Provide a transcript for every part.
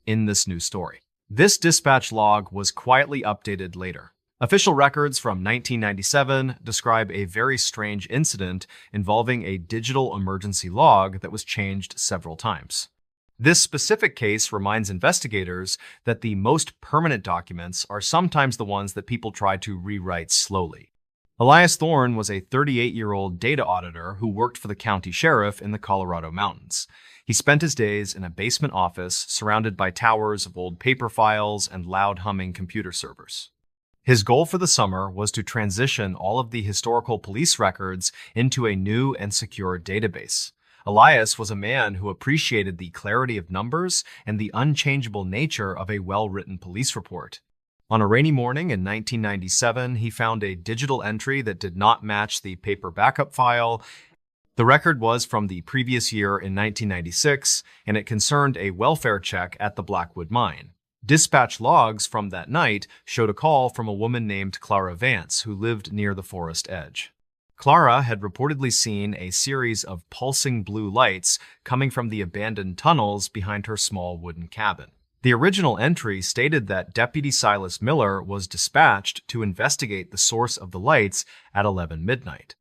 in this new story. This dispatch log was quietly updated later. Official records from 1997 describe a very strange incident involving a digital emergency log that was changed several times. This specific case reminds investigators that the most permanent documents are sometimes the ones that people try to rewrite slowly. Elias Thorne was a 38-year-old data auditor who worked for the county sheriff in the Colorado mountains. He spent his days in a basement office surrounded by towers of old paper files and loud humming computer servers. His goal for the summer was to transition all of the historical police records into a new and secure database. Elias was a man who appreciated the clarity of numbers and the unchangeable nature of a well-written police report. On a rainy morning in 1997, he found a digital entry that did not match the paper backup file. The record was from the previous year in 1996, and it concerned a welfare check at the Blackwood mine. Dispatch logs from that night showed a call from a woman named Clara Vance, who lived near the forest edge. Clara had reportedly seen a series of pulsing blue lights coming from the abandoned tunnels behind her small wooden cabin. The original entry stated that Deputy Silas Miller was dispatched to investigate the source of the lights at 11 midnight.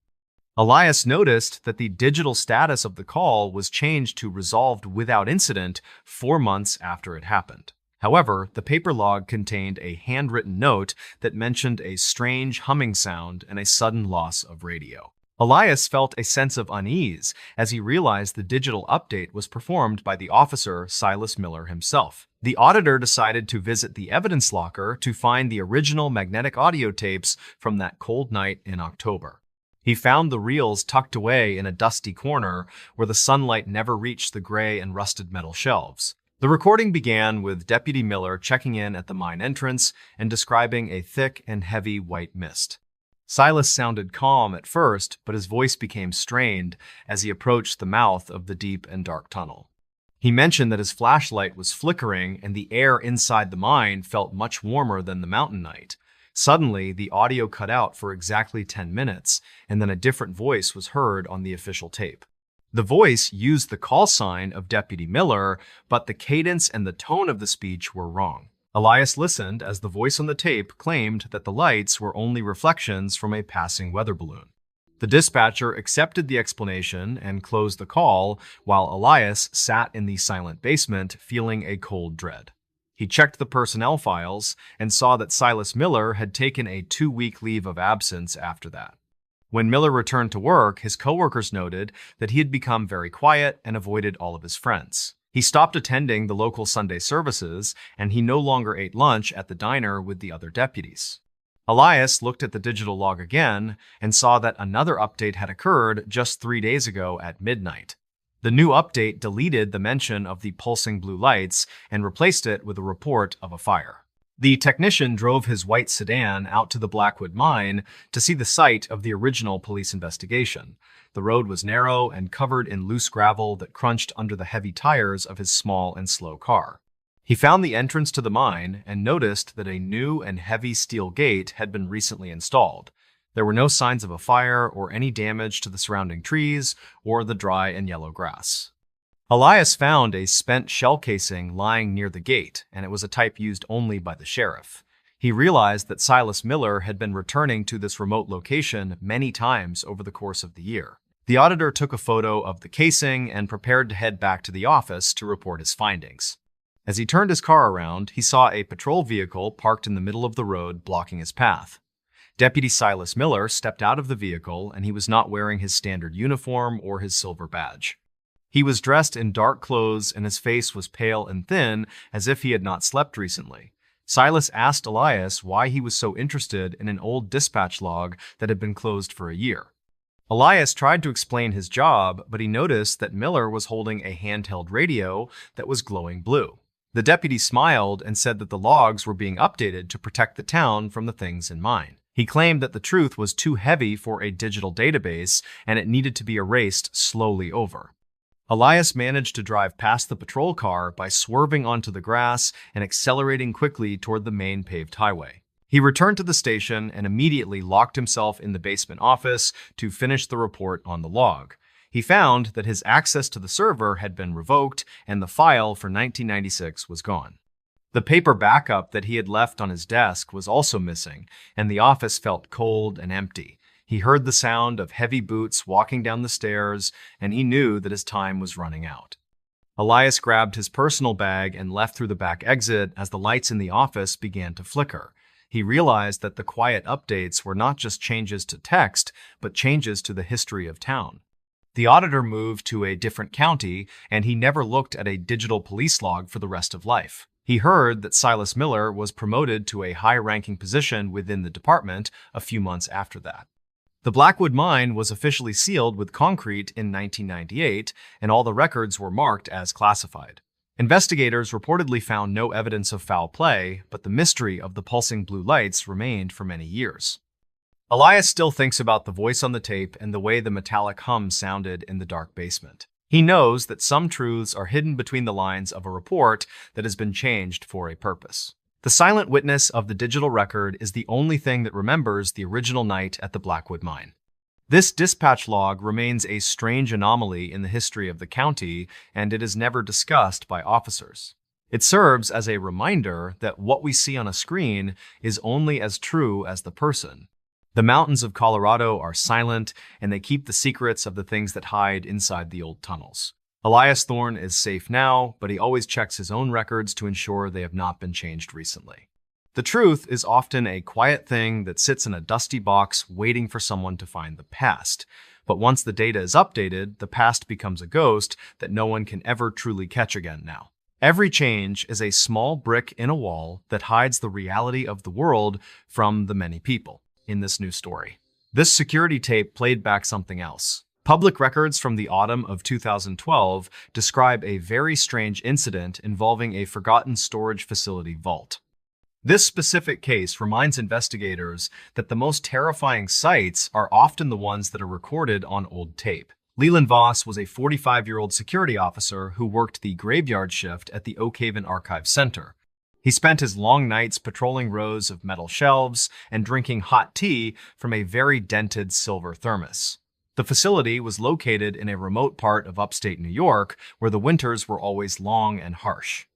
Elias noticed that the digital status of the call was changed to resolved without incident 4 months after it happened. However, the paper log contained a handwritten note that mentioned a strange humming sound and a sudden loss of radio. Elias felt a sense of unease as he realized the digital update was performed by the officer Silas Miller himself. The auditor decided to visit the evidence locker to find the original magnetic audio tapes from that cold night in October. He found the reels tucked away in a dusty corner where the sunlight never reached the gray and rusted metal shelves. The recording began with Deputy Miller checking in at the mine entrance and describing a thick and heavy white mist. Silas sounded calm at first, but his voice became strained as he approached the mouth of the deep and dark tunnel. He mentioned that his flashlight was flickering and the air inside the mine felt much warmer than the mountain night. Suddenly, the audio cut out for exactly 10 minutes, and then a different voice was heard on the official tape. The voice used the call sign of Deputy Miller, but the cadence and the tone of the speech were wrong. Elias listened as the voice on the tape claimed that the lights were only reflections from a passing weather balloon. The dispatcher accepted the explanation and closed the call, while Elias sat in the silent basement feeling a cold dread. He checked the personnel files and saw that Silas Miller had taken a 2-week leave of absence after that. When Miller returned to work, his coworkers noted that he had become very quiet and avoided all of his friends. He stopped attending the local Sunday services, and he no longer ate lunch at the diner with the other deputies. Elias looked at the digital log again and saw that another update had occurred just 3 days ago at midnight. The new update deleted the mention of the pulsing blue lights and replaced it with a report of a fire. The technician drove his white sedan out to the Blackwood mine to see the site of the original police investigation. The road was narrow and covered in loose gravel that crunched under the heavy tires of his small and slow car. He found the entrance to the mine and noticed that a new and heavy steel gate had been recently installed. There were no signs of a fire or any damage to the surrounding trees or the dry and yellow grass. Elias found a spent shell casing lying near the gate, and it was a type used only by the sheriff. He realized that Silas Miller had been returning to this remote location many times over the course of the year. The auditor took a photo of the casing and prepared to head back to the office to report his findings. As he turned his car around, he saw a patrol vehicle parked in the middle of the road blocking his path. Deputy Silas Miller stepped out of the vehicle, and he was not wearing his standard uniform or his silver badge. He was dressed in dark clothes and his face was pale and thin, as if he had not slept recently. Silas asked Elias why he was so interested in an old dispatch log that had been closed for a year. Elias tried to explain his job, but he noticed that Miller was holding a handheld radio that was glowing blue. The deputy smiled and said that the logs were being updated to protect the town from the things in mine. He claimed that the truth was too heavy for a digital database and it needed to be erased slowly over. Elias managed to drive past the patrol car by swerving onto the grass and accelerating quickly toward the main paved highway. He returned to the station and immediately locked himself in the basement office to finish the report on the log. He found that his access to the server had been revoked and the file for 1996 was gone. The paper backup that he had left on his desk was also missing, and the office felt cold and empty. He heard the sound of heavy boots walking down the stairs, and he knew that his time was running out. Elias grabbed his personal bag and left through the back exit as the lights in the office began to flicker. He realized that the quiet updates were not just changes to text, but changes to the history of town. The auditor moved to a different county, and he never looked at a digital police log for the rest of life. He heard that Silas Miller was promoted to a high-ranking position within the department a few months after that. The Blackwood mine was officially sealed with concrete in 1998, and all the records were marked as classified. Investigators reportedly found no evidence of foul play, but the mystery of the pulsing blue lights remained for many years. Elias still thinks about the voice on the tape and the way the metallic hum sounded in the dark basement. He knows that some truths are hidden between the lines of a report that has been changed for a purpose. The silent witness of the digital record is the only thing that remembers the original night at the Blackwood mine. This dispatch log remains a strange anomaly in the history of the county, and it is never discussed by officers. It serves as a reminder that what we see on a screen is only as true as the person. The mountains of Colorado are silent, and they keep the secrets of the things that hide inside the old tunnels. Elias Thorne is safe now, but he always checks his own records to ensure they have not been changed recently. The truth is often a quiet thing that sits in a dusty box waiting for someone to find the past. But once the data is updated, the past becomes a ghost that no one can ever truly catch again now. Every change is a small brick in a wall that hides the reality of the world from the many people in this new story. This security tape played back something else. Public records from the autumn of 2012 describe a very strange incident involving a forgotten storage facility vault. This specific case reminds investigators that the most terrifying sights are often the ones that are recorded on old tape. Leland Voss was a 45-year-old security officer who worked the graveyard shift at the Oak Haven Archive Center. He spent his long nights patrolling rows of metal shelves and drinking hot tea from a very dented silver thermos. The facility was located in a remote part of upstate New York where the winters were always long and harsh.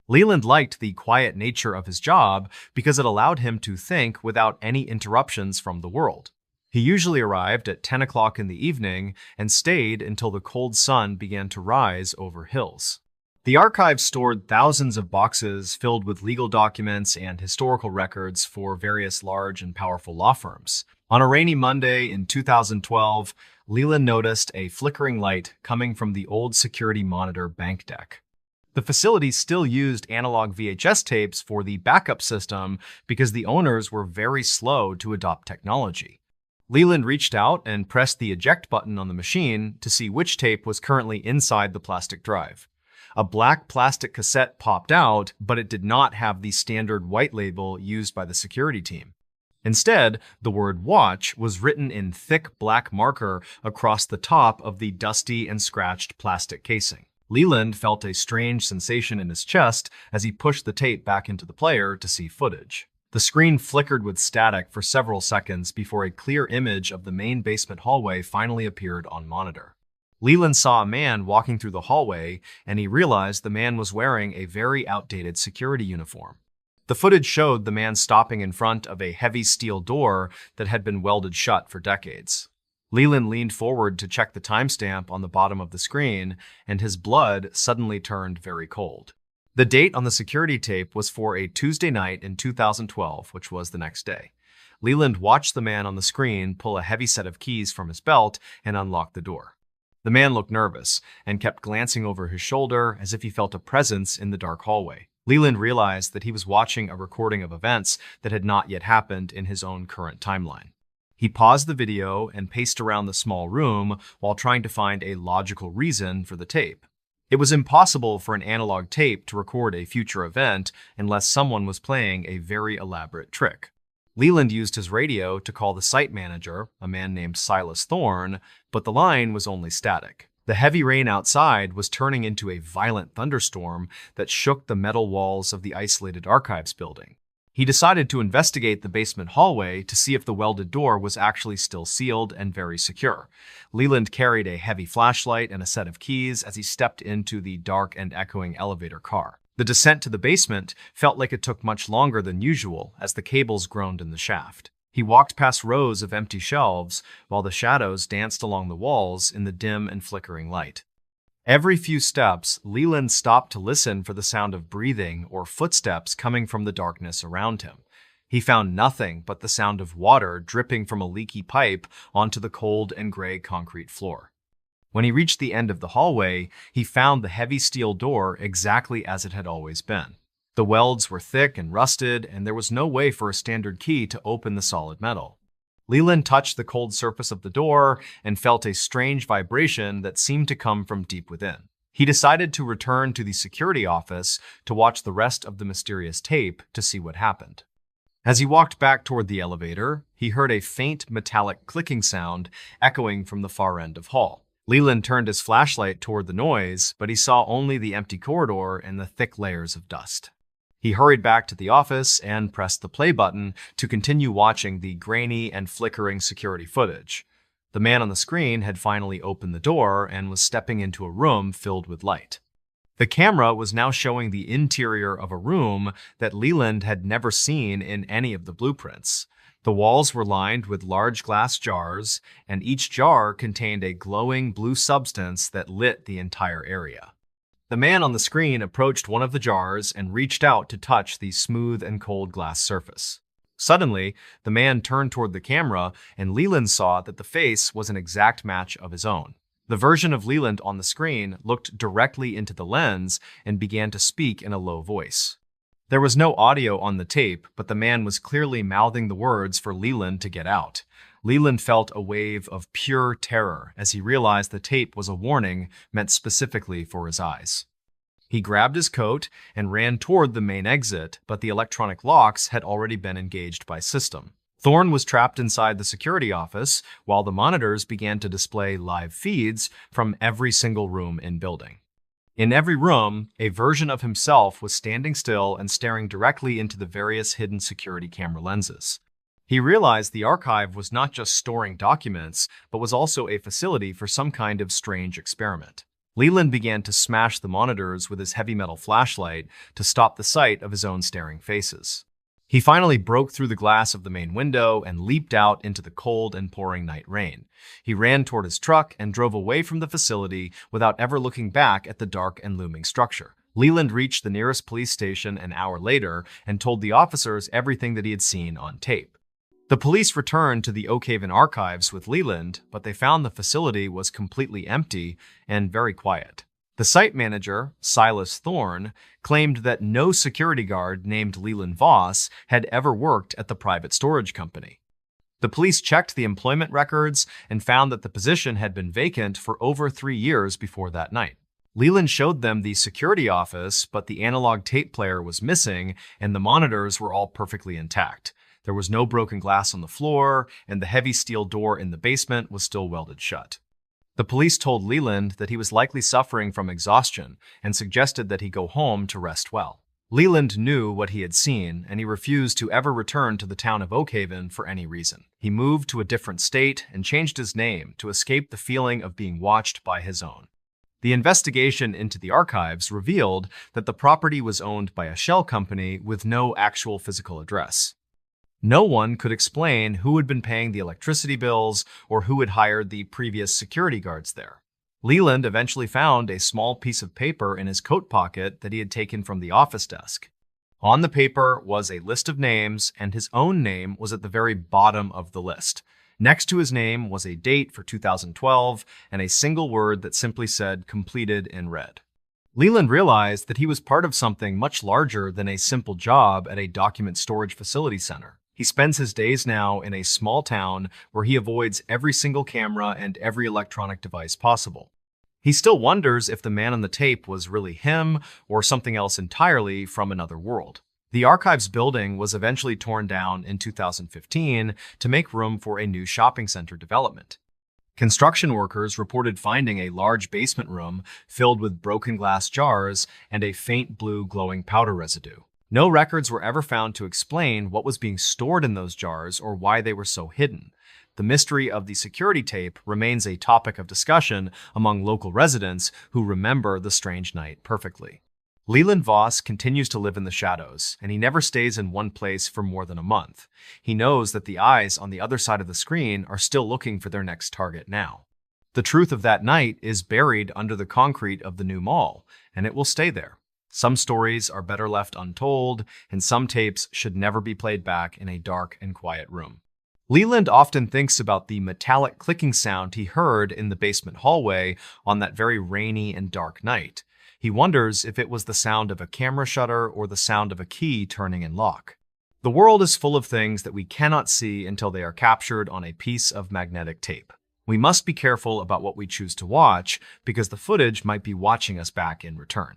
Leland liked the quiet nature of his job because it allowed him to think without any interruptions from the world. He usually arrived at 10 o'clock in the evening and stayed until the cold sun began to rise over hills. The archive stored thousands of boxes filled with legal documents and historical records for various large and powerful law firms. On a rainy Monday in 2012, Leland noticed a flickering light coming from the old security monitor bank deck. The facility still used analog VHS tapes for the backup system because the owners were very slow to adopt technology. Leland reached out and pressed the eject button on the machine to see which tape was currently inside the plastic drive. A black plastic cassette popped out, but it did not have the standard white label used by the security team. Instead, the word "watch" was written in thick black marker across the top of the dusty and scratched plastic casing. Leland felt a strange sensation in his chest as he pushed the tape back into the player to see footage. The screen flickered with static for several seconds before a clear image of the main basement hallway finally appeared on monitor. Leland saw a man walking through the hallway, and he realized the man was wearing a very outdated security uniform. The footage showed the man stopping in front of a heavy steel door that had been welded shut for decades. Leland leaned forward to check the timestamp on the bottom of the screen, and his blood suddenly turned very cold. The date on the security tape was for a Tuesday night in 2012, which was the next day. Leland watched the man on the screen pull a heavy set of keys from his belt and unlock the door. The man looked nervous and kept glancing over his shoulder as if he felt a presence in the dark hallway. Leland realized that he was watching a recording of events that had not yet happened in his own current timeline. He paused the video and paced around the small room while trying to find a logical reason for the tape. It was impossible for an analog tape to record a future event unless someone was playing a very elaborate trick. Leland used his radio to call the site manager, a man named Silas Thorne, but the line was only static. The heavy rain outside was turning into a violent thunderstorm that shook the metal walls of the isolated archives building. He decided to investigate the basement hallway to see if the welded door was actually still sealed and very secure. Leland carried a heavy flashlight and a set of keys as he stepped into the dark and echoing elevator car. The descent to the basement felt like it took much longer than usual as the cables groaned in the shaft. He walked past rows of empty shelves while the shadows danced along the walls in the dim and flickering light. Every few steps, Leland stopped to listen for the sound of breathing or footsteps coming from the darkness around him. He found nothing but the sound of water dripping from a leaky pipe onto the cold and gray concrete floor. When he reached the end of the hallway, he found the heavy steel door exactly as it had always been. The welds were thick and rusted, and there was no way for a standard key to open the solid metal. Leland touched the cold surface of the door and felt a strange vibration that seemed to come from deep within. He decided to return to the security office to watch the rest of the mysterious tape to see what happened. As he walked back toward the elevator, he heard a faint metallic clicking sound echoing from the far end of hall. Leland turned his flashlight toward the noise, but he saw only the empty corridor and the thick layers of dust. He hurried back to the office and pressed the play button to continue watching the grainy and flickering security footage. The man on the screen had finally opened the door and was stepping into a room filled with light. The camera was now showing the interior of a room that Leland had never seen in any of the blueprints. The walls were lined with large glass jars, and each jar contained a glowing blue substance that lit the entire area. The man on the screen approached one of the jars and reached out to touch the smooth and cold glass surface. Suddenly, the man turned toward the camera, and Leland saw that the face was an exact match of his own. The version of Leland on the screen looked directly into the lens and began to speak in a low voice. There was no audio on the tape, but the man was clearly mouthing the words for Leland to get out. Leland felt a wave of pure terror as he realized the tape was a warning meant specifically for his eyes. He grabbed his coat and ran toward the main exit, but the electronic locks had already been engaged by system. Thorne was trapped inside the security office while the monitors began to display live feeds from every single room in building. In every room, a version of himself was standing still and staring directly into the various hidden security camera lenses. He realized the archive was not just storing documents, but was also a facility for some kind of strange experiment. Leland began to smash the monitors with his heavy metal flashlight to stop the sight of his own staring faces. He finally broke through the glass of the main window and leaped out into the cold and pouring night rain. He ran toward his truck and drove away from the facility without ever looking back at the dark and looming structure. Leland reached the nearest police station an hour later and told the officers everything that he had seen on tape. The police returned to the Oak Haven archives with Leland, but they found the facility was completely empty and very quiet. The site manager, Silas Thorne, claimed that no security guard named Leland Voss had ever worked at the private storage company. The police checked the employment records and found that the position had been vacant for over 3 years before that night. Leland showed them the security office, but the analog tape player was missing and the monitors were all perfectly intact. There was no broken glass on the floor, and the heavy steel door in the basement was still welded shut. The police told Leland that he was likely suffering from exhaustion and suggested that he go home to rest well. Leland knew what he had seen, and he refused to ever return to the town of Oak Haven for any reason. He moved to a different state and changed his name to escape the feeling of being watched by his own. The investigation into the archives revealed that the property was owned by a shell company with no actual physical address. No one could explain who had been paying the electricity bills or who had hired the previous security guards there. Leland eventually found a small piece of paper in his coat pocket that he had taken from the office desk. On the paper was a list of names, and his own name was at the very bottom of the list. Next to his name was a date for 2012 and a single word that simply said completed in red. Leland realized that he was part of something much larger than a simple job at a document storage facility center. He spends his days now in a small town where he avoids every single camera and every electronic device possible. He still wonders if the man on the tape was really him or something else entirely from another world. The archives building was eventually torn down in 2015 to make room for a new shopping center development. Construction workers reported finding a large basement room filled with broken glass jars and a faint blue glowing powder residue. No records were ever found to explain what was being stored in those jars or why they were so hidden. The mystery of the security tape remains a topic of discussion among local residents who remember the strange night perfectly. Leland Voss continues to live in the shadows, and he never stays in one place for more than a month. He knows that the eyes on the other side of the screen are still looking for their next target now. The truth of that night is buried under the concrete of the new mall, and it will stay there. Some stories are better left untold, and some tapes should never be played back in a dark and quiet room. Leland often thinks about the metallic clicking sound he heard in the basement hallway on that very rainy and dark night. He wonders if it was the sound of a camera shutter or the sound of a key turning in lock. The world is full of things that we cannot see until they are captured on a piece of magnetic tape. We must be careful about what we choose to watch because the footage might be watching us back in return.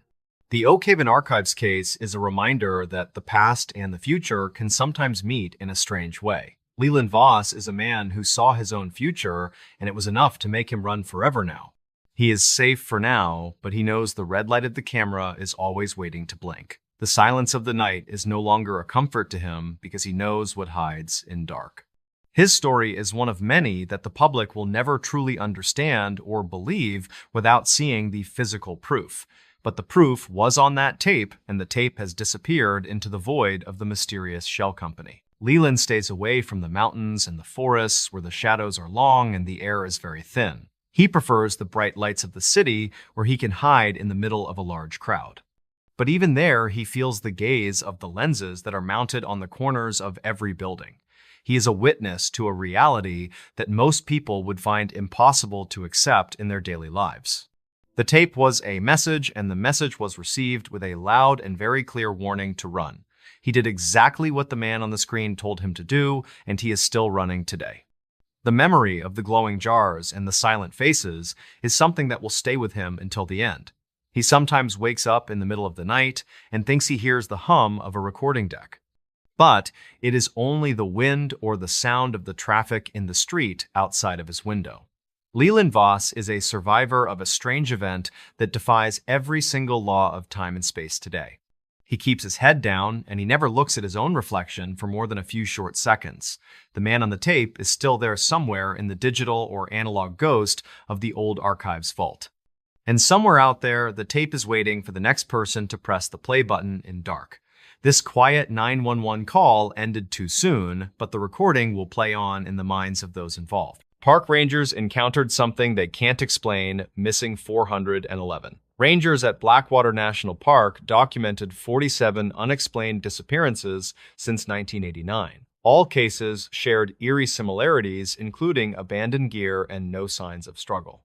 The Oak Haven Archives case is a reminder that the past and the future can sometimes meet in a strange way. Leland Voss is a man who saw his own future, and it was enough to make him run forever now. He is safe for now, but he knows the red light of the camera is always waiting to blink. The silence of the night is no longer a comfort to him because he knows what hides in dark. His story is one of many that the public will never truly understand or believe without seeing the physical proof. But the proof was on that tape, and the tape has disappeared into the void of the mysterious shell company. Leland stays away from the mountains and the forests where the shadows are long and the air is very thin. He prefers the bright lights of the city where he can hide in the middle of a large crowd. But even there, he feels the gaze of the lenses that are mounted on the corners of every building. He is a witness to a reality that most people would find impossible to accept in their daily lives. The tape was a message, and the message was received with a loud and very clear warning to run. He did exactly what the man on the screen told him to do, and he is still running today. The memory of the glowing jars and the silent faces is something that will stay with him until the end. He sometimes wakes up in the middle of the night and thinks he hears the hum of a recording deck. But it is only the wind or the sound of the traffic in the street outside of his window. Leland Voss is a survivor of a strange event that defies every single law of time and space today. He keeps his head down, and he never looks at his own reflection for more than a few short seconds. The man on the tape is still there somewhere in the digital or analog ghost of the old archives vault. And somewhere out there, the tape is waiting for the next person to press the play button in dark. This quiet 911 call ended too soon, but the recording will play on in the minds of those involved. Park rangers encountered something they can't explain, missing 411. Rangers at Blackwater National Park documented 47 unexplained disappearances since 1989. All cases shared eerie similarities, including abandoned gear and no signs of struggle.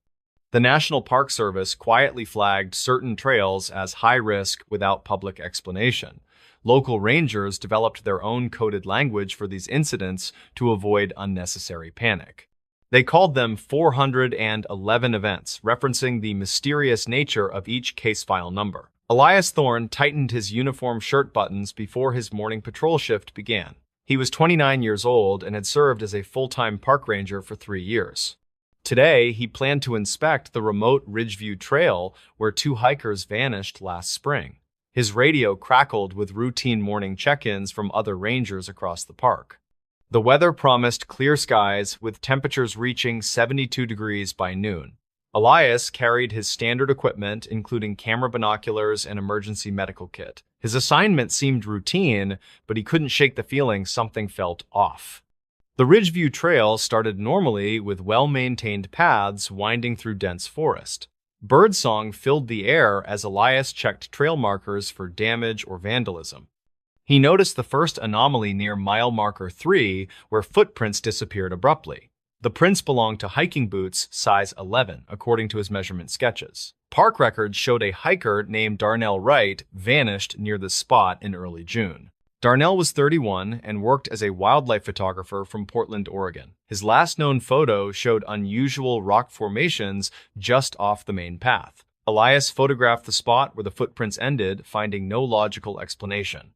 The National Park Service quietly flagged certain trails as high risk without public explanation. Local rangers developed their own coded language for these incidents to avoid unnecessary panic. They called them 411 events, referencing the mysterious nature of each case file number. Elias Thorne tightened his uniform shirt buttons before his morning patrol shift began. He was 29 years old and had served as a full-time park ranger for 3 years. Today, he planned to inspect the remote Ridgeview Trail where 2 hikers vanished last spring. His radio crackled with routine morning check-ins from other rangers across the park. The weather promised clear skies, with temperatures reaching 72 degrees by noon. Elias carried his standard equipment, including camera binoculars and emergency medical kit. His assignment seemed routine, but he couldn't shake the feeling something felt off. The Ridgeview Trail started normally with well-maintained paths winding through dense forest. Birdsong filled the air as Elias checked trail markers for damage or vandalism. He noticed the first anomaly near mile marker 3, where footprints disappeared abruptly. The prints belonged to hiking boots size 11, according to his measurement sketches. Park records showed a hiker named Darnell Wright vanished near the spot in early June. Darnell was 31 and worked as a wildlife photographer from Portland, Oregon. His last known photo showed unusual rock formations just off the main path. Elias photographed the spot where the footprints ended, finding no logical explanation.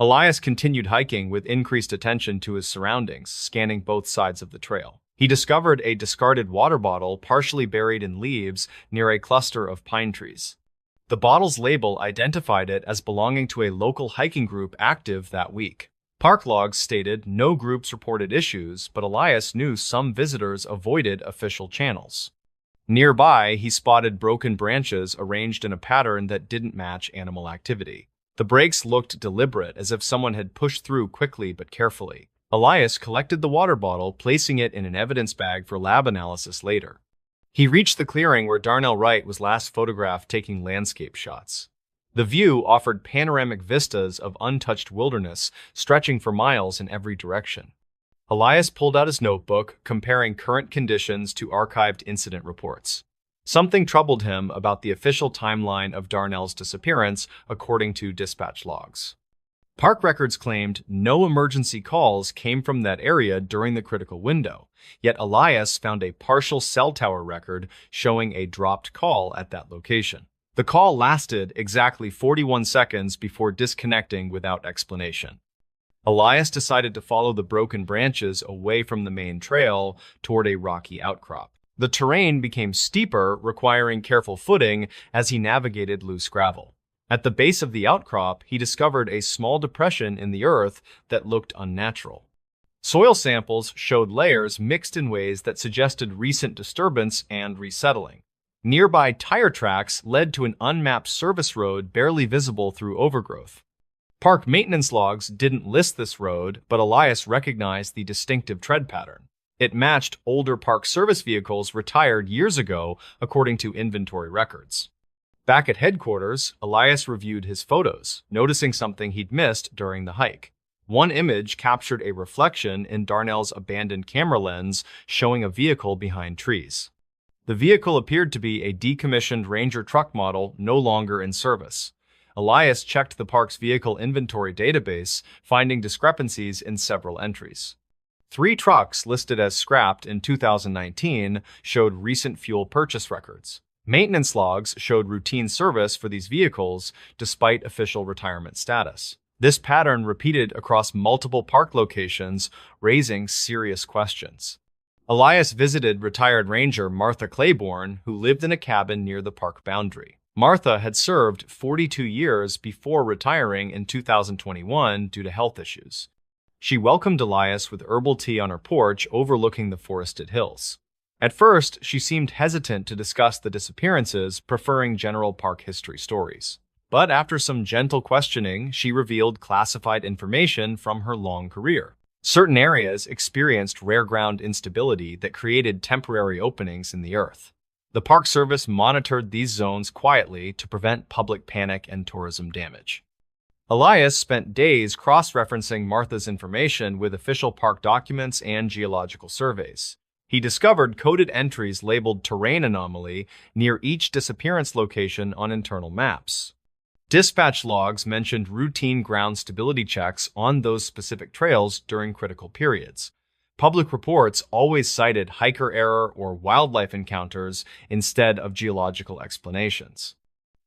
Elias continued hiking with increased attention to his surroundings, scanning both sides of the trail. He discovered a discarded water bottle partially buried in leaves near a cluster of pine trees. The bottle's label identified it as belonging to a local hiking group active that week. Park logs stated no groups reported issues, but Elias knew some visitors avoided official channels. Nearby, he spotted broken branches arranged in a pattern that didn't match animal activity. The breaks looked deliberate, as if someone had pushed through quickly but carefully. Elias collected the water bottle, placing it in an evidence bag for lab analysis later. He reached the clearing where Darnell Wright was last photographed taking landscape shots. The view offered panoramic vistas of untouched wilderness stretching for miles in every direction. Elias pulled out his notebook, comparing current conditions to archived incident reports. Something troubled him about the official timeline of Darnell's disappearance, according to dispatch logs. Park records claimed no emergency calls came from that area during the critical window, yet Elias found a partial cell tower record showing a dropped call at that location. The call lasted exactly 41 seconds before disconnecting without explanation. Elias decided to follow the broken branches away from the main trail toward a rocky outcrop. The terrain became steeper, requiring careful footing as he navigated loose gravel. At the base of the outcrop, he discovered a small depression in the earth that looked unnatural. Soil samples showed layers mixed in ways that suggested recent disturbance and resettling. Nearby tire tracks led to an unmapped service road barely visible through overgrowth. Park maintenance logs didn't list this road, but Elias recognized the distinctive tread pattern. It matched older Park service vehicles retired years ago, according to inventory records. Back at headquarters, Elias reviewed his photos, noticing something he'd missed during the hike. One image captured a reflection in Darnell's abandoned camera lens, showing a vehicle behind trees. The vehicle appeared to be a decommissioned Ranger truck model no longer in service. Elias checked the park's vehicle inventory database, finding discrepancies in several entries. 3 trucks listed as scrapped in 2019 showed recent fuel purchase records. Maintenance logs showed routine service for these vehicles despite official retirement status. This pattern repeated across multiple park locations, raising serious questions. Elias visited retired ranger Martha Claiborne, who lived in a cabin near the park boundary. Martha had served 42 years before retiring in 2021 due to health issues. She welcomed Elias with herbal tea on her porch overlooking the forested hills. At first, she seemed hesitant to discuss the disappearances, preferring general park history stories. But after some gentle questioning, she revealed classified information from her long career. Certain areas experienced rare ground instability that created temporary openings in the earth. The Park Service monitored these zones quietly to prevent public panic and tourism damage. Elias spent days cross-referencing Martha's information with official park documents and geological surveys. He discovered coded entries labeled terrain anomaly near each disappearance location on internal maps. Dispatch logs mentioned routine ground stability checks on those specific trails during critical periods. Public reports always cited hiker error or wildlife encounters instead of geological explanations.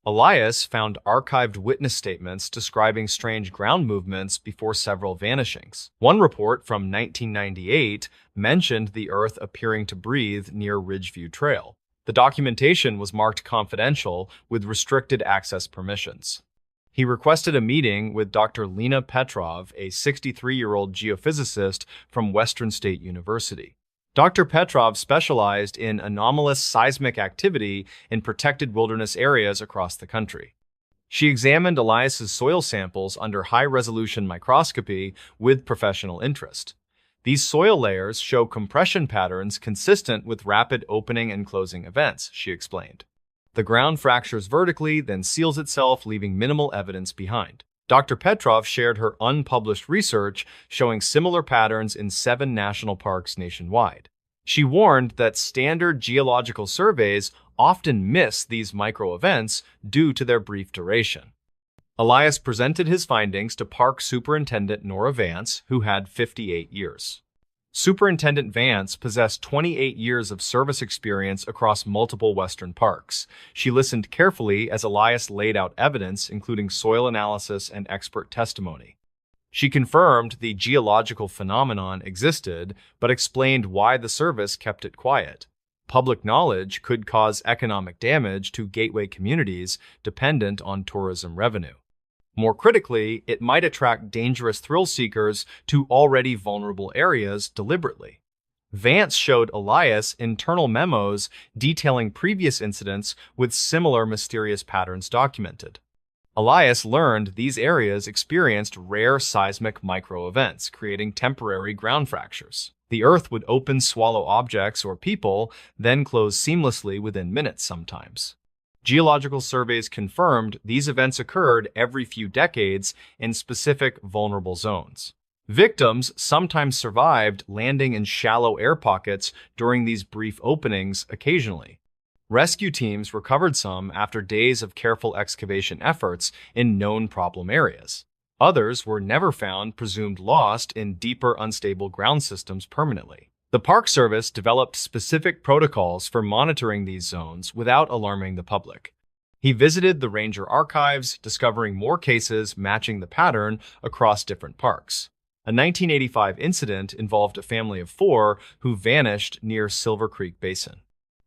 Elias found archived witness statements describing strange ground movements before several vanishings. One report from 1998 mentioned the Earth appearing to breathe near Ridgeview Trail. The documentation was marked confidential with restricted access permissions. He requested a meeting with Dr. Lena Petrov, a 63-year-old geophysicist from Western State University. Dr. Petrov specialized in anomalous seismic activity in protected wilderness areas across the country. She examined Elias's soil samples under high-resolution microscopy with professional interest. These soil layers show compression patterns consistent with rapid opening and closing events, she explained. The ground fractures vertically, then seals itself, leaving minimal evidence behind. Dr. Petrov shared her unpublished research showing similar patterns in 7 national parks nationwide. She warned that standard geological surveys often miss these micro-events due to their brief duration. Elias presented his findings to Park Superintendent Nora Vance, who had 58 years. Superintendent Vance possessed 28 years of service experience across multiple Western parks. She listened carefully as Elias laid out evidence, including soil analysis and expert testimony. She confirmed the geological phenomenon existed, but explained why the service kept it quiet. public knowledge could cause economic damage to gateway communities dependent on tourism revenue. More critically, it might attract dangerous thrill seekers to already vulnerable areas deliberately. Vance showed Elias internal memos detailing previous incidents with similar mysterious patterns documented. Elias learned these areas experienced rare seismic micro-events, creating temporary ground fractures. The Earth would open, swallow objects or people, then close seamlessly within minutes sometimes. Geological surveys confirmed these events occurred every few decades in specific vulnerable zones. Victims sometimes survived landing in shallow air pockets during these brief openings occasionally. Rescue teams recovered some after days of careful excavation efforts in known problem areas. Others were never found, presumed lost in deeper, unstable ground systems permanently. The Park Service developed specific protocols for monitoring these zones without alarming the public. He visited the ranger archives, discovering more cases matching the pattern across different parks. A 1985 incident involved a family of 4 who vanished near Silver Creek Basin.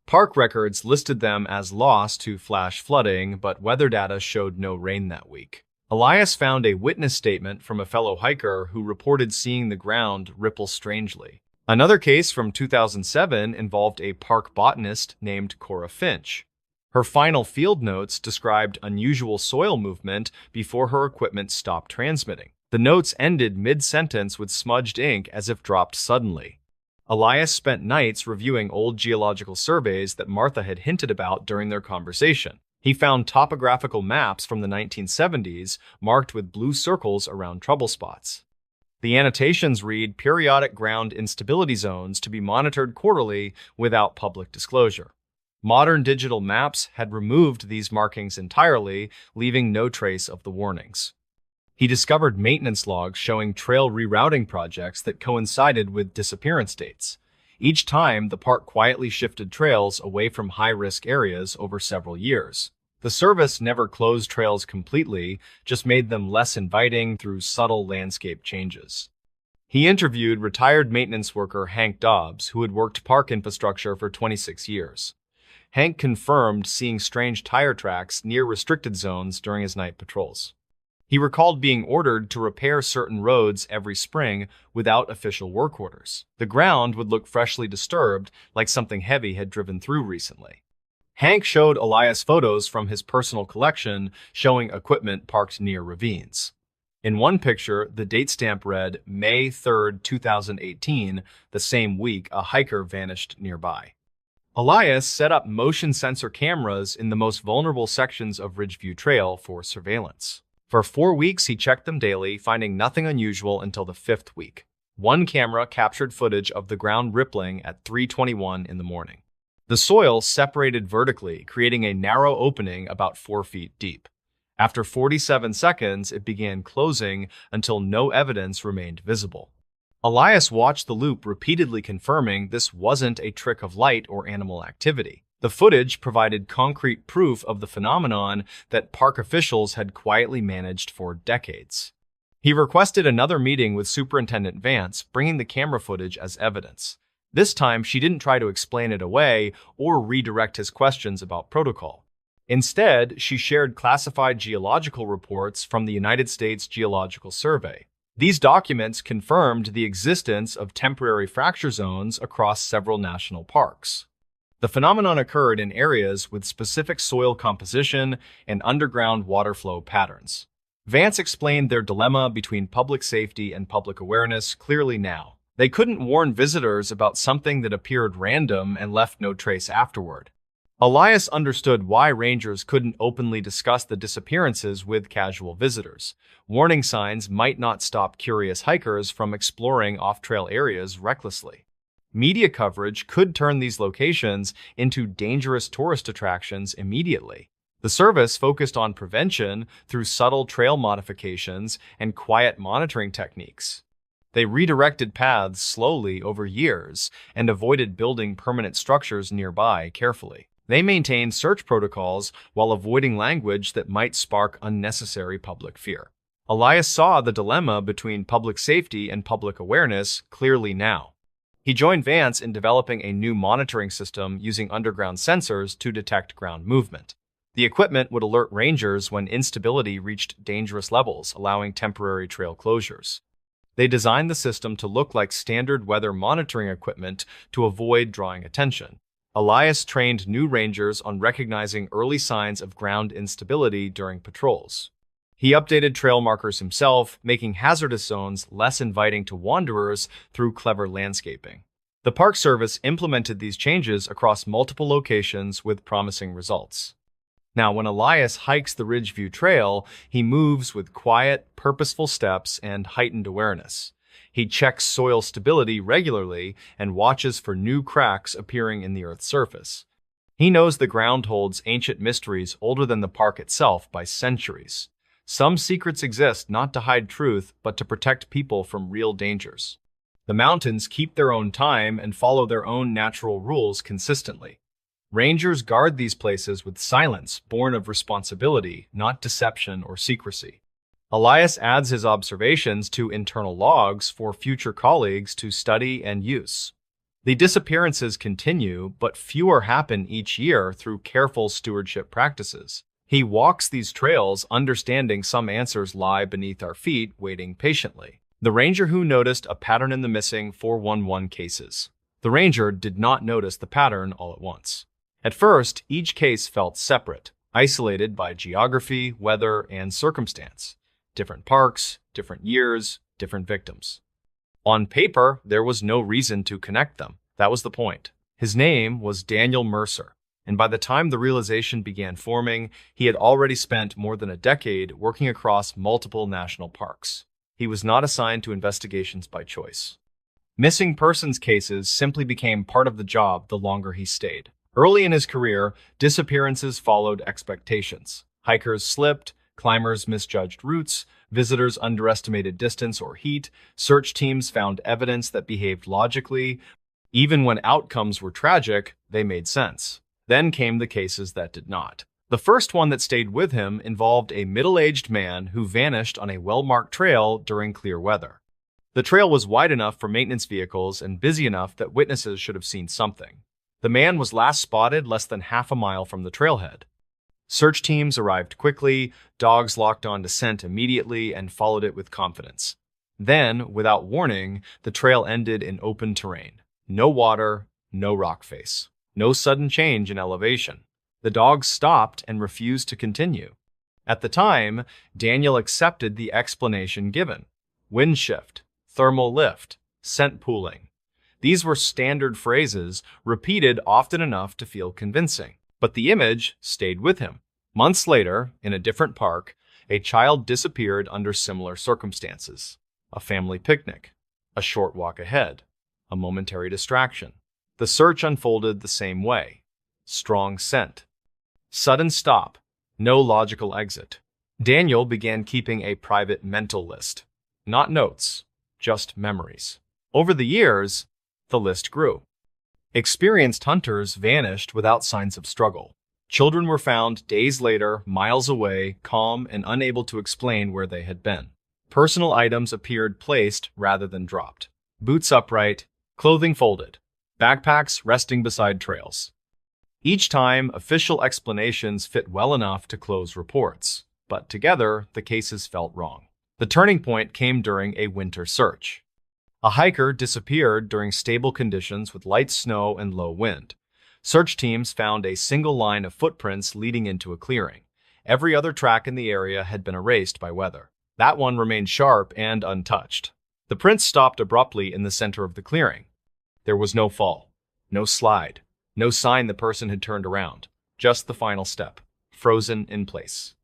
Park records listed them as lost to flash flooding, but weather data showed no rain that week. Elias found a witness statement from a fellow hiker who reported seeing the ground ripple strangely. Another case from 2007 involved a park botanist named Cora Finch. Her final field notes described unusual soil movement before her equipment stopped transmitting. The notes ended mid-sentence with smudged ink as if dropped suddenly. Elias spent nights reviewing old geological surveys that Martha had hinted about during their conversation. He found topographical maps from the 1970s marked with blue circles around trouble spots. The annotations read periodic ground instability zones to be monitored quarterly without public disclosure. Modern digital maps had removed these markings entirely, leaving no trace of the warnings. He discovered maintenance logs showing trail rerouting projects that coincided with disappearance dates. Each time, the park quietly shifted trails away from high-risk areas over several years. The service never closed trails completely, just made them less inviting through subtle landscape changes. He interviewed retired maintenance worker Hank Dobbs, who had worked park infrastructure for 26 years. Hank confirmed seeing strange tire tracks near restricted zones during his night patrols. He recalled being ordered to repair certain roads every spring without official work orders. The ground would look freshly disturbed, like something heavy had driven through recently. Hank showed Elias photos from his personal collection showing equipment parked near ravines. In one picture, the date stamp read May 3, 2018, the same week a hiker vanished nearby. Elias set up motion sensor cameras in the most vulnerable sections of Ridgeview Trail for surveillance. For 4 weeks, he checked them daily, finding nothing unusual until the 5th week. One camera captured footage of the ground rippling at 3:21 in the morning. The soil separated vertically, creating a narrow opening about 4 feet deep. After 47 seconds, it began closing until no evidence remained visible. Elias watched the loop, repeatedly confirming this wasn't a trick of light or animal activity. The footage provided concrete proof of the phenomenon that park officials had quietly managed for decades. He requested another meeting with Superintendent Vance, bringing the camera footage as evidence. This time, she didn't try to explain it away or redirect his questions about protocol. Instead, she shared classified geological reports from the United States Geological Survey. These documents confirmed the existence of temporary fracture zones across several national parks. The phenomenon occurred in areas with specific soil composition and underground water flow patterns. Vance explained their dilemma between public safety and public awareness clearly now. They couldn't warn visitors about something that appeared random and left no trace afterward. Elias understood why rangers couldn't openly discuss the disappearances with casual visitors. Warning signs might not stop curious hikers from exploring off-trail areas recklessly. Media coverage could turn these locations into dangerous tourist attractions immediately. The service focused on prevention through subtle trail modifications and quiet monitoring techniques. They redirected paths slowly over years and avoided building permanent structures nearby carefully. They maintained search protocols while avoiding language that might spark unnecessary public fear. Elias saw the dilemma between public safety and public awareness clearly now. He joined Vance in developing a new monitoring system using underground sensors to detect ground movement. The equipment would alert rangers when instability reached dangerous levels, allowing temporary trail closures. They designed the system to look like standard weather monitoring equipment to avoid drawing attention. Elias trained new rangers on recognizing early signs of ground instability during patrols. He updated trail markers himself, making hazardous zones less inviting to wanderers through clever landscaping. The Park Service implemented these changes across multiple locations with promising results. Now, when Elias hikes the Ridgeview Trail, he moves with quiet, purposeful steps and heightened awareness. He checks soil stability regularly and watches for new cracks appearing in the Earth's surface. He knows the ground holds ancient mysteries older than the park itself by centuries. Some secrets exist not to hide truth, but to protect people from real dangers. The mountains keep their own time and follow their own natural rules consistently. Rangers guard these places with silence, born of responsibility, not deception or secrecy. Elias adds his observations to internal logs for future colleagues to study and use. The disappearances continue, but fewer happen each year through careful stewardship practices. He walks these trails, understanding some answers lie beneath our feet, waiting patiently. The ranger who noticed a pattern in the missing 411 cases. The ranger did not notice the pattern all at once. At first, each case felt separate, isolated by geography, weather, and circumstance. Different parks, different years, different victims. On paper, there was no reason to connect them. That was the point. His name was Daniel Mercer, and by the time the realization began forming, he had already spent more than a decade working across multiple national parks. He was not assigned to investigations by choice. Missing persons cases simply became part of the job the longer he stayed. Early in his career, disappearances followed expectations. Hikers slipped, climbers misjudged routes, visitors underestimated distance or heat, search teams found evidence that behaved logically. Even when outcomes were tragic, they made sense. Then came the cases that did not. The first one that stayed with him involved a middle-aged man who vanished on a well-marked trail during clear weather. The trail was wide enough for maintenance vehicles and busy enough that witnesses should have seen something. The man was last spotted less than half a mile from the trailhead. Search teams arrived quickly, dogs locked on to scent immediately and followed it with confidence. Then, without warning, the trail ended in open terrain. No water, no rock face, no sudden change in elevation. The dogs stopped and refused to continue. At the time, Daniel accepted the explanation given. Wind shift, thermal lift, scent pooling. These were standard phrases, repeated often enough to feel convincing. But the image stayed with him. Months later, in a different park, a child disappeared under similar circumstances. A family picnic, a short walk ahead, a momentary distraction. The search unfolded the same way. Strong scent. Sudden stop, no logical exit. Daniel began keeping a private mental list. Not notes, just memories. Over the years, the list grew. Experienced hunters vanished without signs of struggle. Children were found days later, miles away, calm and unable to explain where they had been. Personal items appeared placed rather than dropped. Boots upright, clothing folded, backpacks resting beside trails. Each time, official explanations fit well enough to close reports, but together, the cases felt wrong. The turning point came during a winter search. A hiker disappeared during stable conditions with light snow and low wind. Search teams found a single line of footprints leading into a clearing. Every other track in the area had been erased by weather. That one remained sharp and untouched. The prints stopped abruptly in the center of the clearing. There was no fall, no slide, no sign the person had turned around, just the final step, frozen in place.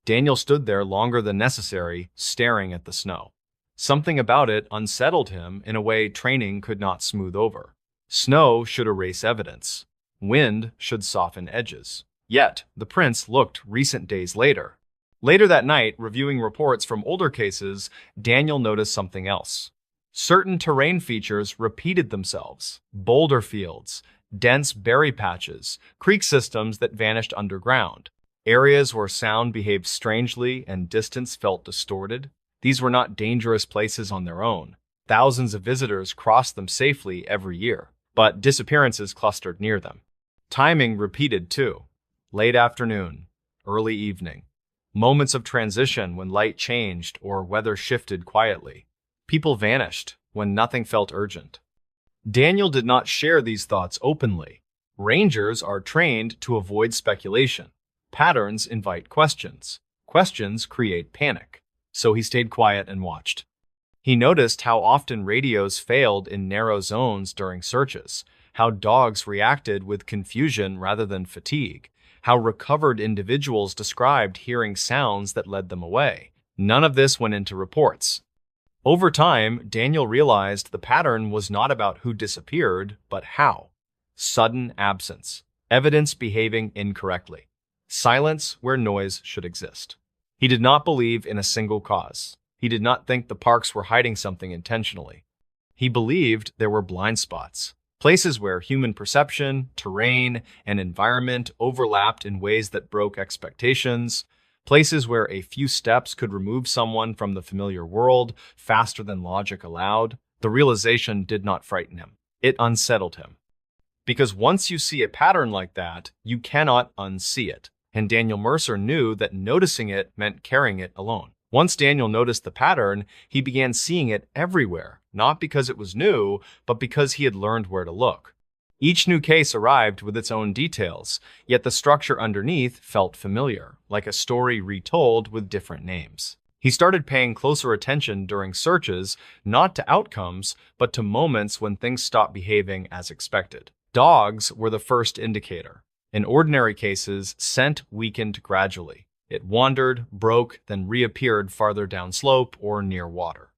Daniel stood there longer than necessary, staring at the snow. Something about it unsettled him in a way training could not smooth over. Snow should erase evidence. Wind should soften edges. Yet, the prints looked recent days later. Later that night, reviewing reports from older cases, Daniel noticed something else. Certain terrain features repeated themselves. Boulder fields, dense berry patches, creek systems that vanished underground, areas where sound behaved strangely and distance felt distorted. These were not dangerous places on their own. Thousands of visitors crossed them safely every year, but disappearances clustered near them. Timing repeated too. Late afternoon, early evening, moments of transition when light changed or weather shifted quietly. People vanished when nothing felt urgent. Daniel did not share these thoughts openly. Rangers are trained to avoid speculation. Patterns invite questions. Questions create panic. So he stayed quiet and watched. He noticed how often radios failed in narrow zones during searches, how dogs reacted with confusion rather than fatigue, how recovered individuals described hearing sounds that led them away. None of this went into reports. Over time, Daniel realized the pattern was not about who disappeared, but how. Sudden absence, evidence behaving incorrectly, silence where noise should exist. He did not believe in a single cause. He did not think the parks were hiding something intentionally. He believed there were blind spots, places where human perception, terrain, and environment overlapped in ways that broke expectations, places where a few steps could remove someone from the familiar world faster than logic allowed. The realization did not frighten him. It unsettled him. Because once you see a pattern like that, you cannot unsee it. And Daniel Mercer knew that noticing it meant carrying it alone. Once Daniel noticed the pattern, he began seeing it everywhere, not because it was new, but because he had learned where to look. Each new case arrived with its own details, yet the structure underneath felt familiar, like a story retold with different names. He started paying closer attention during searches, not to outcomes, but to moments when things stopped behaving as expected. Dogs were the first indicator. In ordinary cases, scent weakened gradually. It wandered, broke, then reappeared farther downslope or near water.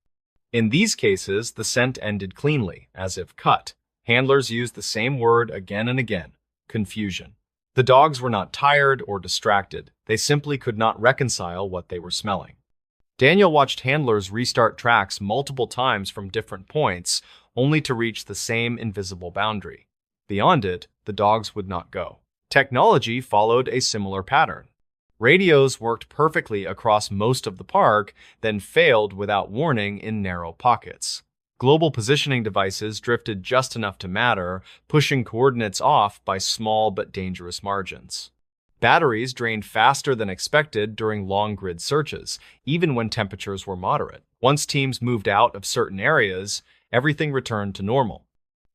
In these cases, the scent ended cleanly, as if cut. Handlers used the same word again and again: confusion. The dogs were not tired or distracted. They simply could not reconcile what they were smelling. Daniel watched handlers restart tracks multiple times from different points, only to reach the same invisible boundary. Beyond it, the dogs would not go. Technology followed a similar pattern. Radios worked perfectly across most of the park, then failed without warning in narrow pockets. Global positioning devices drifted just enough to matter, pushing coordinates off by small but dangerous margins. Batteries drained faster than expected during long grid searches, even when temperatures were moderate. Once teams moved out of certain areas, everything returned to normal.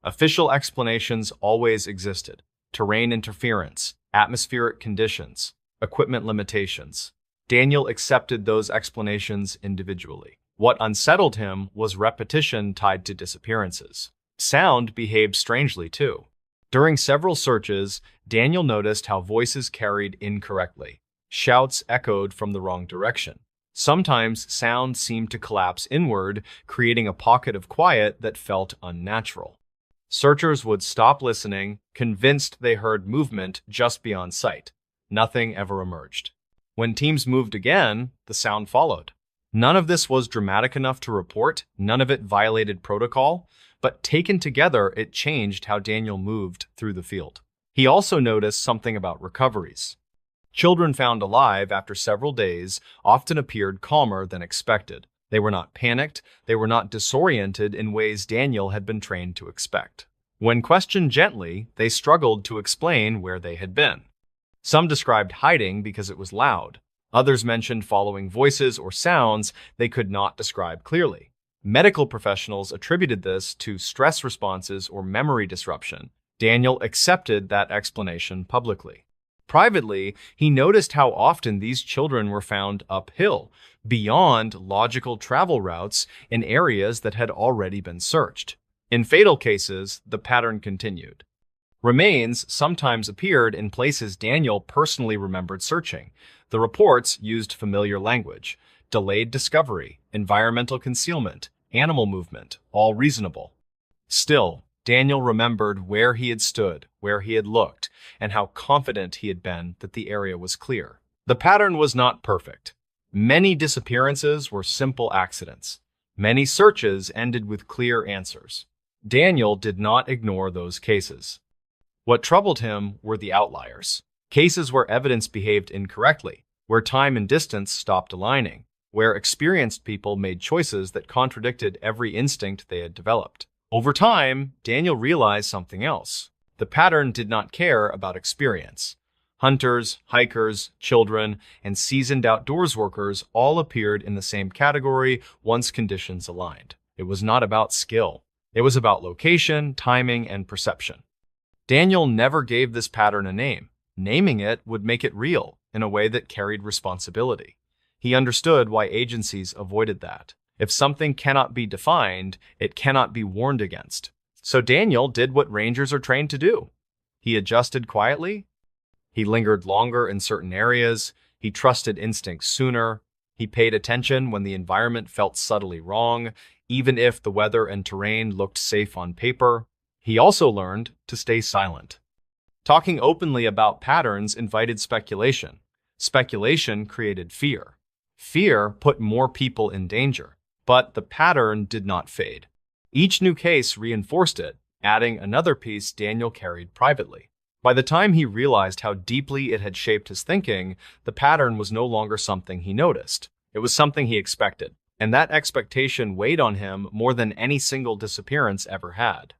Official explanations always existed: terrain interference, atmospheric conditions, equipment limitations. Daniel accepted those explanations individually. What unsettled him was repetition tied to disappearances. Sound behaved strangely too. During several searches, Daniel noticed how voices carried incorrectly. Shouts echoed from the wrong direction. Sometimes sound seemed to collapse inward, creating a pocket of quiet that felt unnatural. Searchers would stop listening, convinced they heard movement just beyond sight. Nothing ever emerged. When teams moved again, the sound followed. None of this was dramatic enough to report, none of it violated protocol, but taken together, it changed how Daniel moved through the field. He also noticed something about recoveries. Children found alive after several days often appeared calmer than expected. They were not panicked, they were not disoriented in ways Daniel had been trained to expect. When questioned gently, they struggled to explain where they had been. Some described hiding because it was loud. Others mentioned following voices or sounds they could not describe clearly. Medical professionals attributed this to stress responses or memory disruption. Daniel accepted that explanation publicly. Privately, he noticed how often these children were found uphill, beyond logical travel routes in areas that had already been searched. In fatal cases, the pattern continued. Remains sometimes appeared in places Daniel personally remembered searching. The reports used familiar language: delayed discovery, environmental concealment, animal movement, all reasonable. Still, Daniel remembered where he had stood, where he had looked, and how confident he had been that the area was clear. The pattern was not perfect. Many disappearances were simple accidents. Many searches ended with clear answers. Daniel did not ignore those cases. What troubled him were the outliers. Cases where evidence behaved incorrectly, where time and distance stopped aligning, where experienced people made choices that contradicted every instinct they had developed. Over time, Daniel realized something else. The pattern did not care about experience. Hunters, hikers, children, and seasoned outdoors workers all appeared in the same category once conditions aligned. It was not about skill. It was about location, timing, and perception. Daniel never gave this pattern a name. Naming it would make it real in a way that carried responsibility. He understood why agencies avoided that. If something cannot be defined, it cannot be warned against. So Daniel did what rangers are trained to do. He adjusted quietly. He lingered longer in certain areas. He trusted instincts sooner. He paid attention when the environment felt subtly wrong, even if the weather and terrain looked safe on paper. He also learned to stay silent. Talking openly about patterns invited speculation. Speculation created fear. Fear put more people in danger. But the pattern did not fade. Each new case reinforced it, adding another piece Daniel carried privately. By the time he realized how deeply it had shaped his thinking, the pattern was no longer something he noticed. It was something he expected, and that expectation weighed on him more than any single disappearance ever had.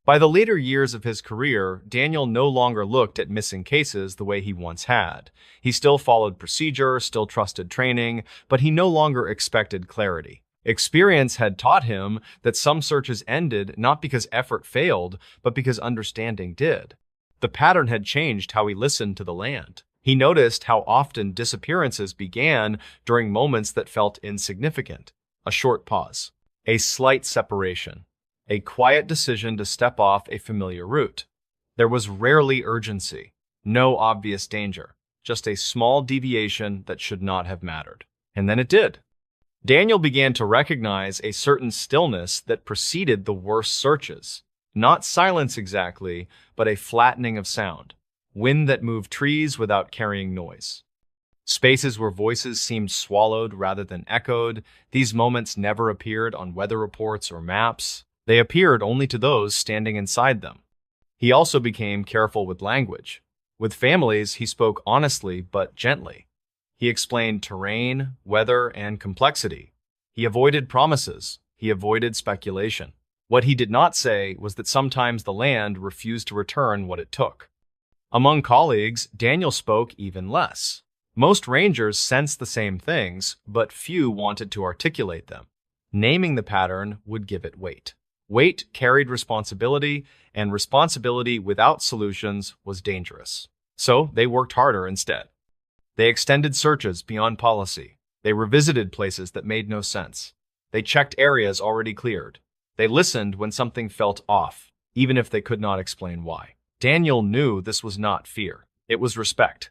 By the later years of his career, Daniel no longer looked at missing cases the way he once had. He still followed procedure, still trusted training, but he no longer expected clarity. Experience had taught him that some searches ended not because effort failed, but because understanding did. The pattern had changed how he listened to the land. He noticed how often disappearances began during moments that felt insignificant. A short pause, a slight separation, a quiet decision to step off a familiar route. There was rarely urgency, no obvious danger, just a small deviation that should not have mattered. And then it did. Daniel began to recognize a certain stillness that preceded the worst searches. Not silence exactly, but a flattening of sound. Wind that moved trees without carrying noise. Spaces where voices seemed swallowed rather than echoed. These moments never appeared on weather reports or maps. They appeared only to those standing inside them. He also became careful with language. With families, he spoke honestly but gently. He explained terrain, weather, and complexity. He avoided promises. He avoided speculation. What he did not say was that sometimes the land refused to return what it took. Among colleagues, Daniel spoke even less. Most rangers sensed the same things, but few wanted to articulate them. Naming the pattern would give it weight. Weight carried responsibility, and responsibility without solutions was dangerous. So they worked harder instead. They extended searches beyond policy. They revisited places that made no sense. They checked areas already cleared. They listened when something felt off, even if they could not explain why. Daniel knew this was not fear. It was respect.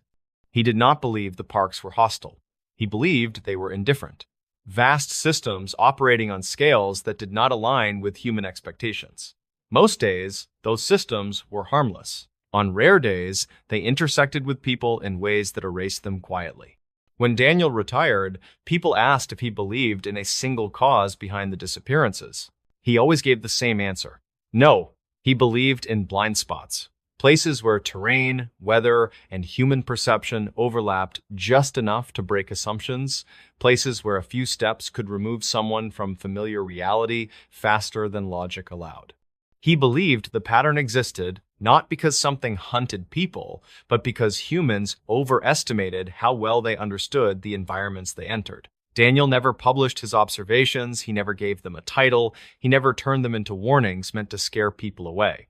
He did not believe the parks were hostile. He believed they were indifferent. Vast systems operating on scales that did not align with human expectations. Most days, those systems were harmless. On rare days, they intersected with people in ways that erased them quietly. When Daniel retired, people asked if he believed in a single cause behind the disappearances. He always gave the same answer. No, he believed in blind spots. Places where terrain, weather, and human perception overlapped just enough to break assumptions. Places where a few steps could remove someone from familiar reality faster than logic allowed. He believed the pattern existed not because something hunted people, but because humans overestimated how well they understood the environments they entered. Daniel never published his observations, he never gave them a title, he never turned them into warnings meant to scare people away.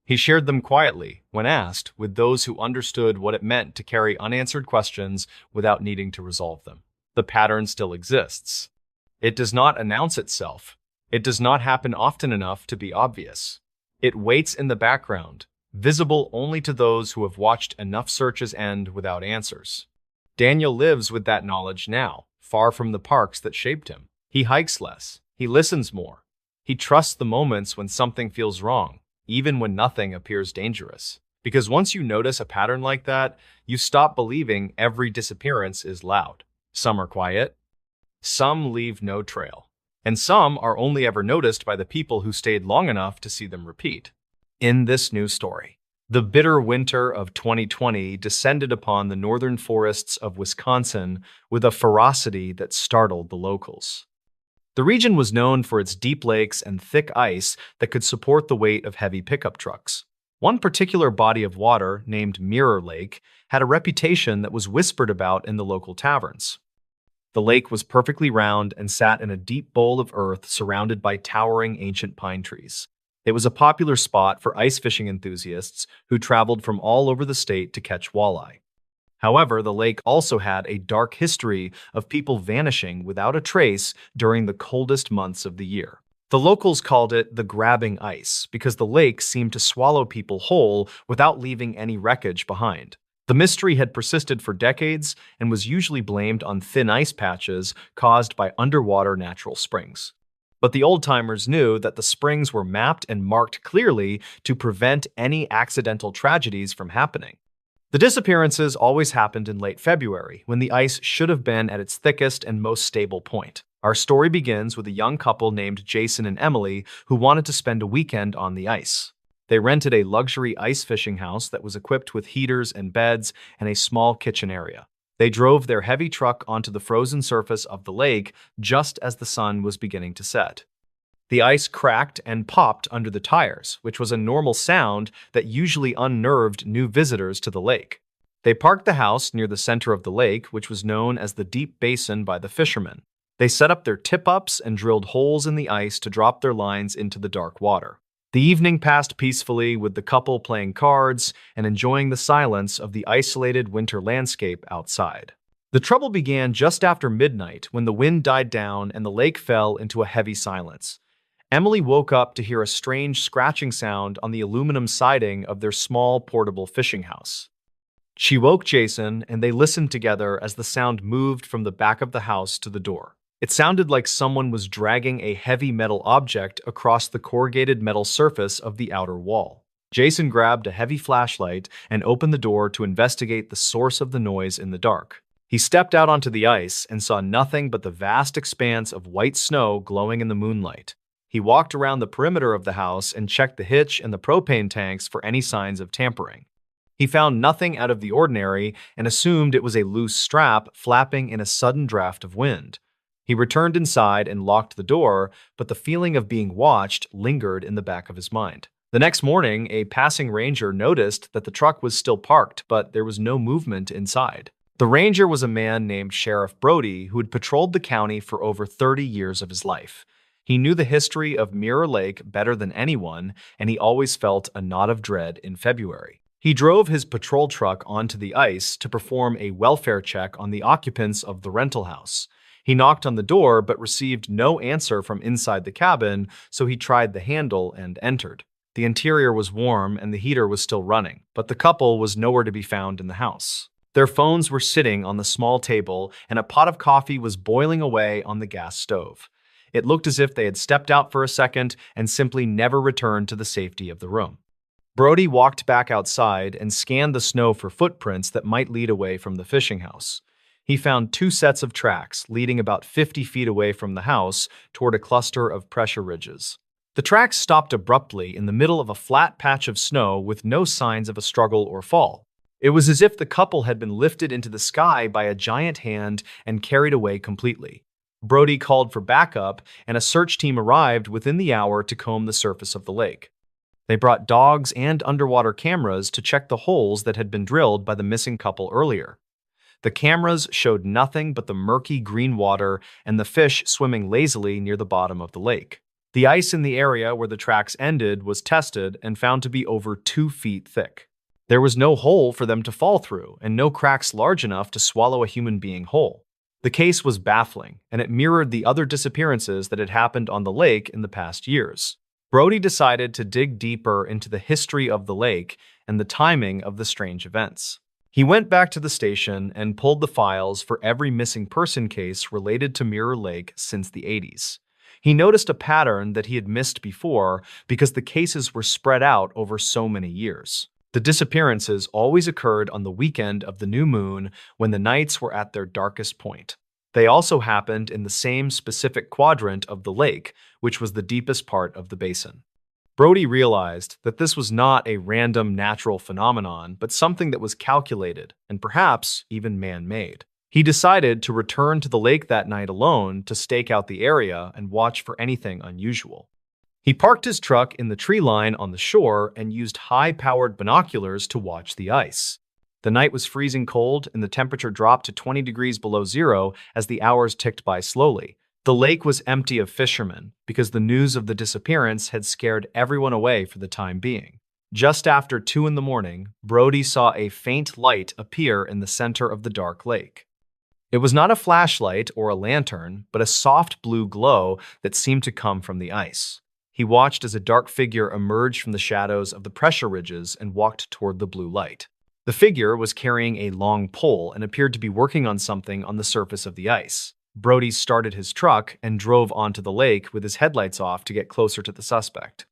He shared them quietly, when asked, with those who understood what it meant to carry unanswered questions without needing to resolve them. The pattern still exists. It does not announce itself. It does not happen often enough to be obvious. It waits in the background, visible only to those who have watched enough searches end without answers. Daniel lives with that knowledge now, far from the parks that shaped him. He hikes less. He listens more. He trusts the moments when something feels wrong, even when nothing appears dangerous. Because once you notice a pattern like that, you stop believing every disappearance is loud. Some are quiet. Some leave no trail. And some are only ever noticed by the people who stayed long enough to see them repeat. In this new story, The bitter winter of 2020 descended upon the northern forests of Wisconsin with a ferocity that startled the locals. The region was known for its deep lakes and thick ice that could support the weight of heavy pickup trucks. One particular body of water, named Mirror Lake, had a reputation that was whispered about in the local taverns. The lake was perfectly round and sat in a deep bowl of earth surrounded by towering ancient pine trees. It was a popular spot for ice fishing enthusiasts who traveled from all over the state to catch walleye. However, the lake also had a dark history of people vanishing without a trace during the coldest months of the year. The locals called it the grabbing ice because the lake seemed to swallow people whole without leaving any wreckage behind. The mystery had persisted for decades and was usually blamed on thin ice patches caused by underwater natural springs. But the old-timers knew that the springs were mapped and marked clearly to prevent any accidental tragedies from happening. The disappearances always happened in late February, when the ice should have been at its thickest and most stable point. Our story begins with a young couple named Jason and Emily who wanted to spend a weekend on the ice. They rented a luxury ice fishing house that was equipped with heaters and beds and a small kitchen area. They drove their heavy truck onto the frozen surface of the lake just as the sun was beginning to set. The ice cracked and popped under the tires, which was a normal sound that usually unnerved new visitors to the lake. They parked the house near the center of the lake, which was known as the Deep Basin by the fishermen. They set up their tip-ups and drilled holes in the ice to drop their lines into the dark water. The evening passed peacefully with the couple playing cards and enjoying the silence of the isolated winter landscape outside. The trouble began just after midnight when the wind died down and the lake fell into a heavy silence. Emily woke up to hear a strange scratching sound on the aluminum siding of their small portable fishing house. She woke Jason and they listened together as the sound moved from the back of the house to the door. It sounded like someone was dragging a heavy metal object across the corrugated metal surface of the outer wall. Jason grabbed a heavy flashlight and opened the door to investigate the source of the noise in the dark. He stepped out onto the ice and saw nothing but the vast expanse of white snow glowing in the moonlight. He walked around the perimeter of the house and checked the hitch and the propane tanks for any signs of tampering. He found nothing out of the ordinary and assumed it was a loose strap flapping in a sudden draft of wind. He returned inside and locked the door, but the feeling of being watched lingered in the back of his mind. The next morning, a passing ranger noticed that the truck was still parked, but there was no movement inside. The ranger was a man named Sheriff Brody who had patrolled the county for over 30 years of his life. He knew the history of Mirror Lake better than anyone, and he always felt a knot of dread in February. He drove his patrol truck onto the ice to perform a welfare check on the occupants of the rental house. He knocked on the door but received no answer from inside the cabin, so he tried the handle and entered. The interior was warm and the heater was still running, but the couple was nowhere to be found in the house. Their phones were sitting on the small table and a pot of coffee was boiling away on the gas stove. It looked as if they had stepped out for a second and simply never returned to the safety of the room. Brody walked back outside and scanned the snow for footprints that might lead away from the fishing house. He found 2 sets of tracks leading about 50 feet away from the house toward a cluster of pressure ridges. The tracks stopped abruptly in the middle of a flat patch of snow with no signs of a struggle or fall. It was as if the couple had been lifted into the sky by a giant hand and carried away completely. Brody called for backup, and a search team arrived within the hour to comb the surface of the lake. They brought dogs and underwater cameras to check the holes that had been drilled by the missing couple earlier. The cameras showed nothing but the murky green water and the fish swimming lazily near the bottom of the lake. The ice in the area where the tracks ended was tested and found to be over 2 feet thick. There was no hole for them to fall through and no cracks large enough to swallow a human being whole. The case was baffling, and it mirrored the other disappearances that had happened on the lake in the past years. Brody decided to dig deeper into the history of the lake and the timing of the strange events. He went back to the station and pulled the files for every missing person case related to Mirror Lake since the 80s. He noticed a pattern that he had missed before because the cases were spread out over so many years. The disappearances always occurred on the weekend of the new moon when the nights were at their darkest point. They also happened in the same specific quadrant of the lake, which was the deepest part of the basin. Brody realized that this was not a random natural phenomenon, but something that was calculated and perhaps even man-made. He decided to return to the lake that night alone to stake out the area and watch for anything unusual. He parked his truck in the tree line on the shore and used high-powered binoculars to watch the ice. The night was freezing cold and the temperature dropped to 20 degrees below zero as the hours ticked by slowly. The lake was empty of fishermen because the news of the disappearance had scared everyone away for the time being. Just after 2 in the morning, Brody saw a faint light appear in the center of the dark lake. It was not a flashlight or a lantern, but a soft blue glow that seemed to come from the ice. He watched as a dark figure emerged from the shadows of the pressure ridges and walked toward the blue light. The figure was carrying a long pole and appeared to be working on something on the surface of the ice. Brody started his truck and drove onto the lake with his headlights off to get closer to the suspect.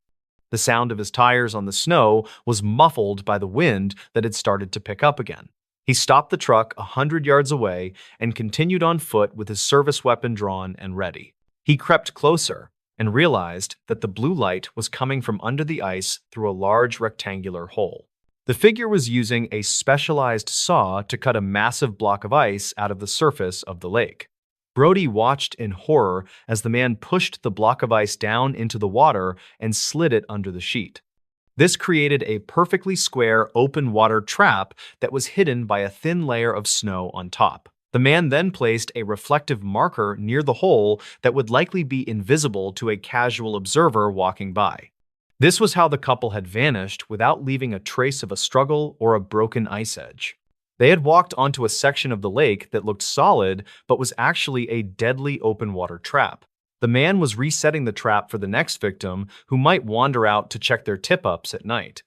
The sound of his tires on the snow was muffled by the wind that had started to pick up again. He stopped the truck 100 yards away and continued on foot with his service weapon drawn and ready. He crept closer and realized that the blue light was coming from under the ice through a large rectangular hole. The figure was using a specialized saw to cut a massive block of ice out of the surface of the lake. Brody watched in horror as the man pushed the block of ice down into the water and slid it under the sheet. This created a perfectly square open water trap that was hidden by a thin layer of snow on top. The man then placed a reflective marker near the hole that would likely be invisible to a casual observer walking by. This was how the couple had vanished without leaving a trace of a struggle or a broken ice edge. They had walked onto a section of the lake that looked solid but was actually a deadly open water trap. The man was resetting the trap for the next victim who might wander out to check their tip-ups at night.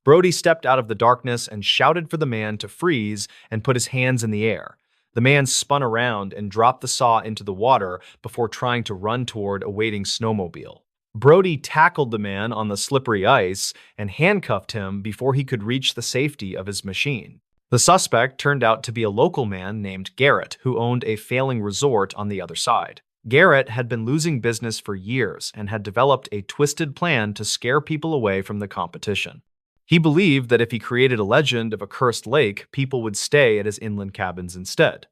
Brody stepped out of the darkness and shouted for the man to freeze and put his hands in the air. The man spun around and dropped the saw into the water before trying to run toward a waiting snowmobile. Brody tackled the man on the slippery ice and handcuffed him before he could reach the safety of his machine. The suspect turned out to be a local man named Garrett, who owned a failing resort on the other side. Garrett had been losing business for years and had developed a twisted plan to scare people away from the competition. He believed that if he created a legend of a cursed lake, people would stay at his inland cabins instead.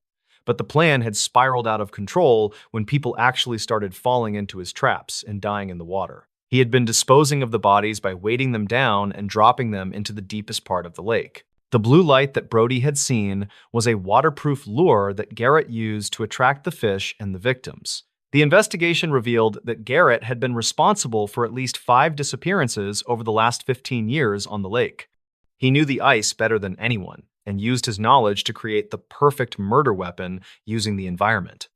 But the plan had spiraled out of control when people actually started falling into his traps and dying in the water. He had been disposing of the bodies by weighting them down and dropping them into the deepest part of the lake. The blue light that Brody had seen was a waterproof lure that Garrett used to attract the fish and the victims. The investigation revealed that Garrett had been responsible for at least 5 disappearances over the last 15 years on the lake. He knew the ice better than anyone and used his knowledge to create the perfect murder weapon using the environment.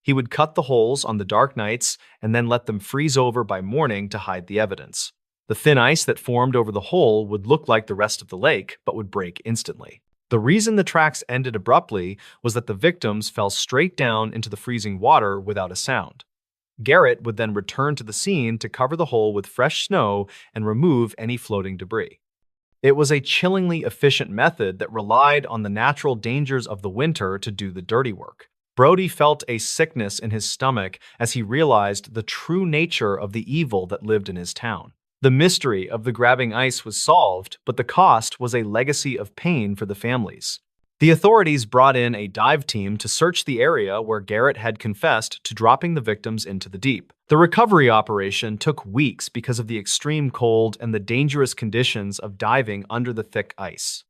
He would cut the holes on the dark nights and then let them freeze over by morning to hide the evidence. The thin ice that formed over the hole would look like the rest of the lake, but would break instantly. The reason the tracks ended abruptly was that the victims fell straight down into the freezing water without a sound. Garrett would then return to the scene to cover the hole with fresh snow and remove any floating debris. It was a chillingly efficient method that relied on the natural dangers of the winter to do the dirty work. Brody felt a sickness in his stomach as he realized the true nature of the evil that lived in his town. The mystery of the grabbing ice was solved, but the cost was a legacy of pain for the families. The authorities brought in a dive team to search the area where Garrett had confessed to dropping the victims into the deep. The recovery operation took weeks because of the extreme cold and the dangerous conditions of diving under the thick ice.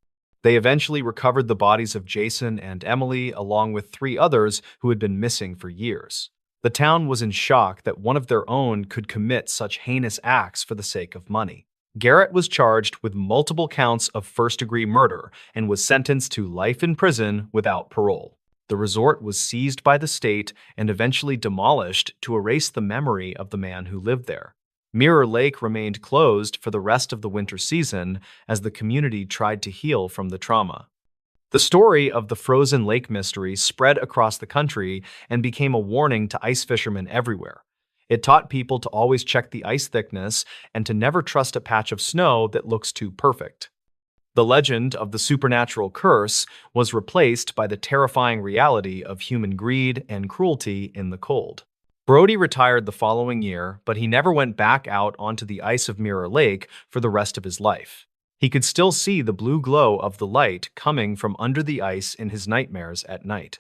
They eventually recovered the bodies of Jason and Emily, along with 3 others who had been missing for years. The town was in shock that one of their own could commit such heinous acts for the sake of money. Garrett was charged with multiple counts of first-degree murder and was sentenced to life in prison without parole. The resort was seized by the state and eventually demolished to erase the memory of the man who lived there. Mirror Lake remained closed for the rest of the winter season as the community tried to heal from the trauma. The story of the frozen lake mystery spread across the country and became a warning to ice fishermen everywhere. It taught people to always check the ice thickness and to never trust a patch of snow that looks too perfect. The legend of the supernatural curse was replaced by the terrifying reality of human greed and cruelty in the cold. Brody retired the following year, but he never went back out onto the ice of Mirror Lake for the rest of his life. He could still see the blue glow of the light coming from under the ice in his nightmares at night.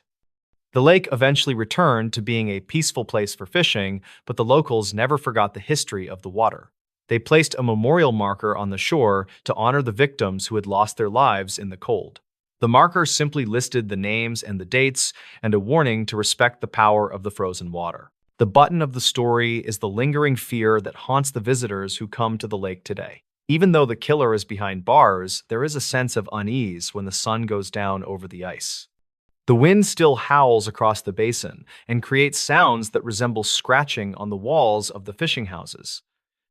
The lake eventually returned to being a peaceful place for fishing, but the locals never forgot the history of the water. They placed a memorial marker on the shore to honor the victims who had lost their lives in the cold. The marker simply listed the names and the dates and a warning to respect the power of the frozen water. The button of the story is the lingering fear that haunts the visitors who come to the lake today. Even though the killer is behind bars, there is a sense of unease when the sun goes down over the ice. The wind still howls across the basin and creates sounds that resemble scratching on the walls of the fishing houses.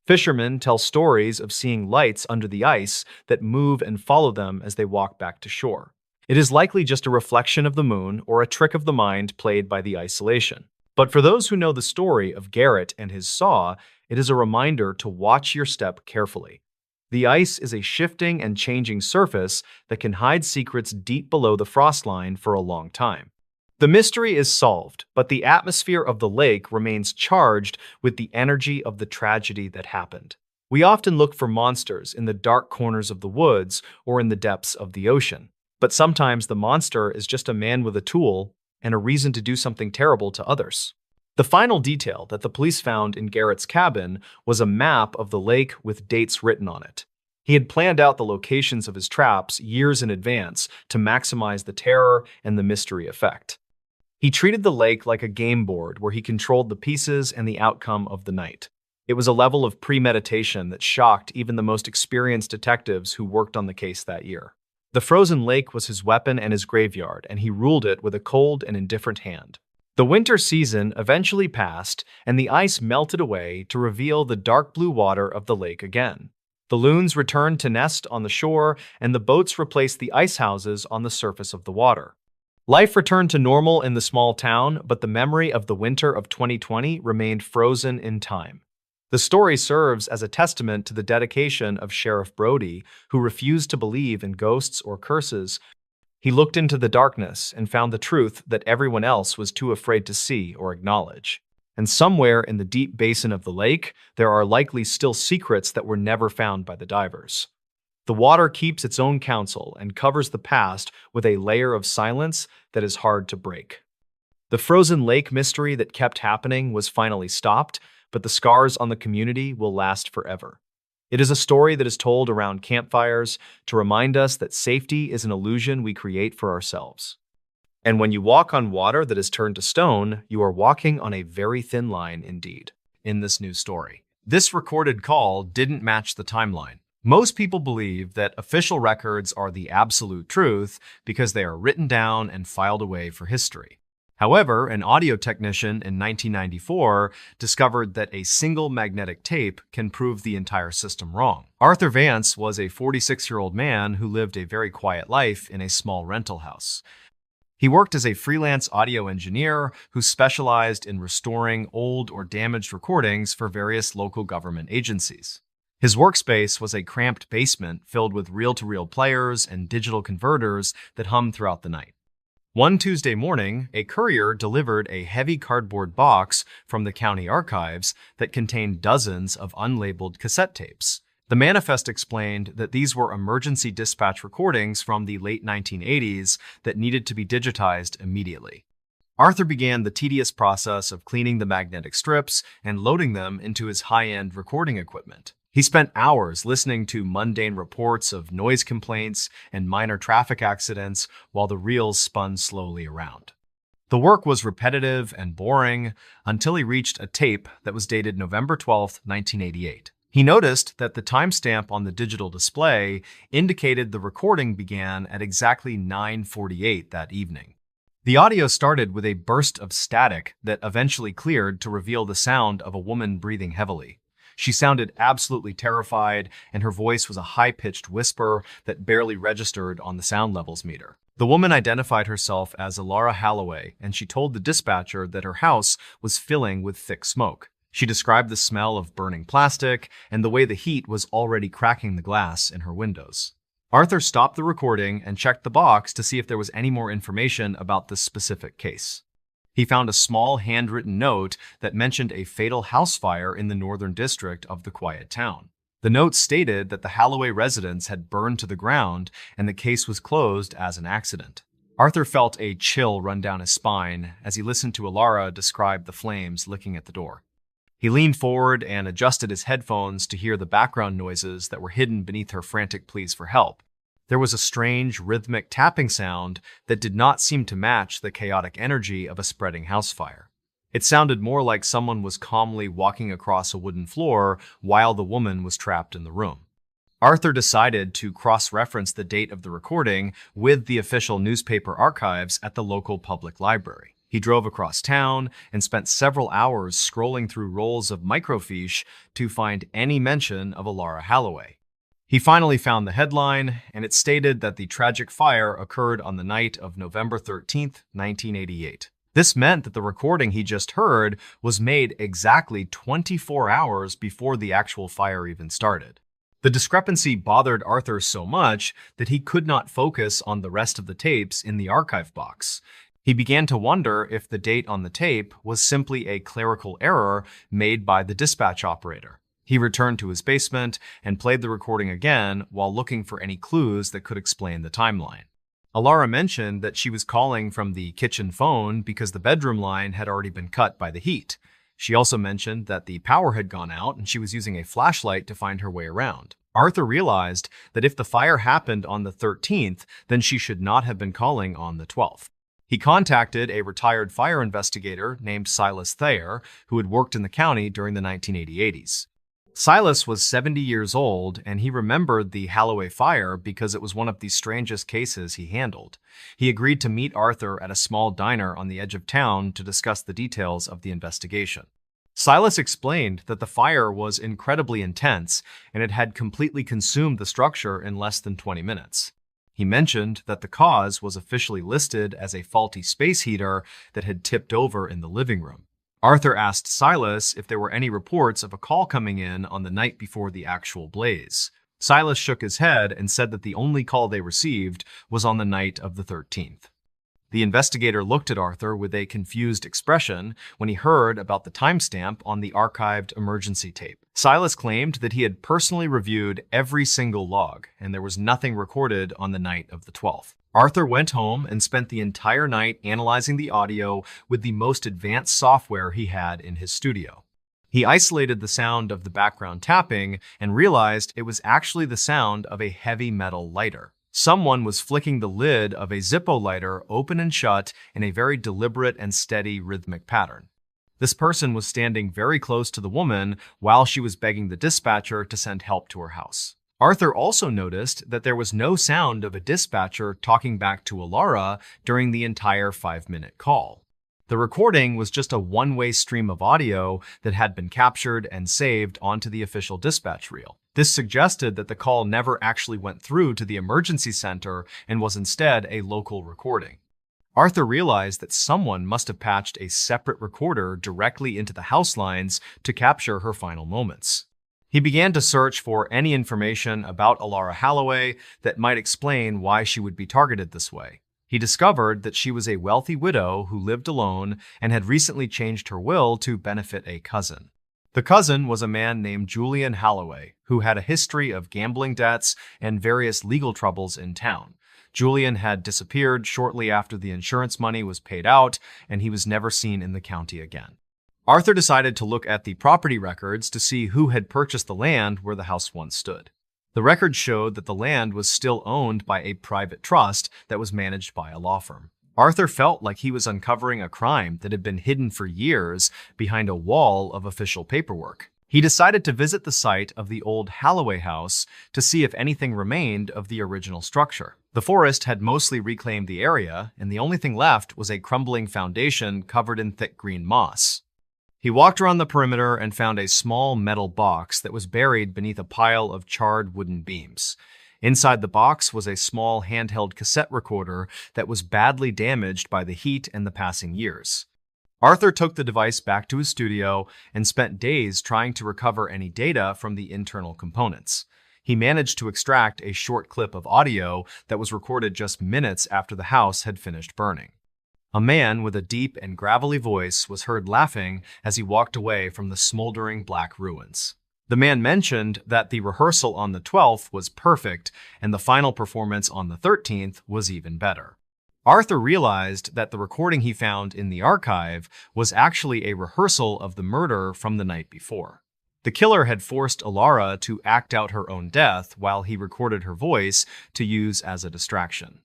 Fishermen tell stories of seeing lights under the ice that move and follow them as they walk back to shore. It is likely just a reflection of the moon or a trick of the mind played by the isolation. But for those who know the story of Garrett and his saw, it is a reminder to watch your step carefully. The ice is a shifting and changing surface that can hide secrets deep below the frost line for a long time. The mystery is solved, but the atmosphere of the lake remains charged with the energy of the tragedy that happened. We often look for monsters in the dark corners of the woods or in the depths of the ocean. But sometimes the monster is just a man with a tool and a reason to do something terrible to others. The final detail that the police found in Garrett's cabin was a map of the lake with dates written on it. He had planned out the locations of his traps years in advance to maximize the terror and the mystery effect. He treated the lake like a game board where he controlled the pieces and the outcome of the night. It was a level of premeditation that shocked even the most experienced detectives who worked on the case that year. The frozen lake was his weapon and his graveyard, and he ruled it with a cold and indifferent hand. The winter season eventually passed, and the ice melted away to reveal the dark blue water of the lake again. The loons returned to nest on the shore, and the boats replaced the ice houses on the surface of the water. Life returned to normal in the small town, but the memory of the winter of 2020 remained frozen in time. The story serves as a testament to the dedication of Sheriff Brody, who refused to believe in ghosts or curses. He looked into the darkness and found the truth that everyone else was too afraid to see or acknowledge. And somewhere in the deep basin of the lake, there are likely still secrets that were never found by the divers. The water keeps its own counsel and covers the past with a layer of silence that is hard to break. The frozen lake mystery that kept happening was finally stopped, but the scars on the community will last forever. It is a story that is told around campfires to remind us that safety is an illusion we create for ourselves. And when you walk on water that is turned to stone, you are walking on a very thin line indeed. In this new story, this recorded call didn't match the timeline. Most people believe that official records are the absolute truth because they are written down and filed away for history. However, an audio technician in 1994 discovered that a single magnetic tape can prove the entire system wrong. Arthur Vance was a 46-year-old man who lived a very quiet life in a small rental house. He worked as a freelance audio engineer who specialized in restoring old or damaged recordings for various local government agencies. His workspace was a cramped basement filled with reel-to-reel players and digital converters that hummed throughout the night. One Tuesday morning, a courier delivered a heavy cardboard box from the county archives that contained dozens of unlabeled cassette tapes. The manifest explained that these were emergency dispatch recordings from the late 1980s that needed to be digitized immediately. Arthur began the tedious process of cleaning the magnetic strips and loading them into his high-end recording equipment. He spent hours listening to mundane reports of noise complaints and minor traffic accidents while the reels spun slowly around. The work was repetitive and boring until he reached a tape that was dated November 12, 1988. He noticed that the timestamp on the digital display indicated the recording began at exactly 9:48 that evening. The audio started with a burst of static that eventually cleared to reveal the sound of a woman breathing heavily. She sounded absolutely terrified, and her voice was a high-pitched whisper that barely registered on the sound levels meter. The woman identified herself as Alara Halloway, and she told the dispatcher that her house was filling with thick smoke. She described the smell of burning plastic and the way the heat was already cracking the glass in her windows. Arthur stopped the recording and checked the box to see if there was any more information about this specific case. He found a small handwritten note that mentioned a fatal house fire in the northern district of the quiet town. The note stated that the Holloway residence had burned to the ground and the case was closed as an accident. Arthur felt a chill run down his spine as he listened to Alara describe the flames licking at the door. He leaned forward and adjusted his headphones to hear the background noises that were hidden beneath her frantic pleas for help. There was a strange, rhythmic tapping sound that did not seem to match the chaotic energy of a spreading house fire. It sounded more like someone was calmly walking across a wooden floor while the woman was trapped in the room. Arthur decided to cross-reference the date of the recording with the official newspaper archives at the local public library. He drove across town and spent several hours scrolling through rolls of microfiche to find any mention of Alara Holloway. He finally found the headline, and it stated that the tragic fire occurred on the night of November 13, 1988. This meant that the recording he just heard was made exactly 24 hours before the actual fire even started. The discrepancy bothered Arthur so much that he could not focus on the rest of the tapes in the archive box. He began to wonder if the date on the tape was simply a clerical error made by the dispatch operator. He returned to his basement and played the recording again while looking for any clues that could explain the timeline. Alara mentioned that she was calling from the kitchen phone because the bedroom line had already been cut by the heat. She also mentioned that the power had gone out and she was using a flashlight to find her way around. Arthur realized that if the fire happened on the 13th, then she should not have been calling on the 12th. He contacted a retired fire investigator named Silas Thayer, who had worked in the county during the 1980s. Silas was 70 years old, and he remembered the Holloway fire because it was one of the strangest cases he handled. He agreed to meet Arthur at a small diner on the edge of town to discuss the details of the investigation. Silas explained that the fire was incredibly intense, and it had completely consumed the structure in less than 20 minutes. He mentioned that the cause was officially listed as a faulty space heater that had tipped over in the living room. Arthur asked Silas if there were any reports of a call coming in on the night before the actual blaze. Silas shook his head and said that the only call they received was on the night of the 13th. The investigator looked at Arthur with a confused expression when he heard about the timestamp on the archived emergency tape. Silas claimed that he had personally reviewed every single log, and there was nothing recorded on the night of the 12th. Arthur went home and spent the entire night analyzing the audio with the most advanced software he had in his studio. He isolated the sound of the background tapping and realized it was actually the sound of a heavy metal lighter. Someone was flicking the lid of a Zippo lighter open and shut in a very deliberate and steady rhythmic pattern. This person was standing very close to the woman while she was begging the dispatcher to send help to her house. Arthur also noticed that there was no sound of a dispatcher talking back to Alara during the entire 5-minute call. The recording was just a one-way stream of audio that had been captured and saved onto the official dispatch reel. This suggested that the call never actually went through to the emergency center and was instead a local recording. Arthur realized that someone must have patched a separate recorder directly into the house lines to capture her final moments. He began to search for any information about Alara Holloway that might explain why she would be targeted this way. He discovered that she was a wealthy widow who lived alone and had recently changed her will to benefit a cousin. The cousin was a man named Julian Holloway, who had a history of gambling debts and various legal troubles in town. Julian had disappeared shortly after the insurance money was paid out, and he was never seen in the county again. Arthur decided to look at the property records to see who had purchased the land where the house once stood. The records showed that the land was still owned by a private trust that was managed by a law firm. Arthur felt like he was uncovering a crime that had been hidden for years behind a wall of official paperwork. He decided to visit the site of the old Holloway house to see if anything remained of the original structure. The forest had mostly reclaimed the area, and the only thing left was a crumbling foundation covered in thick green moss. He walked around the perimeter and found a small metal box that was buried beneath a pile of charred wooden beams. Inside the box was a small handheld cassette recorder that was badly damaged by the heat and the passing years. Arthur took the device back to his studio and spent days trying to recover any data from the internal components. He managed to extract a short clip of audio that was recorded just minutes after the house had finished burning. A man with a deep and gravelly voice was heard laughing as he walked away from the smoldering black ruins. The man mentioned that the rehearsal on the 12th was perfect and the final performance on the 13th was even better. Arthur realized that the recording he found in the archive was actually a rehearsal of the murder from the night before. The killer had forced Alara to act out her own death while he recorded her voice to use as a distraction.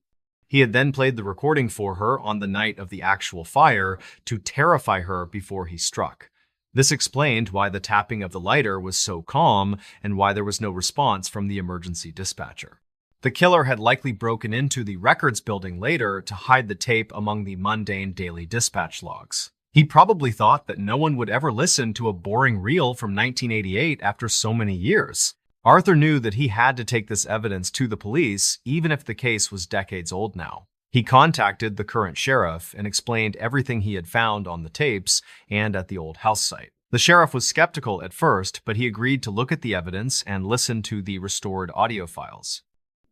He had then played the recording for her on the night of the actual fire to terrify her before he struck. This explained why the tapping of the lighter was so calm and why there was no response from the emergency dispatcher. The killer had likely broken into the records building later to hide the tape among the mundane daily dispatch logs. He probably thought that no one would ever listen to a boring reel from 1988 after so many years. Arthur knew that he had to take this evidence to the police, even if the case was decades old now. He contacted the current sheriff and explained everything he had found on the tapes and at the old house site. The sheriff was skeptical at first, but he agreed to look at the evidence and listen to the restored audio files.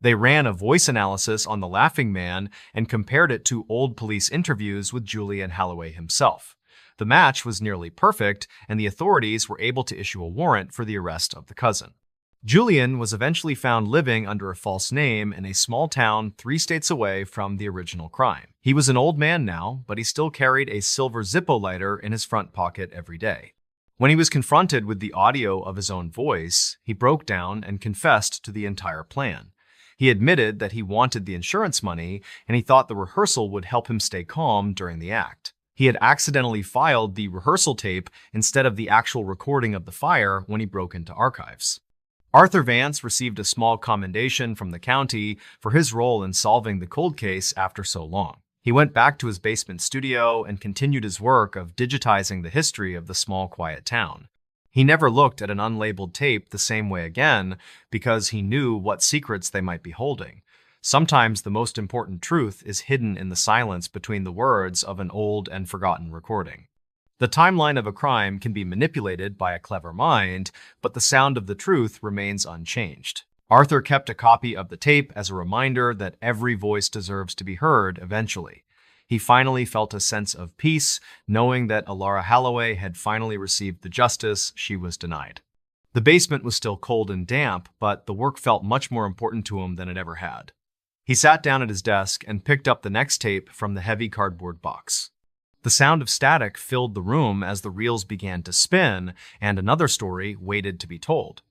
They ran a voice analysis on the laughing man and compared it to old police interviews with Julian Halloway himself. The match was nearly perfect, and the authorities were able to issue a warrant for the arrest of the cousin. Julian was eventually found living under a false name in a small town 3 states away from the original crime. He was an old man now, but he still carried a silver Zippo lighter in his front pocket every day. When he was confronted with the audio of his own voice, he broke down and confessed to the entire plan. He admitted that he wanted the insurance money, and he thought the rehearsal would help him stay calm during the act. He had accidentally filed the rehearsal tape instead of the actual recording of the fire when he broke into archives. Arthur Vance received a small commendation from the county for his role in solving the cold case after so long. He went back to his basement studio and continued his work of digitizing the history of the small, quiet town. He never looked at an unlabeled tape the same way again because he knew what secrets they might be holding. Sometimes the most important truth is hidden in the silence between the words of an old and forgotten recording. The timeline of a crime can be manipulated by a clever mind, but the sound of the truth remains unchanged. Arthur kept a copy of the tape as a reminder that every voice deserves to be heard eventually. He finally felt a sense of peace, knowing that Alara Halloway had finally received the justice she was denied. The basement was still cold and damp, but the work felt much more important to him than it ever had. He sat down at his desk and picked up the next tape from the heavy cardboard box. The sound of static filled the room as the reels began to spin, and another story waited to be told.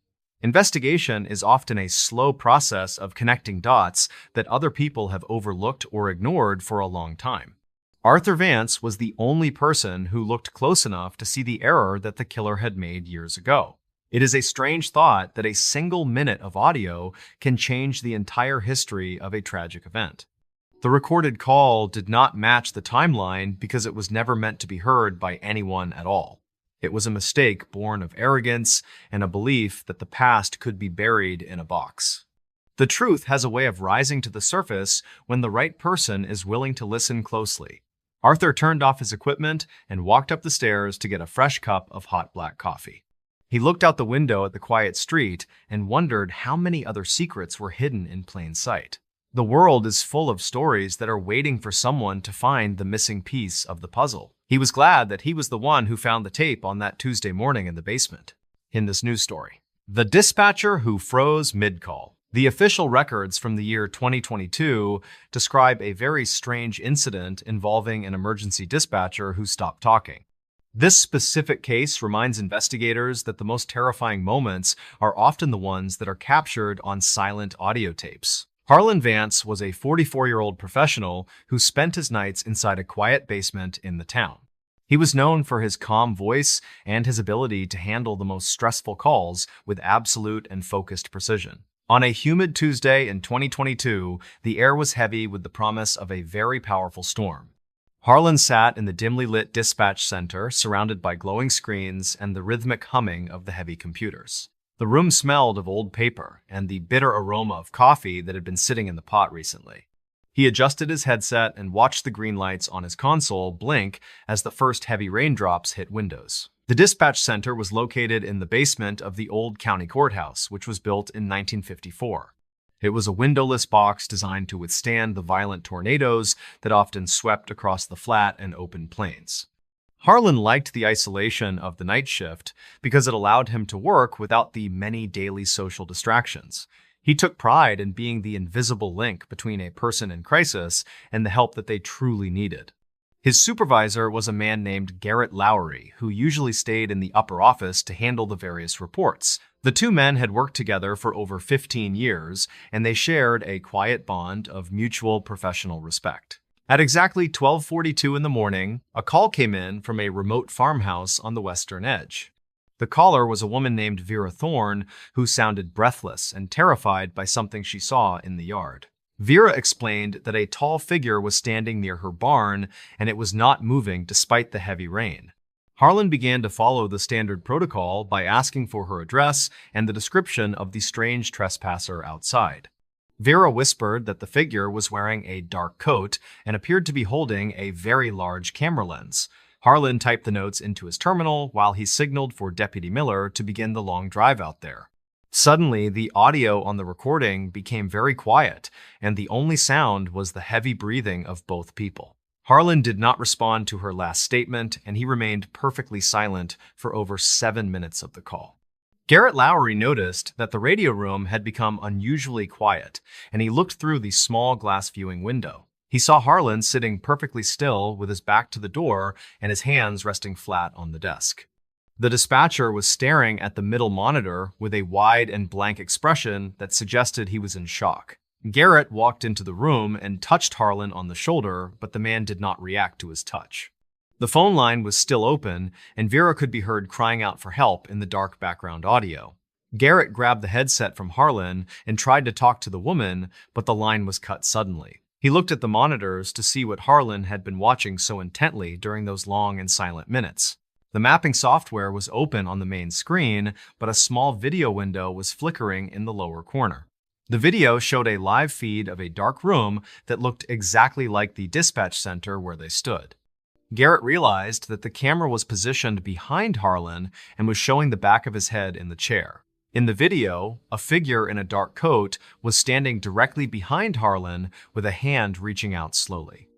Investigation is often a slow process of connecting dots that other people have overlooked or ignored for a long time. Arthur Vance was the only person who looked close enough to see the error that the killer had made years ago. It is a strange thought that a single minute of audio can change the entire history of a tragic event. The recorded call did not match the timeline because it was never meant to be heard by anyone at all. It was a mistake born of arrogance and a belief that the past could be buried in a box. The truth has a way of rising to the surface when the right person is willing to listen closely. Arthur turned off his equipment and walked up the stairs to get a fresh cup of hot black coffee. He looked out the window at the quiet street and wondered how many other secrets were hidden in plain sight. The world is full of stories that are waiting for someone to find the missing piece of the puzzle. He was glad that he was the one who found the tape on that Tuesday morning in the basement. In this news story, the dispatcher who froze mid-call. The official records from the year 2022 describe a very strange incident involving an emergency dispatcher who stopped talking. This specific case reminds investigators that the most terrifying moments are often the ones that are captured on silent audio tapes. Harlan Vance was a 44-year-old professional who spent his nights inside a quiet basement in the town. He was known for his calm voice and his ability to handle the most stressful calls with absolute and focused precision. On a humid Tuesday in 2022, the air was heavy with the promise of a very powerful storm. Harlan sat in the dimly lit dispatch center, surrounded by glowing screens and the rhythmic humming of the heavy computers. The room smelled of old paper and the bitter aroma of coffee that had been sitting in the pot recently. He adjusted his headset and watched the green lights on his console blink as the first heavy raindrops hit windows. The dispatch center was located in the basement of the old county courthouse, which was built in 1954. It was a windowless box designed to withstand the violent tornadoes that often swept across the flat and open plains. Harlan liked the isolation of the night shift because it allowed him to work without the many daily social distractions. He took pride in being the invisible link between a person in crisis and the help that they truly needed. His supervisor was a man named Garrett Lowry, who usually stayed in the upper office to handle the various reports. The two men had worked together for over 15 years, and they shared a quiet bond of mutual professional respect. At exactly 12:42 in the morning, a call came in from a remote farmhouse on the western edge. The caller was a woman named Vera Thorne, who sounded breathless and terrified by something she saw in the yard. Vera explained that a tall figure was standing near her barn, and it was not moving despite the heavy rain. Harlan began to follow the standard protocol by asking for her address and the description of the strange trespasser outside. Vera whispered that the figure was wearing a dark coat and appeared to be holding a very large camera lens. Harlan typed the notes into his terminal while he signaled for Deputy Miller to begin the long drive out there. Suddenly, the audio on the recording became very quiet, and the only sound was the heavy breathing of both people. Harlan did not respond to her last statement, and he remained perfectly silent for over 7 minutes of the call. Garrett Lowry noticed that the radio room had become unusually quiet, and he looked through the small glass viewing window. He saw Harlan sitting perfectly still with his back to the door and his hands resting flat on the desk. The dispatcher was staring at the middle monitor with a wide and blank expression that suggested he was in shock. Garrett walked into the room and touched Harlan on the shoulder, but the man did not react to his touch. The phone line was still open, and Vera could be heard crying out for help in the dark background audio. Garrett grabbed the headset from Harlan and tried to talk to the woman, but the line was cut suddenly. He looked at the monitors to see what Harlan had been watching so intently during those long and silent minutes. The mapping software was open on the main screen, but a small video window was flickering in the lower corner. The video showed a live feed of a dark room that looked exactly like the dispatch center where they stood. Garrett realized that the camera was positioned behind Harlan and was showing the back of his head in the chair. In the video, a figure in a dark coat was standing directly behind Harlan with a hand reaching out slowly.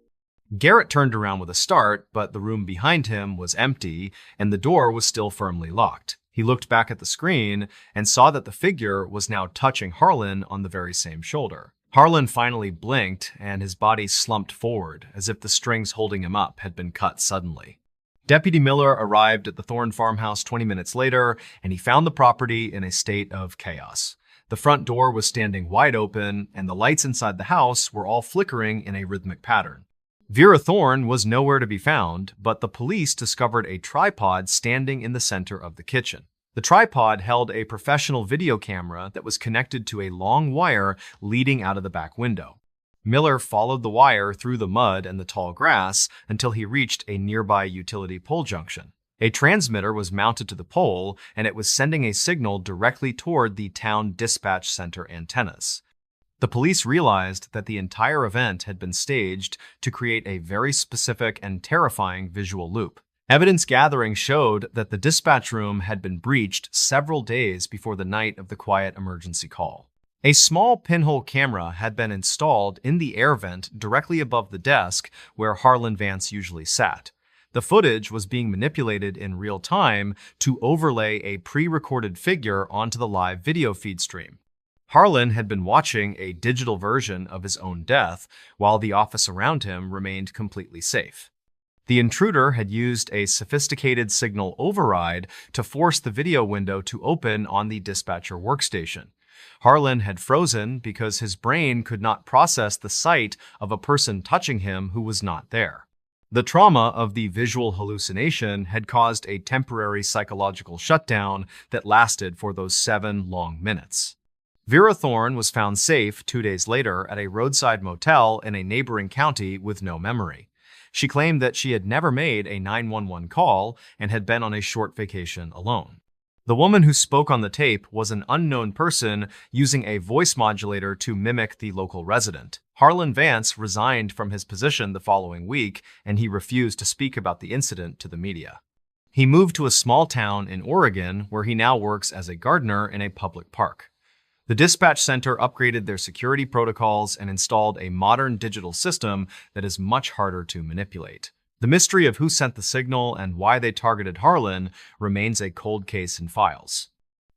Garrett turned around with a start, but the room behind him was empty and the door was still firmly locked. He looked back at the screen and saw that the figure was now touching Harlan on the very same shoulder. Harlan finally blinked and his body slumped forward as if the strings holding him up had been cut suddenly. Deputy Miller arrived at the Thorne farmhouse 20 minutes later, and he found the property in a state of chaos. The front door was standing wide open, and the lights inside the house were all flickering in a rhythmic pattern. Vera Thorne was nowhere to be found, but the police discovered a tripod standing in the center of the kitchen. The tripod held a professional video camera that was connected to a long wire leading out of the back window. Miller followed the wire through the mud and the tall grass until he reached a nearby utility pole junction. A transmitter was mounted to the pole, and it was sending a signal directly toward the town dispatch center antennas. The police realized that the entire event had been staged to create a very specific and terrifying visual loop. Evidence gathering showed that the dispatch room had been breached several days before the night of the quiet emergency call. A small pinhole camera had been installed in the air vent directly above the desk where Harlan Vance usually sat. The footage was being manipulated in real time to overlay a pre-recorded figure onto the live video feed stream. Harlan had been watching a digital version of his own death, while the office around him remained completely safe. The intruder had used a sophisticated signal override to force the video window to open on the dispatcher workstation. Harlan had frozen because his brain could not process the sight of a person touching him who was not there. The trauma of the visual hallucination had caused a temporary psychological shutdown that lasted for those 7 long minutes. Vera Thorne was found safe 2 days later at a roadside motel in a neighboring county with no memory. She claimed that she had never made a 911 call and had been on a short vacation alone. The woman who spoke on the tape was an unknown person using a voice modulator to mimic the local resident. Harlan Vance resigned from his position the following week, and he refused to speak about the incident to the media. He moved to a small town in Oregon where he now works as a gardener in a public park. The dispatch center upgraded their security protocols and installed a modern digital system that is much harder to manipulate. The mystery of who sent the signal and why they targeted Harlan remains a cold case in files.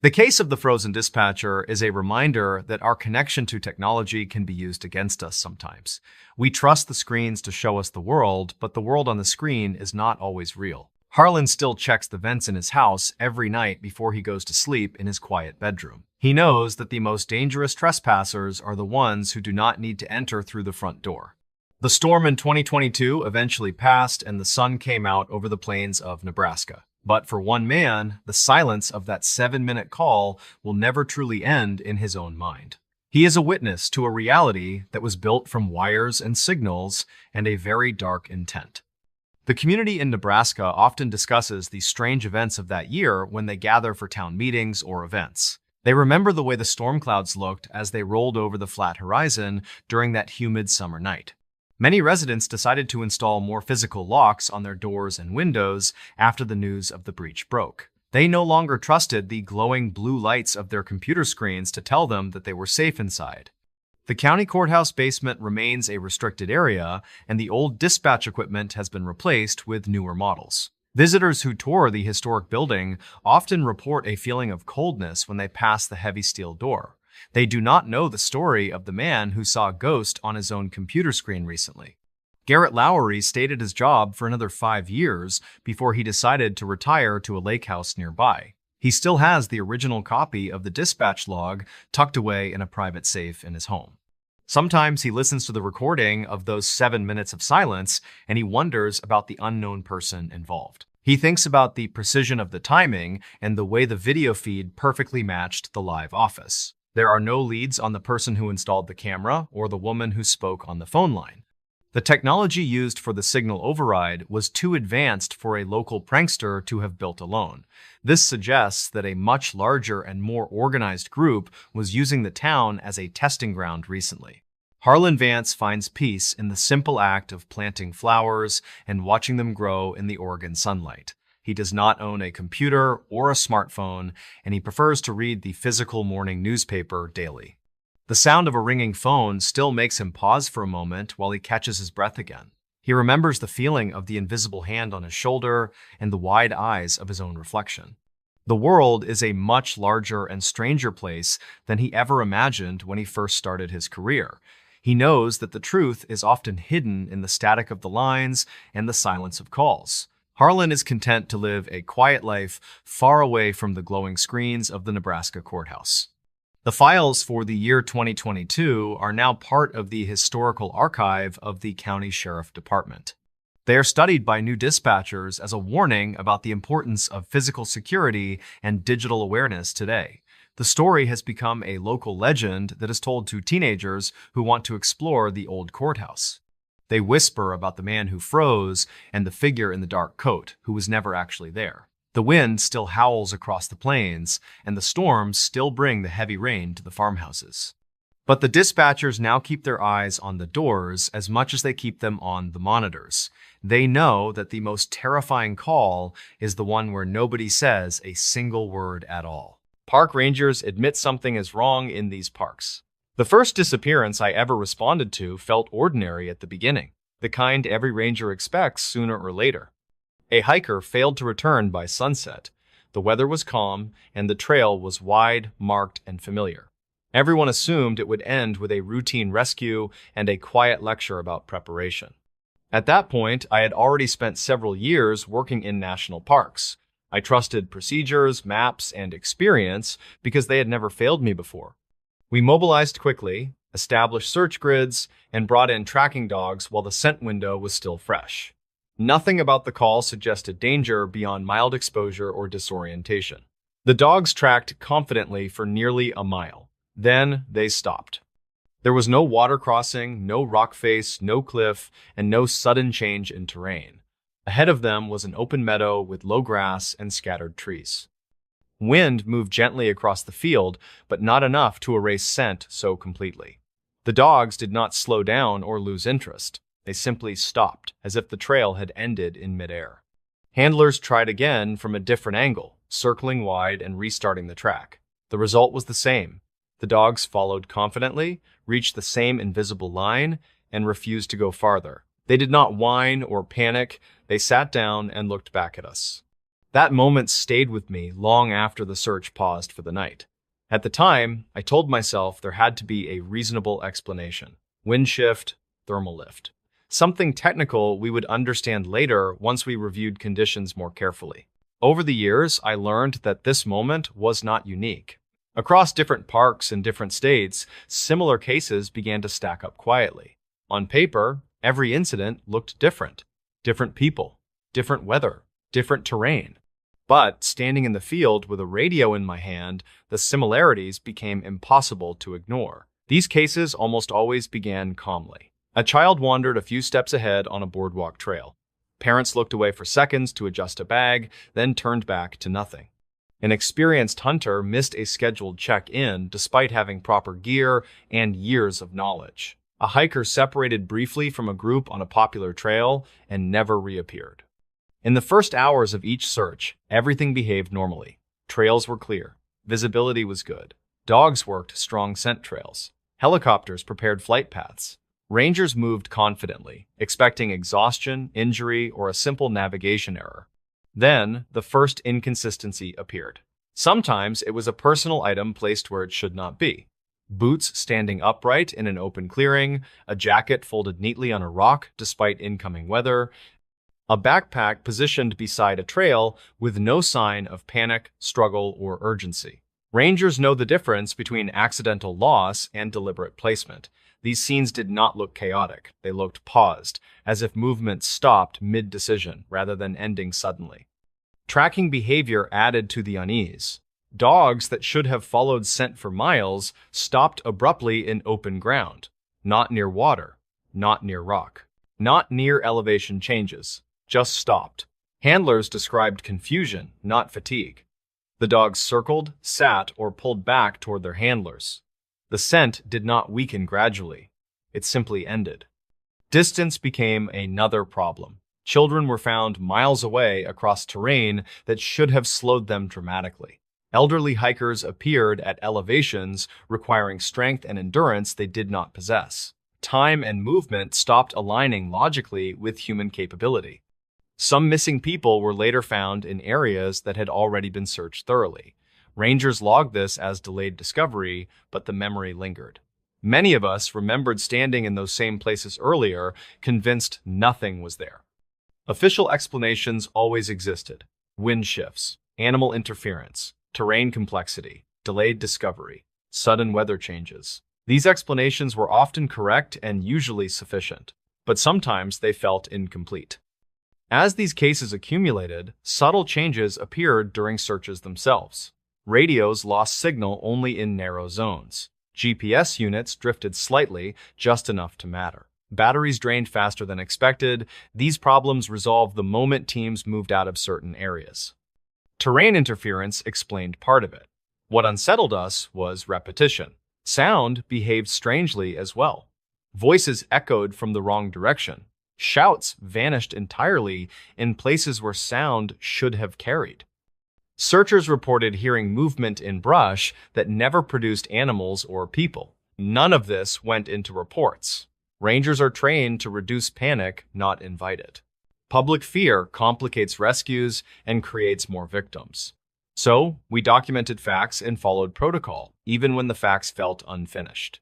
The case of the frozen dispatcher is a reminder that our connection to technology can be used against us sometimes. We trust the screens to show us the world, but the world on the screen is not always real. Harlan still checks the vents in his house every night before he goes to sleep in his quiet bedroom. He knows that the most dangerous trespassers are the ones who do not need to enter through the front door. The storm in 2022 eventually passed and the sun came out over the plains of Nebraska. But for one man, the silence of that 7-minute call will never truly end in his own mind. He is a witness to a reality that was built from wires and signals and a very dark intent. The community in Nebraska often discusses the strange events of that year when they gather for town meetings or events. They remember the way the storm clouds looked as they rolled over the flat horizon during that humid summer night. Many residents decided to install more physical locks on their doors and windows after the news of the breach broke. They no longer trusted the glowing blue lights of their computer screens to tell them that they were safe inside. The county courthouse basement remains a restricted area, and the old dispatch equipment has been replaced with newer models. Visitors who tour the historic building often report a feeling of coldness when they pass the heavy steel door. They do not know the story of the man who saw a ghost on his own computer screen recently. Garrett Lowery stayed at his job for another 5 years before he decided to retire to a lake house nearby. He still has the original copy of the dispatch log tucked away in a private safe in his home. Sometimes he listens to the recording of those 7 minutes of silence and he wonders about the unknown person involved. He thinks about the precision of the timing and the way the video feed perfectly matched the live office. There are no leads on the person who installed the camera or the woman who spoke on the phone line. The technology used for the signal override was too advanced for a local prankster to have built alone. This suggests that a much larger and more organized group was using the town as a testing ground recently. Harlan Vance finds peace in the simple act of planting flowers and watching them grow in the Oregon sunlight. He does not own a computer or a smartphone, and he prefers to read the physical morning newspaper daily. The sound of a ringing phone still makes him pause for a moment while he catches his breath again. He remembers the feeling of the invisible hand on his shoulder and the wide eyes of his own reflection. The world is a much larger and stranger place than he ever imagined when he first started his career. He knows that the truth is often hidden in the static of the lines and the silence of calls. Harlan is content to live a quiet life far away from the glowing screens of the Nebraska courthouse. The files for the year 2022 are now part of the historical archive of the county sheriff department. They are studied by new dispatchers as a warning about the importance of physical security and digital awareness today. The story has become a local legend that is told to teenagers who want to explore the old courthouse. They whisper about the man who froze and the figure in the dark coat who was never actually there. The wind still howls across the plains, and the storms still bring the heavy rain to the farmhouses. But the dispatchers now keep their eyes on the doors as much as they keep them on the monitors. They know that the most terrifying call is the one where nobody says a single word at all. Park rangers admit something is wrong in these parks. The first disappearance I ever responded to felt ordinary at the beginning, the kind every ranger expects sooner or later. A hiker failed to return by sunset. The weather was calm, and the trail was wide, marked, and familiar. Everyone assumed it would end with a routine rescue and a quiet lecture about preparation. At that point, I had already spent several years working in national parks. I trusted procedures, maps, and experience because they had never failed me before. We mobilized quickly, established search grids, and brought in tracking dogs while the scent window was still fresh. Nothing about the call suggested danger beyond mild exposure or disorientation. The dogs tracked confidently for nearly a mile. Then they stopped. There was no water crossing, no rock face, no cliff, and no sudden change in terrain. Ahead of them was an open meadow with low grass and scattered trees. Wind moved gently across the field, but not enough to erase scent so completely. The dogs did not slow down or lose interest. They simply stopped, as if the trail had ended in midair. Handlers tried again from a different angle, circling wide and restarting the track. The result was the same. The dogs followed confidently, reached the same invisible line, and refused to go farther. They did not whine or panic. They sat down and looked back at us. That moment stayed with me long after the search paused for the night. At the time, I told myself there had to be a reasonable explanation. Wind shift, thermal lift. Something technical we would understand later once we reviewed conditions more carefully. Over the years, I learned that this moment was not unique. Across different parks in different states, similar cases began to stack up quietly. On paper, every incident looked different. Different people, different weather, different terrain. But standing in the field with a radio in my hand, the similarities became impossible to ignore. These cases almost always began calmly. A child wandered a few steps ahead on a boardwalk trail. Parents looked away for seconds to adjust a bag, then turned back to nothing. An experienced hunter missed a scheduled check-in despite having proper gear and years of knowledge. A hiker separated briefly from a group on a popular trail and never reappeared. In the first hours of each search, everything behaved normally. Trails were clear. Visibility was good. Dogs worked strong scent trails. Helicopters prepared flight paths. Rangers moved confidently, expecting exhaustion, injury, or a simple navigation error. Then, the first inconsistency appeared. Sometimes it was a personal item placed where it should not be. Boots standing upright in an open clearing, a jacket folded neatly on a rock despite incoming weather, a backpack positioned beside a trail with no sign of panic, struggle, or urgency. Rangers know the difference between accidental loss and deliberate placement. These scenes did not look chaotic. They looked paused, as if movement stopped mid-decision rather than ending suddenly. Tracking behavior added to the unease. Dogs that should have followed scent for miles stopped abruptly in open ground. Not near water, not near rock, not near elevation changes. Just stopped. Handlers described confusion, not fatigue. The dogs circled, sat, or pulled back toward their handlers. The scent did not weaken gradually. It simply ended. Distance became another problem. Children were found miles away across terrain that should have slowed them dramatically. Elderly hikers appeared at elevations requiring strength and endurance they did not possess. Time and movement stopped aligning logically with human capability. Some missing people were later found in areas that had already been searched thoroughly. Rangers logged this as delayed discovery, but the memory lingered. Many of us remembered standing in those same places earlier, convinced nothing was there. Official explanations always existed. Wind shifts, animal interference, terrain complexity, delayed discovery, sudden weather changes. These explanations were often correct and usually sufficient, but sometimes they felt incomplete. As these cases accumulated, subtle changes appeared during searches themselves. Radios lost signal only in narrow zones. GPS units drifted slightly, just enough to matter. Batteries drained faster than expected. These problems resolved the moment teams moved out of certain areas. Terrain interference explained part of it. What unsettled us was repetition. Sound behaved strangely as well. Voices echoed from the wrong direction. Shouts vanished entirely in places where sound should have carried. Searchers reported hearing movement in brush that never produced animals or people. None of this went into reports. Rangers are trained to reduce panic, not invite it. Public fear complicates rescues and creates more victims. So, we documented facts and followed protocol, even when the facts felt unfinished.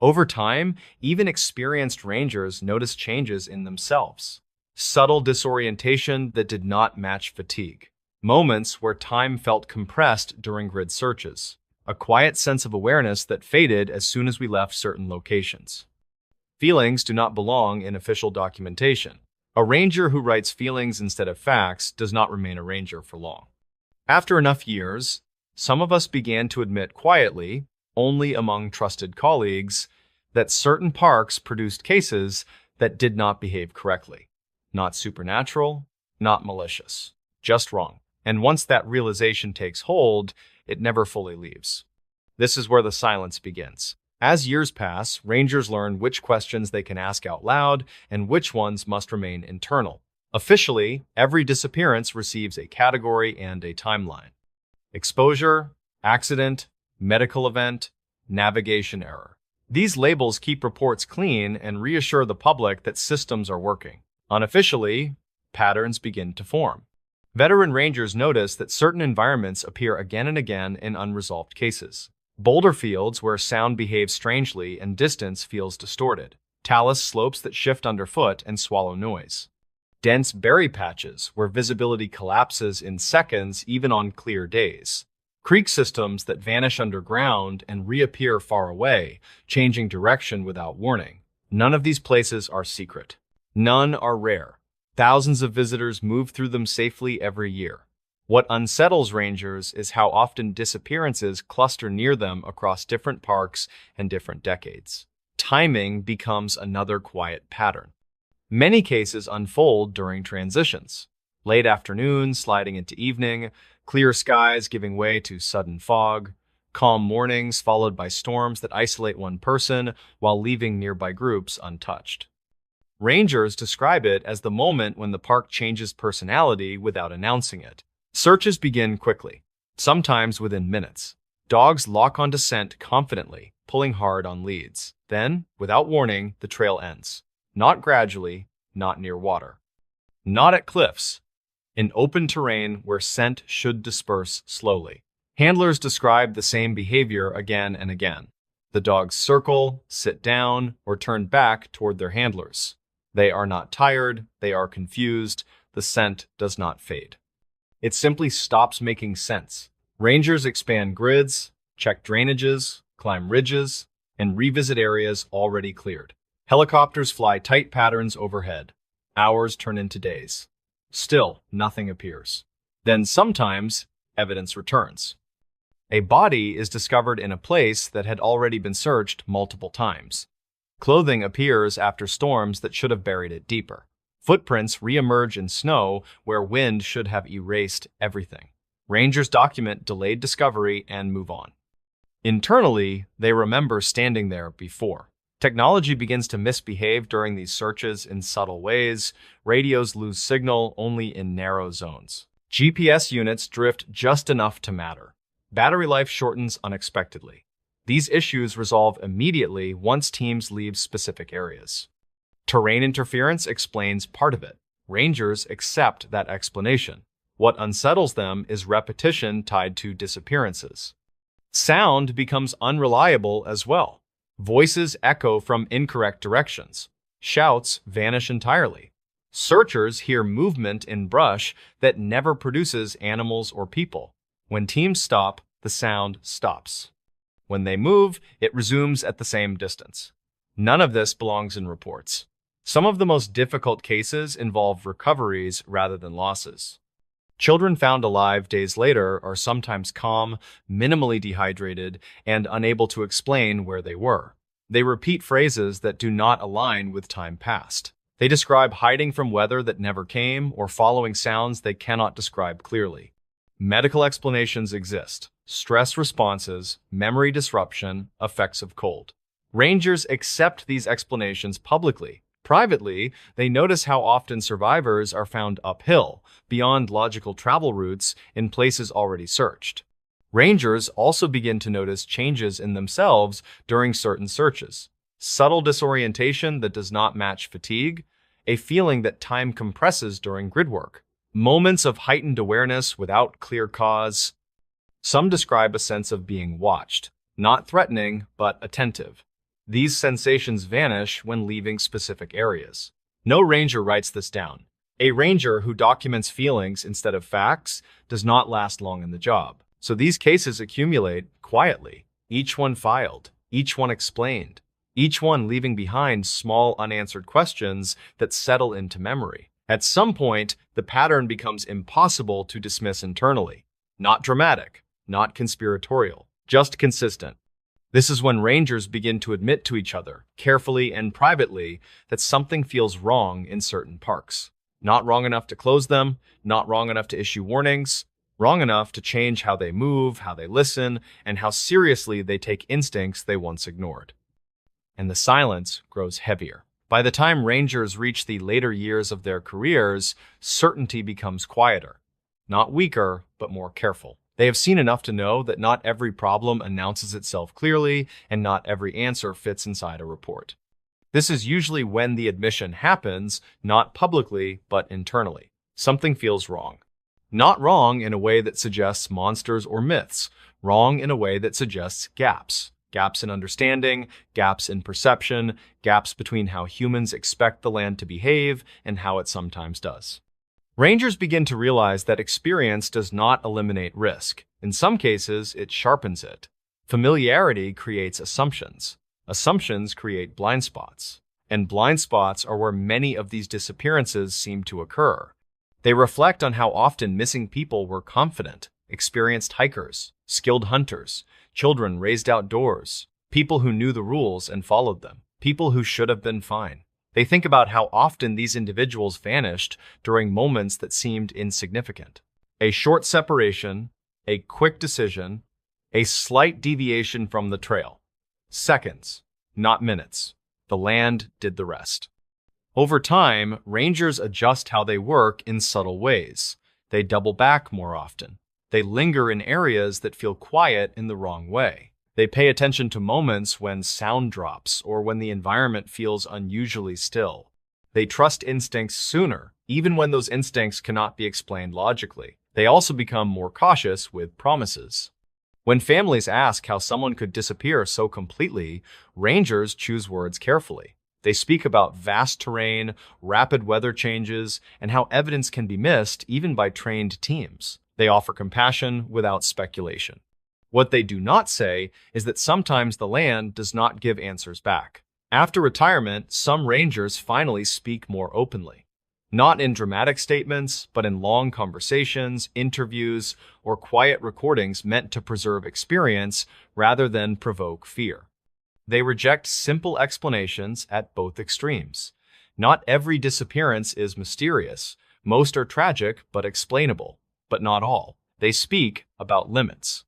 Over time, even experienced rangers noticed changes in themselves. Subtle disorientation that did not match fatigue. Moments where time felt compressed during grid searches. A quiet sense of awareness that faded as soon as we left certain locations. Feelings do not belong in official documentation. A ranger who writes feelings instead of facts does not remain a ranger for long. After enough years, some of us began to admit quietly, only among trusted colleagues, that certain parks produced cases that did not behave correctly. Not supernatural, not malicious, just wrong. And once that realization takes hold, it never fully leaves. This is where the silence begins. As years pass, rangers learn which questions they can ask out loud and which ones must remain internal. Officially, every disappearance receives a category and a timeline. Exposure, accident, medical event, navigation error. These labels keep reports clean and reassure the public that systems are working. Unofficially, patterns begin to form. Veteran rangers notice that certain environments appear again and again in unresolved cases. Boulder fields where sound behaves strangely and distance feels distorted. Talus slopes that shift underfoot and swallow noise. Dense berry patches where visibility collapses in seconds even on clear days. Creek systems that vanish underground and reappear far away, changing direction without warning. None of these places are secret. None are rare. Thousands of visitors move through them safely every year. What unsettles rangers is how often disappearances cluster near them across different parks and different decades. Timing becomes another quiet pattern. Many cases unfold during transitions. Late afternoon sliding into evening, clear skies giving way to sudden fog, calm mornings followed by storms that isolate one person while leaving nearby groups untouched. Rangers describe it as the moment when the park changes personality without announcing it. Searches begin quickly, sometimes within minutes. Dogs lock onto scent confidently, pulling hard on leads. Then, without warning, the trail ends. Not gradually, not near water. Not at cliffs. In open terrain where scent should disperse slowly. Handlers describe the same behavior again and again. The dogs circle, sit down, or turn back toward their handlers. They are not tired, they are confused, the scent does not fade. It simply stops making sense. Rangers expand grids, check drainages, climb ridges, and revisit areas already cleared. Helicopters fly tight patterns overhead. Hours turn into days. Still, nothing appears. Then sometimes, evidence returns. A body is discovered in a place that had already been searched multiple times. Clothing appears after storms that should have buried it deeper. Footprints re-emerge in snow where wind should have erased everything. Rangers document delayed discovery and move on. Internally, they remember standing there before. Technology begins to misbehave during these searches in subtle ways. Radios lose signal only in narrow zones. GPS units drift just enough to matter. Battery life shortens unexpectedly. These issues resolve immediately once teams leave specific areas. Terrain interference explains part of it. Rangers accept that explanation. What unsettles them is repetition tied to disappearances. Sound becomes unreliable as well. Voices echo from incorrect directions. Shouts vanish entirely. Searchers hear movement in brush that never produces animals or people. When teams stop, the sound stops. When they move, it resumes at the same distance. None of this belongs in reports. Some of the most difficult cases involve recoveries rather than losses. Children found alive days later are sometimes calm, minimally dehydrated, and unable to explain where they were. They repeat phrases that do not align with time past. They describe hiding from weather that never came or following sounds they cannot describe clearly. Medical explanations exist. Stress responses, memory disruption, effects of cold. Rangers accept these explanations publicly. Privately, they notice how often survivors are found uphill, beyond logical travel routes in places already searched. Rangers also begin to notice changes in themselves during certain searches. Subtle disorientation that does not match fatigue, a feeling that time compresses during grid work, moments of heightened awareness without clear cause. Some describe a sense of being watched, not threatening, but attentive. These sensations vanish when leaving specific areas. No ranger writes this down. A ranger who documents feelings instead of facts does not last long in the job. So these cases accumulate quietly, each one filed, each one explained, each one leaving behind small unanswered questions that settle into memory. At some point, the pattern becomes impossible to dismiss internally. Not dramatic, not conspiratorial, just consistent. This is when rangers begin to admit to each other, carefully and privately, that something feels wrong in certain parks. Not wrong enough to close them, not wrong enough to issue warnings, wrong enough to change how they move, how they listen, and how seriously they take instincts they once ignored. And the silence grows heavier. By the time rangers reach the later years of their careers, certainty becomes quieter. Not weaker, but more careful. They have seen enough to know that not every problem announces itself clearly, and not every answer fits inside a report. This is usually when the admission happens, not publicly, but internally. Something feels wrong. Not wrong in a way that suggests monsters or myths, wrong in a way that suggests gaps. Gaps in understanding, gaps in perception, gaps between how humans expect the land to behave and how it sometimes does. Rangers begin to realize that experience does not eliminate risk. In some cases, it sharpens it. Familiarity creates assumptions. Assumptions create blind spots. And blind spots are where many of these disappearances seem to occur. They reflect on how often missing people were confident, experienced hikers, skilled hunters, children raised outdoors, people who knew the rules and followed them, people who should have been fine. They think about how often these individuals vanished during moments that seemed insignificant. A short separation, a quick decision, a slight deviation from the trail. Seconds, not minutes. The land did the rest. Over time, rangers adjust how they work in subtle ways. They double back more often. They linger in areas that feel quiet in the wrong way. They pay attention to moments when sound drops or when the environment feels unusually still. They trust instincts sooner, even when those instincts cannot be explained logically. They also become more cautious with promises. When families ask how someone could disappear so completely, rangers choose words carefully. They speak about vast terrain, rapid weather changes, and how evidence can be missed even by trained teams. They offer compassion without speculation. What they do not say is that sometimes the land does not give answers back. After retirement, some rangers finally speak more openly. Not in dramatic statements, but in long conversations, interviews, or quiet recordings meant to preserve experience rather than provoke fear. They reject simple explanations at both extremes. Not every disappearance is mysterious. Most are tragic but explainable, but not all. They speak about limits.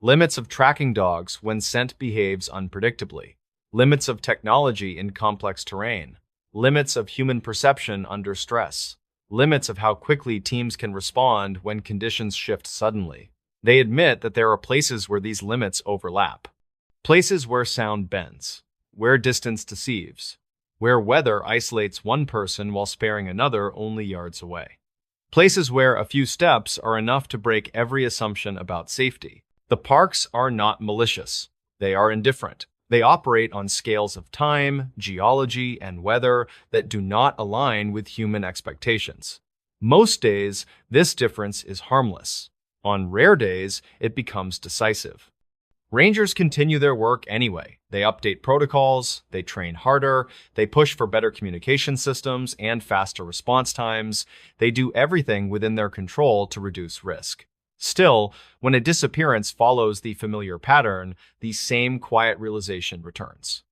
Limits of tracking dogs when scent behaves unpredictably. Limits of technology in complex terrain. Limits of human perception under stress. Limits of how quickly teams can respond when conditions shift suddenly. They admit that there are places where these limits overlap. Places where sound bends, where distance deceives, where weather isolates one person while sparing another only yards away. Places where a few steps are enough to break every assumption about safety. The parks are not malicious. They are indifferent. They operate on scales of time, geology, and weather that do not align with human expectations. Most days, this difference is harmless. On rare days, it becomes decisive. Rangers continue their work anyway. They update protocols, they train harder, they push for better communication systems and faster response times. They do everything within their control to reduce risk. Still, when a disappearance follows the familiar pattern, the same quiet realization returns.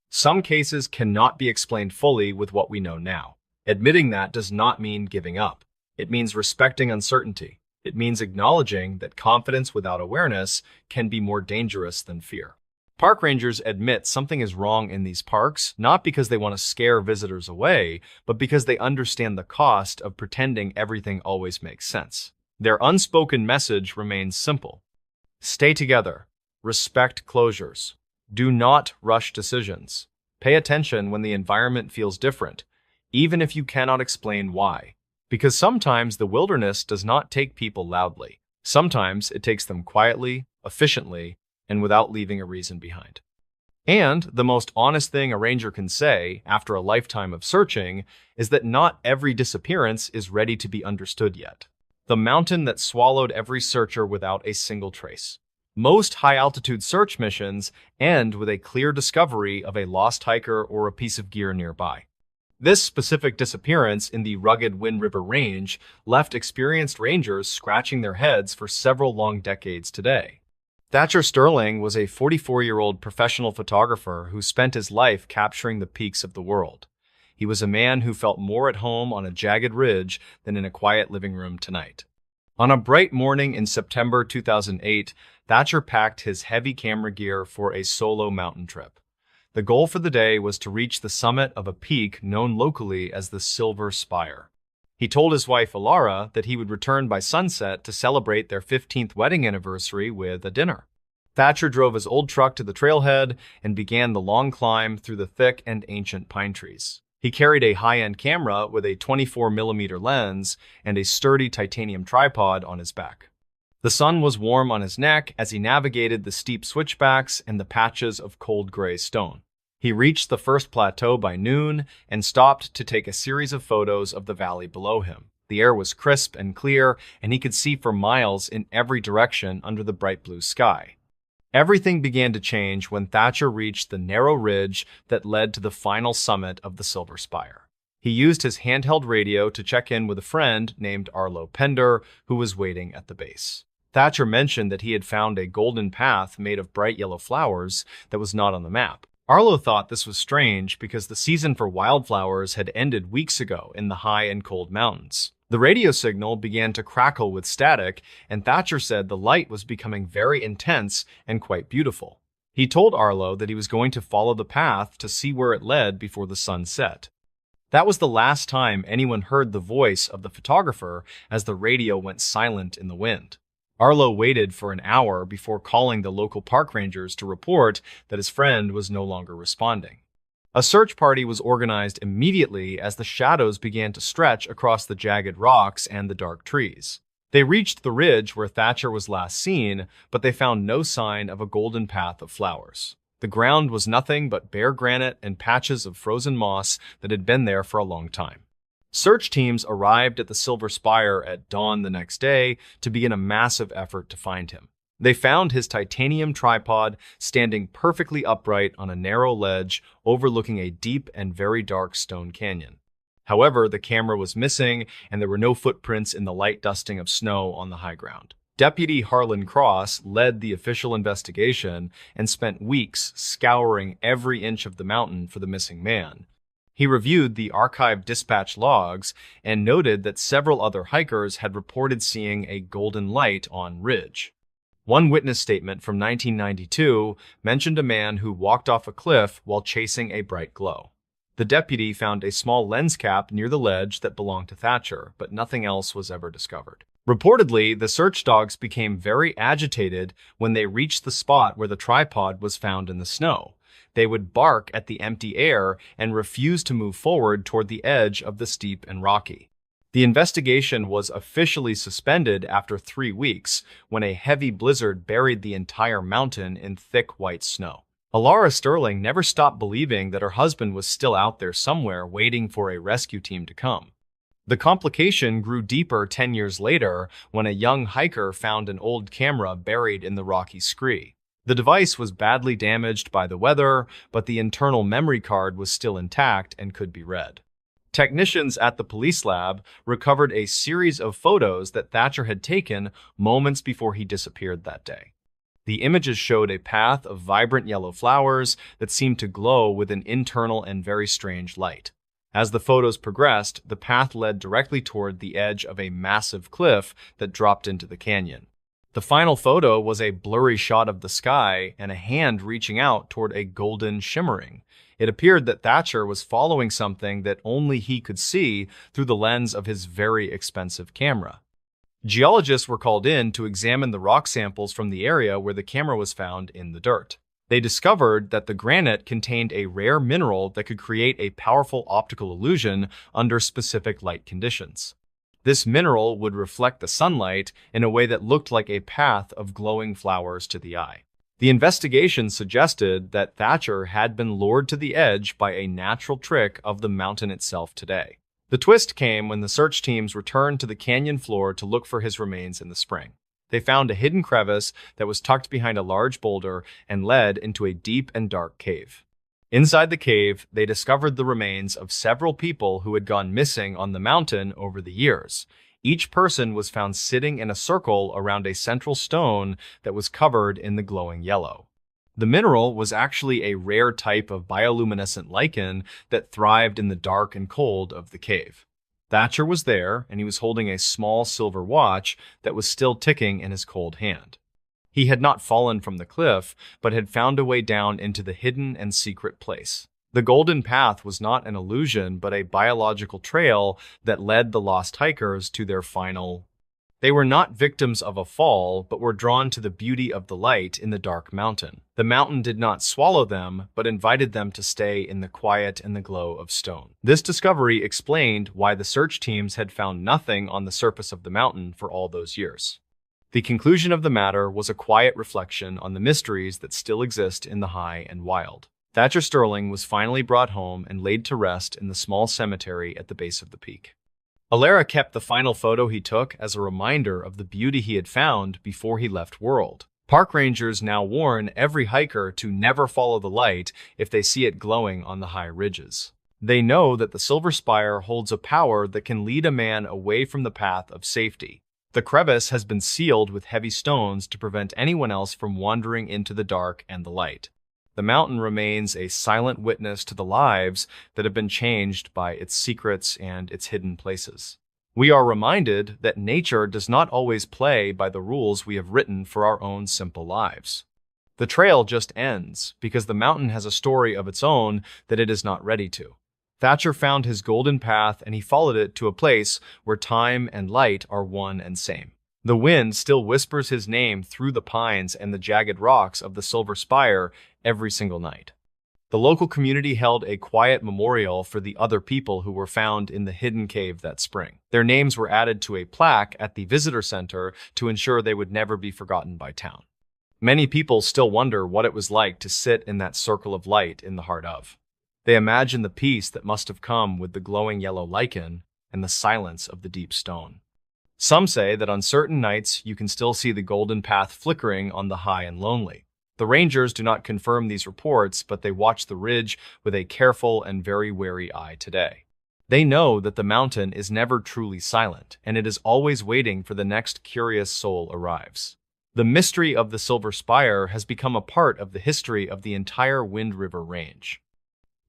Some cases cannot be explained fully with what we know now. Admitting that does not mean giving up. It means respecting uncertainty. It means acknowledging that confidence without awareness can be more dangerous than fear. Park rangers admit something is wrong in these parks, not because they want to scare visitors away, but because they understand the cost of pretending everything always makes sense. Their unspoken message remains simple. Stay together. Respect closures. Do not rush decisions. Pay attention when the environment feels different, even if you cannot explain why. Because sometimes the wilderness does not take people loudly. Sometimes it takes them quietly, efficiently, and without leaving a reason behind. And the most honest thing a ranger can say after a lifetime of searching is that not every disappearance is ready to be understood yet. The mountain that swallowed every searcher without a single trace. Most high-altitude search missions end with a clear discovery of a lost hiker or a piece of gear nearby. This specific disappearance in the rugged Wind River Range left experienced rangers scratching their heads for several long decades today. Thatcher Sterling was a 44-year-old professional photographer who spent his life capturing the peaks of the world. He was a man who felt more at home on a jagged ridge than in a quiet living room tonight. On a bright morning in September 2008, Thatcher packed his heavy camera gear for a solo mountain trip. The goal for the day was to reach the summit of a peak known locally as the Silver Spire. He told his wife Alara that he would return by sunset to celebrate their 15th wedding anniversary with a dinner. Thatcher drove his old truck to the trailhead and began the long climb through the thick and ancient pine trees. He carried a high-end camera with a 24mm lens and a sturdy titanium tripod on his back. The sun was warm on his neck as he navigated the steep switchbacks and the patches of cold gray stone. He reached the first plateau by noon and stopped to take a series of photos of the valley below him. The air was crisp and clear, and he could see for miles in every direction under the bright blue sky. Everything began to change when Thatcher reached the narrow ridge that led to the final summit of the Silver Spire. He used his handheld radio to check in with a friend named Arlo Pender, who was waiting at the base. Thatcher mentioned that he had found a golden path made of bright yellow flowers that was not on the map. Arlo thought this was strange because the season for wildflowers had ended weeks ago in the high and cold mountains. The radio signal began to crackle with static, and Thatcher said the light was becoming very intense and quite beautiful. He told Arlo that he was going to follow the path to see where it led before the sun set. That was the last time anyone heard the voice of the photographer as the radio went silent in the wind. Arlo waited for an hour before calling the local park rangers to report that his friend was no longer responding. A search party was organized immediately as the shadows began to stretch across the jagged rocks and the dark trees. They reached the ridge where Thatcher was last seen, but they found no sign of a golden path of flowers. The ground was nothing but bare granite and patches of frozen moss that had been there for a long time. Search teams arrived at the Silver Spire at dawn the next day to begin a massive effort to find him. They found his titanium tripod standing perfectly upright on a narrow ledge overlooking a deep and very dark stone canyon. However, the camera was missing and there were no footprints in the light dusting of snow on the high ground. Deputy Harlan Cross led the official investigation and spent weeks scouring every inch of the mountain for the missing man. He reviewed the archived dispatch logs and noted that several other hikers had reported seeing a golden light on ridge. One witness statement from 1992 mentioned a man who walked off a cliff while chasing a bright glow. The deputy found a small lens cap near the ledge that belonged to Thatcher, but nothing else was ever discovered. Reportedly, the search dogs became very agitated when they reached the spot where the tripod was found in the snow. They would bark at the empty air and refuse to move forward toward the edge of the steep and rocky. The investigation was officially suspended after 3 weeks when a heavy blizzard buried the entire mountain in thick white snow. Alara Sterling never stopped believing that her husband was still out there somewhere waiting for a rescue team to come. The complication grew deeper 10 years later when a young hiker found an old camera buried in the rocky scree. The device was badly damaged by the weather, but the internal memory card was still intact and could be read. Technicians at the police lab recovered a series of photos that Thatcher had taken moments before he disappeared that day. The images showed a path of vibrant yellow flowers that seemed to glow with an internal and very strange light. As the photos progressed, the path led directly toward the edge of a massive cliff that dropped into the canyon. The final photo was a blurry shot of the sky and a hand reaching out toward a golden shimmering. It appeared that Thatcher was following something that only he could see through the lens of his very expensive camera. Geologists were called in to examine the rock samples from the area where the camera was found in the dirt. They discovered that the granite contained a rare mineral that could create a powerful optical illusion under specific light conditions. This mineral would reflect the sunlight in a way that looked like a path of glowing flowers to the eye. The investigation suggested that Thatcher had been lured to the edge by a natural trick of the mountain itself today. The twist came when the search teams returned to the canyon floor to look for his remains in the spring. They found a hidden crevice that was tucked behind a large boulder and led into a deep and dark cave. Inside the cave, they discovered the remains of several people who had gone missing on the mountain over the years. Each person was found sitting in a circle around a central stone that was covered in the glowing yellow. The mineral was actually a rare type of bioluminescent lichen that thrived in the dark and cold of the cave. Thatcher was there, and he was holding a small silver watch that was still ticking in his cold hand. He had not fallen from the cliff, but had found a way down into the hidden and secret place. The Golden Path was not an illusion, but a biological trail that led the lost hikers to their final. They were not victims of a fall, but were drawn to the beauty of the light in the dark mountain. The mountain did not swallow them, but invited them to stay in the quiet and the glow of stone. This discovery explained why the search teams had found nothing on the surface of the mountain for all those years. The conclusion of the matter was a quiet reflection on the mysteries that still exist in the high and wild. Thatcher Sterling was finally brought home and laid to rest in the small cemetery at the base of the peak. Alara kept the final photo he took as a reminder of the beauty he had found before he left world. Park rangers now warn every hiker to never follow the light if they see it glowing on the high ridges. They know that the Silver Spire holds a power that can lead a man away from the path of safety. The crevice has been sealed with heavy stones to prevent anyone else from wandering into the dark and the light. The mountain remains a silent witness to the lives that have been changed by its secrets and its hidden places. We are reminded that nature does not always play by the rules we have written for our own simple lives. The trail just ends because the mountain has a story of its own that it is not ready to. Thatcher found his golden path and he followed it to a place where time and light are one and same. The wind still whispers his name through the pines and the jagged rocks of the Silver Spire every single night. The local community held a quiet memorial for the other people who were found in the hidden cave that spring. Their names were added to a plaque at the visitor center to ensure they would never be forgotten by town. Many people still wonder what it was like to sit in that circle of light in the heart of. They imagine the peace that must have come with the glowing yellow lichen and the silence of the deep stone. Some say that on certain nights you can still see the golden path flickering on the high and lonely. The rangers do not confirm these reports, but they watch the ridge with a careful and very wary eye today. They know that the mountain is never truly silent, and it is always waiting for the next curious soul arrives. The mystery of the Silver Spire has become a part of the history of the entire Wind River Range.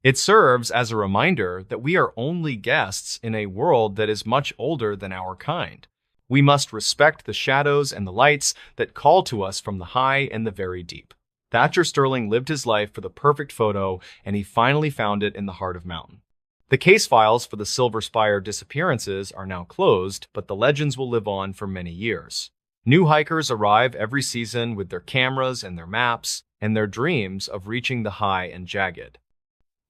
It serves as a reminder that we are only guests in a world that is much older than our kind. We must respect the shadows and the lights that call to us from the high and the very deep. Thatcher Sterling lived his life for the perfect photo, and he finally found it in the heart of mountain. The case files for the Silver Spire disappearances are now closed, but the legends will live on for many years. New hikers arrive every season with their cameras and their maps, and their dreams of reaching the high and jagged.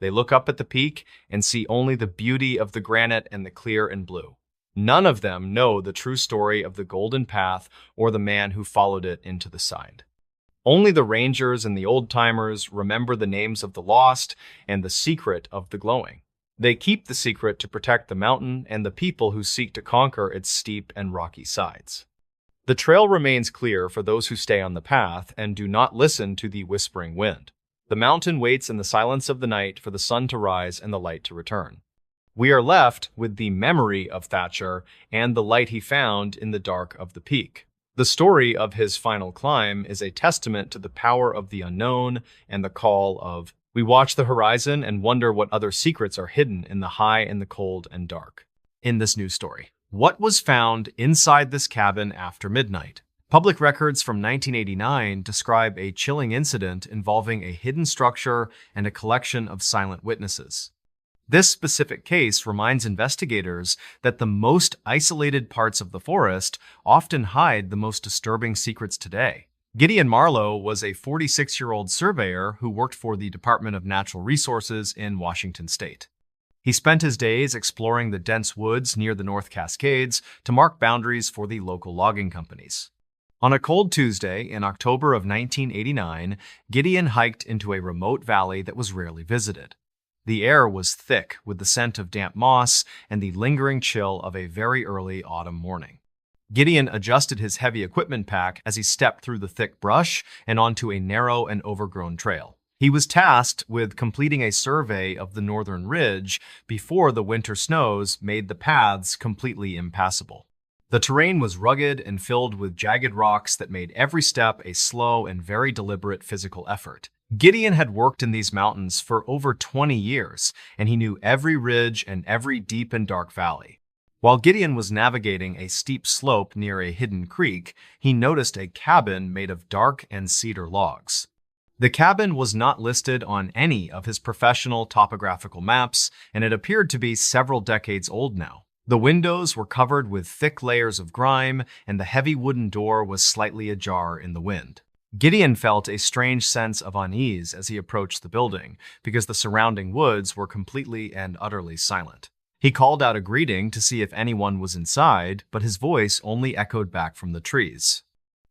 They look up at the peak and see only the beauty of the granite and the clear and blue. None of them know the true story of the Golden Path or the man who followed it into the side. Only the rangers and the old-timers remember the names of the lost and the secret of the glowing. They keep the secret to protect the mountain and the people who seek to conquer its steep and rocky sides. The trail remains clear for those who stay on the path and do not listen to the whispering wind. The mountain waits in the silence of the night for the sun to rise and the light to return. We are left with the memory of Thatcher and the light he found in the dark of the peak. The story of his final climb is a testament to the power of the unknown and the call of, we watch the horizon and wonder what other secrets are hidden in the high and the cold and dark. In this news story, what was found inside this cabin after midnight? Public records from 1989 describe a chilling incident involving a hidden structure and a collection of silent witnesses. This specific case reminds investigators that the most isolated parts of the forest often hide the most disturbing secrets today. Gideon Marlowe was a 46-year-old surveyor who worked for the Department of Natural Resources in Washington state. He spent his days exploring the dense woods near the North Cascades to mark boundaries for the local logging companies. On a cold Tuesday in October of 1989, Gideon hiked into a remote valley that was rarely visited. The air was thick with the scent of damp moss and the lingering chill of a very early autumn morning. Gideon adjusted his heavy equipment pack as he stepped through the thick brush and onto a narrow and overgrown trail. He was tasked with completing a survey of the northern ridge before the winter snows made the paths completely impassable. The terrain was rugged and filled with jagged rocks that made every step a slow and very deliberate physical effort. Gideon had worked in these mountains for over 20 years, and he knew every ridge and every deep and dark valley. While Gideon was navigating a steep slope near a hidden creek, he noticed a cabin made of dark and cedar logs. The cabin was not listed on any of his professional topographical maps, and it appeared to be several decades old now. The windows were covered with thick layers of grime, and the heavy wooden door was slightly ajar in the wind. Gideon felt a strange sense of unease as he approached the building, because the surrounding woods were completely and utterly silent. He called out a greeting to see if anyone was inside, but his voice only echoed back from the trees.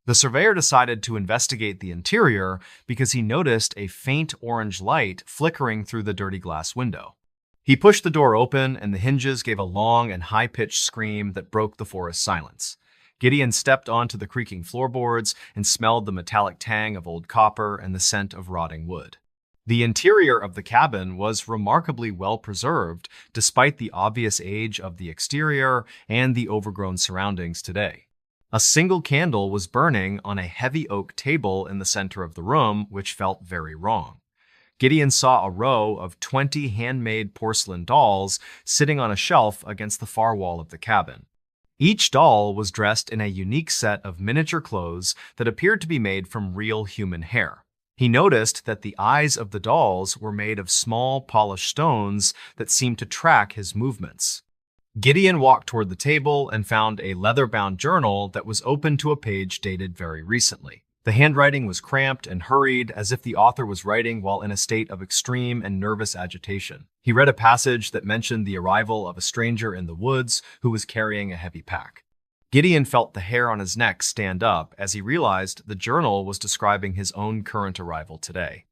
The surveyor decided to investigate the interior because he noticed a faint orange light flickering through the dirty glass window. He pushed the door open, and the hinges gave a long and high-pitched scream that broke the forest silence. Gideon stepped onto the creaking floorboards and smelled the metallic tang of old copper and the scent of rotting wood. The interior of the cabin was remarkably well preserved, despite the obvious age of the exterior and the overgrown surroundings today. A single candle was burning on a heavy oak table in the center of the room, which felt very wrong. Gideon saw a row of 20 handmade porcelain dolls sitting on a shelf against the far wall of the cabin. Each doll was dressed in a unique set of miniature clothes that appeared to be made from real human hair. He noticed that the eyes of the dolls were made of small, polished stones that seemed to track his movements. Gideon walked toward the table and found a leather-bound journal that was open to a page dated very recently. The handwriting was cramped and hurried, as if the author was writing while in a state of extreme and nervous agitation. He read a passage that mentioned the arrival of a stranger in the woods who was carrying a heavy pack. Gideon felt the hair on his neck stand up as he realized the journal was describing his own current arrival today.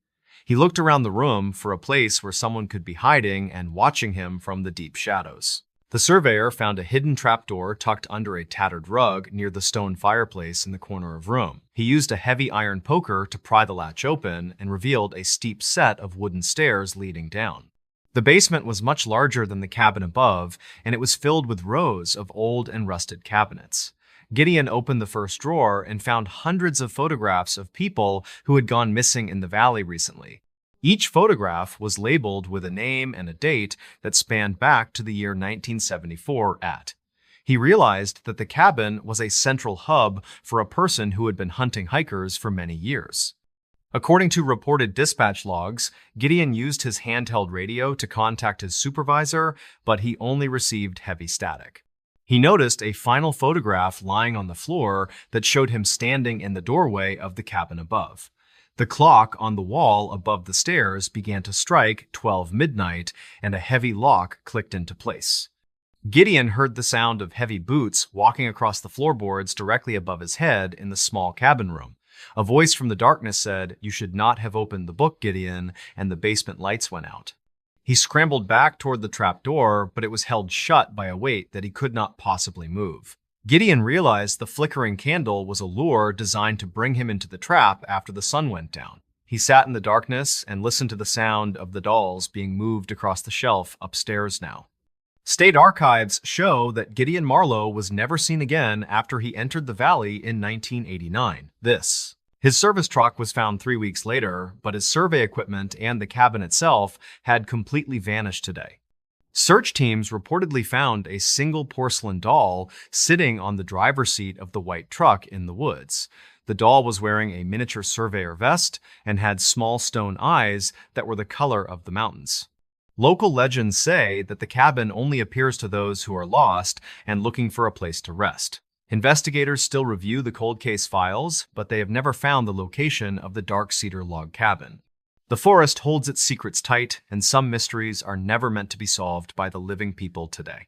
He looked around the room for a place where someone could be hiding and watching him from the deep shadows. The surveyor found a hidden trapdoor tucked under a tattered rug near the stone fireplace in the corner of the room. He used a heavy iron poker to pry the latch open and revealed a steep set of wooden stairs leading down. The basement was much larger than the cabin above, and it was filled with rows of old and rusted cabinets. Gideon opened the first drawer and found hundreds of photographs of people who had gone missing in the valley recently. Each photograph was labeled with a name and a date that spanned back to the year 1974 at. He realized that the cabin was a central hub for a person who had been hunting hikers for many years. According to reported dispatch logs, Gideon used his handheld radio to contact his supervisor, but he only received heavy static. He noticed a final photograph lying on the floor that showed him standing in the doorway of the cabin above. The clock on the wall above the stairs began to strike 12 midnight, and a heavy lock clicked into place. Gideon heard the sound of heavy boots walking across the floorboards directly above his head in the small cabin room. A voice from the darkness said, "You should not have opened the book, Gideon," and the basement lights went out. He scrambled back toward the trap door, but it was held shut by a weight that he could not possibly move. Gideon realized the flickering candle was a lure designed to bring him into the trap after the sun went down. He sat in the darkness and listened to the sound of the dolls being moved across the shelf upstairs now. State archives show that Gideon Marlowe was never seen again after he entered the valley in 1989. His service truck was found 3 weeks later, but his survey equipment and the cabin itself had completely vanished today. Search teams reportedly found a single porcelain doll sitting on the driver's seat of the white truck in the woods. The doll was wearing a miniature surveyor vest and had small stone eyes that were the color of the mountains. Local legends say that the cabin only appears to those who are lost and looking for a place to rest. Investigators still review the cold case files, but they have never found the location of the dark cedar log cabin. The forest holds its secrets tight, and some mysteries are never meant to be solved by the living people today.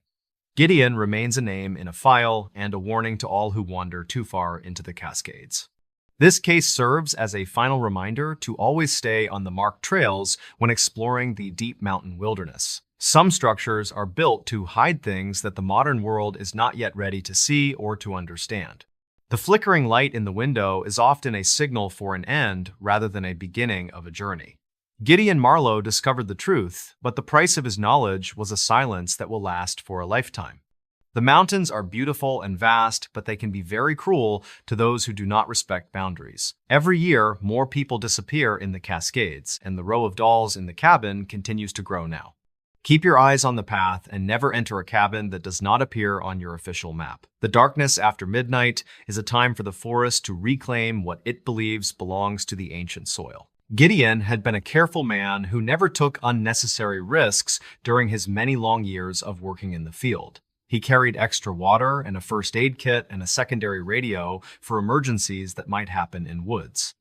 Gideon remains a name in a file and a warning to all who wander too far into the Cascades. This case serves as a final reminder to always stay on the marked trails when exploring the deep mountain wilderness. Some structures are built to hide things that the modern world is not yet ready to see or to understand. The flickering light in the window is often a signal for an end rather than a beginning of a journey. Gideon Marlowe discovered the truth, but the price of his knowledge was a silence that will last for a lifetime. The mountains are beautiful and vast, but they can be very cruel to those who do not respect boundaries. Every year, more people disappear in the Cascades, and the row of dolls in the cabin continues to grow now. Keep your eyes on the path and never enter a cabin that does not appear on your official map. The darkness after midnight is a time for the forest to reclaim what it believes belongs to the ancient soil. Gideon had been a careful man who never took unnecessary risks during his many long years of working in the field. He carried extra water and a first aid kit and a secondary radio for emergencies that might happen in woods.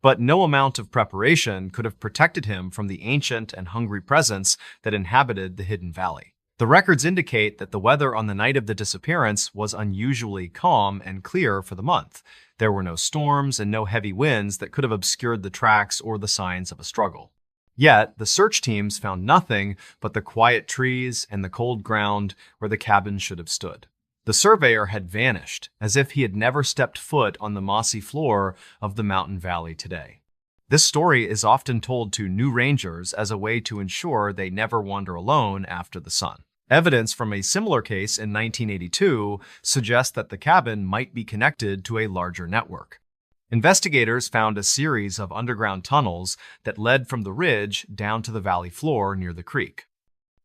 But no amount of preparation could have protected him from the ancient and hungry presence that inhabited the hidden valley. The records indicate that the weather on the night of the disappearance was unusually calm and clear for the month. There were no storms and no heavy winds that could have obscured the tracks or the signs of a struggle. Yet, the search teams found nothing but the quiet trees and the cold ground where the cabin should have stood. The surveyor had vanished, as if he had never stepped foot on the mossy floor of the mountain valley today. This story is often told to new rangers as a way to ensure they never wander alone after the sun. Evidence from a similar case in 1982 suggests that the cabin might be connected to a larger network. Investigators found a series of underground tunnels that led from the ridge down to the valley floor near the creek.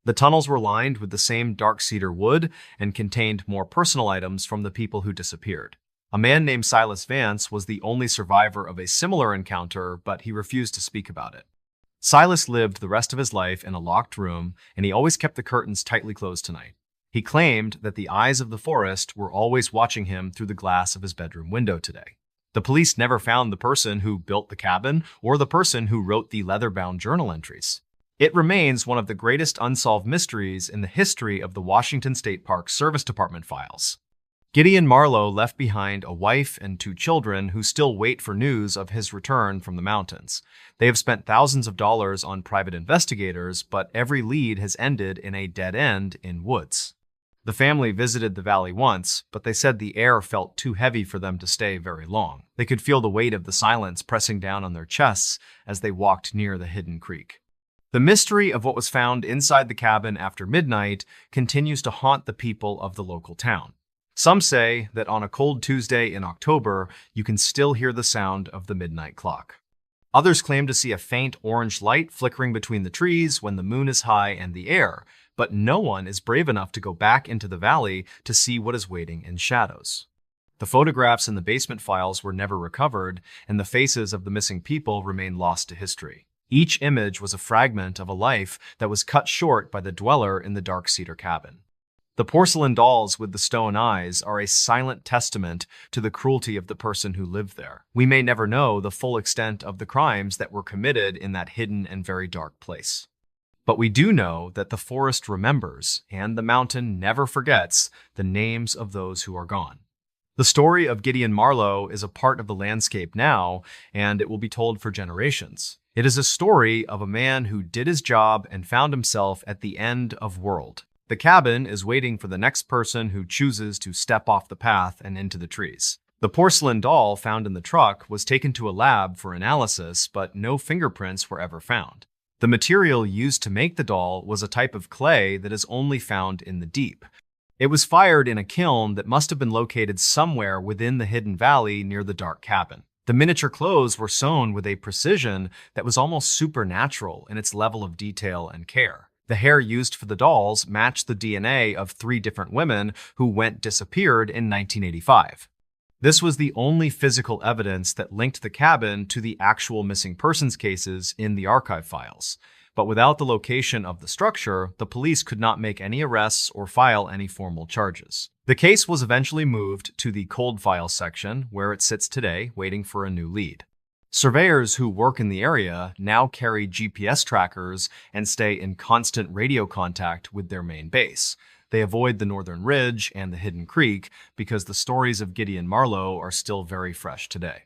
The tunnels were lined with the same dark cedar wood and contained more personal items from the people who disappeared. A man named Silas Vance was the only survivor of a similar encounter, but he refused to speak about it. Silas lived the rest of his life in a locked room, and he always kept the curtains tightly closed tonight. He claimed that the eyes of the forest were always watching him through the glass of his bedroom window today. The police never found the person who built the cabin or the person who wrote the leather-bound journal entries. It remains one of the greatest unsolved mysteries in the history of the Washington State Park Service Department files. Gideon Marlowe left behind a wife and 2 children who still wait for news of his return from the mountains. They have spent thousands of dollars on private investigators, but every lead has ended in a dead end in woods. The family visited the valley once, but they said the air felt too heavy for them to stay very long. They could feel the weight of the silence pressing down on their chests as they walked near the hidden creek. The mystery of what was found inside the cabin after midnight continues to haunt the people of the local town. Some say that on a cold Tuesday in October, you can still hear the sound of the midnight clock. Others claim to see a faint orange light flickering between the trees when the moon is high and the air, but no one is brave enough to go back into the valley to see what is waiting in shadows. The photographs in the basement files were never recovered, and the faces of the missing people remain lost to history. Each image was a fragment of a life that was cut short by the dweller in the dark cedar cabin. The porcelain dolls with the stone eyes are a silent testament to the cruelty of the person who lived there. We may never know the full extent of the crimes that were committed in that hidden and very dark place. But we do know that the forest remembers, and the mountain never forgets, the names of those who are gone. The story of Gideon Marlowe is a part of the landscape now, and it will be told for generations. It is a story of a man who did his job and found himself at the end of world. The cabin is waiting for the next person who chooses to step off the path and into the trees. The porcelain doll found in the truck was taken to a lab for analysis, but no fingerprints were ever found. The material used to make the doll was a type of clay that is only found in the deep. It was fired in a kiln that must have been located somewhere within the hidden valley near the dark cabin. The miniature clothes were sewn with a precision that was almost supernatural in its level of detail and care. The hair used for the dolls matched the DNA of 3 different women who went disappeared in 1985. This was the only physical evidence that linked the cabin to the actual missing persons cases in the archive files. But without the location of the structure, the police could not make any arrests or file any formal charges. The case was eventually moved to the cold files section, where it sits today, waiting for a new lead. Surveyors who work in the area now carry GPS trackers and stay in constant radio contact with their main base. They avoid the northern ridge and the hidden creek because the stories of Gideon Marlowe are still very fresh today.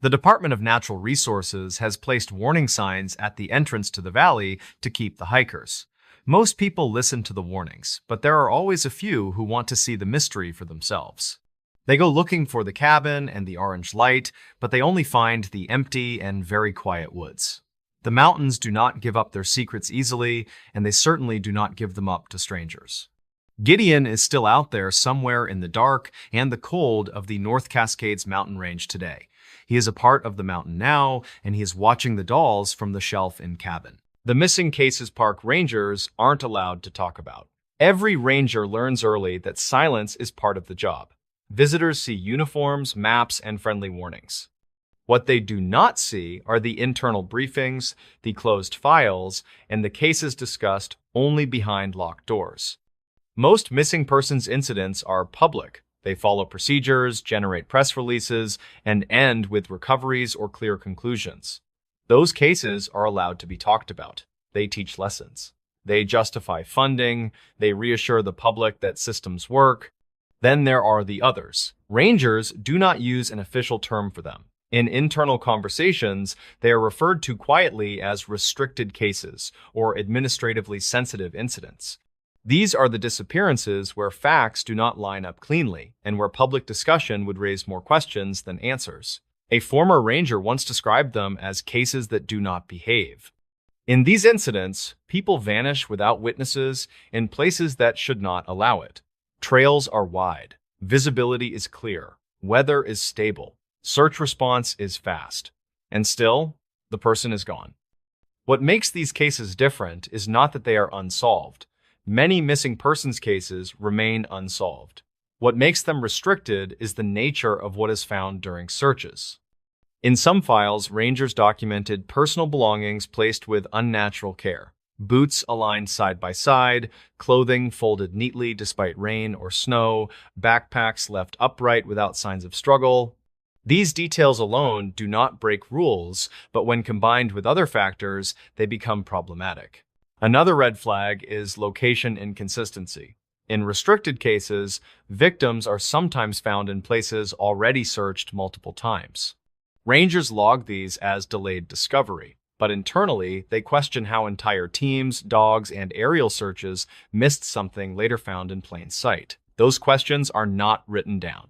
The Department of Natural Resources has placed warning signs at the entrance to the valley to keep the hikers. Most people listen to the warnings, but there are always a few who want to see the mystery for themselves. They go looking for the cabin and the orange light, but they only find the empty and very quiet woods. The mountains do not give up their secrets easily, and they certainly do not give them up to strangers. Gideon is still out there somewhere in the dark and the cold of the North Cascades mountain range today. He is a part of the mountain now, and he is watching the dolls from the shelf in cabin. The missing cases park rangers aren't allowed to talk about. Every ranger learns early that silence is part of the job. Visitors see uniforms, maps, and friendly warnings. What they do not see are the internal briefings, the closed files, and the cases discussed only behind locked doors. Most missing persons incidents are public. They follow procedures, generate press releases, and end with recoveries or clear conclusions. Those cases are allowed to be talked about. They teach lessons. They justify funding. They reassure the public that systems work. Then there are the others. Rangers do not use an official term for them. In internal conversations, they are referred to quietly as restricted cases or administratively sensitive incidents. These are the disappearances where facts do not line up cleanly and where public discussion would raise more questions than answers. A former ranger once described them as cases that do not behave. In these incidents, people vanish without witnesses in places that should not allow it. Trails are wide. Visibility is clear. Weather is stable. Search response is fast. And still, the person is gone. What makes these cases different is not that they are unsolved. Many missing persons cases remain unsolved. What makes them restricted is the nature of what is found during searches. In some files, rangers documented personal belongings placed with unnatural care. Boots aligned side by side, clothing folded neatly despite rain or snow, backpacks left upright without signs of struggle. These details alone do not break rules, but when combined with other factors, they become problematic. Another red flag is location inconsistency. In restricted cases, victims are sometimes found in places already searched multiple times. Rangers log these as delayed discovery, but internally, they question how entire teams, dogs, and aerial searches missed something later found in plain sight. Those questions are not written down.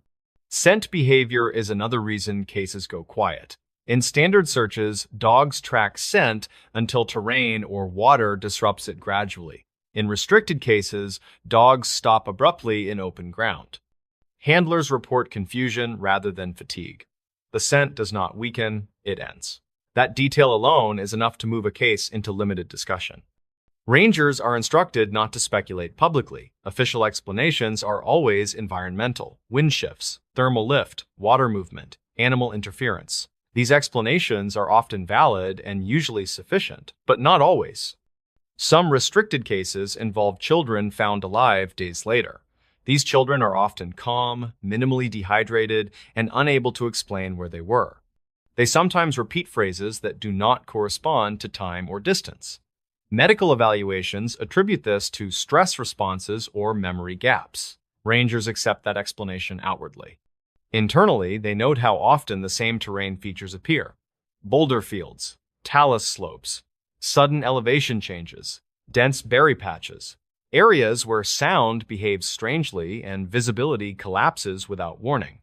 Scent behavior is another reason cases go quiet. In standard searches, dogs track scent until terrain or water disrupts it gradually. In restricted cases, dogs stop abruptly in open ground. Handlers report confusion rather than fatigue. The scent does not weaken, it ends. That detail alone is enough to move a case into limited discussion. Rangers are instructed not to speculate publicly. Official explanations are always environmental: wind shifts, thermal lift, water movement, animal interference. These explanations are often valid and usually sufficient, but not always. Some restricted cases involve children found alive days later. These children are often calm, minimally dehydrated, and unable to explain where they were. They sometimes repeat phrases that do not correspond to time or distance. Medical evaluations attribute this to stress responses or memory gaps. Rangers accept that explanation outwardly. Internally, they note how often the same terrain features appear: boulder fields, talus slopes, sudden elevation changes, dense berry patches, areas where sound behaves strangely and visibility collapses without warning.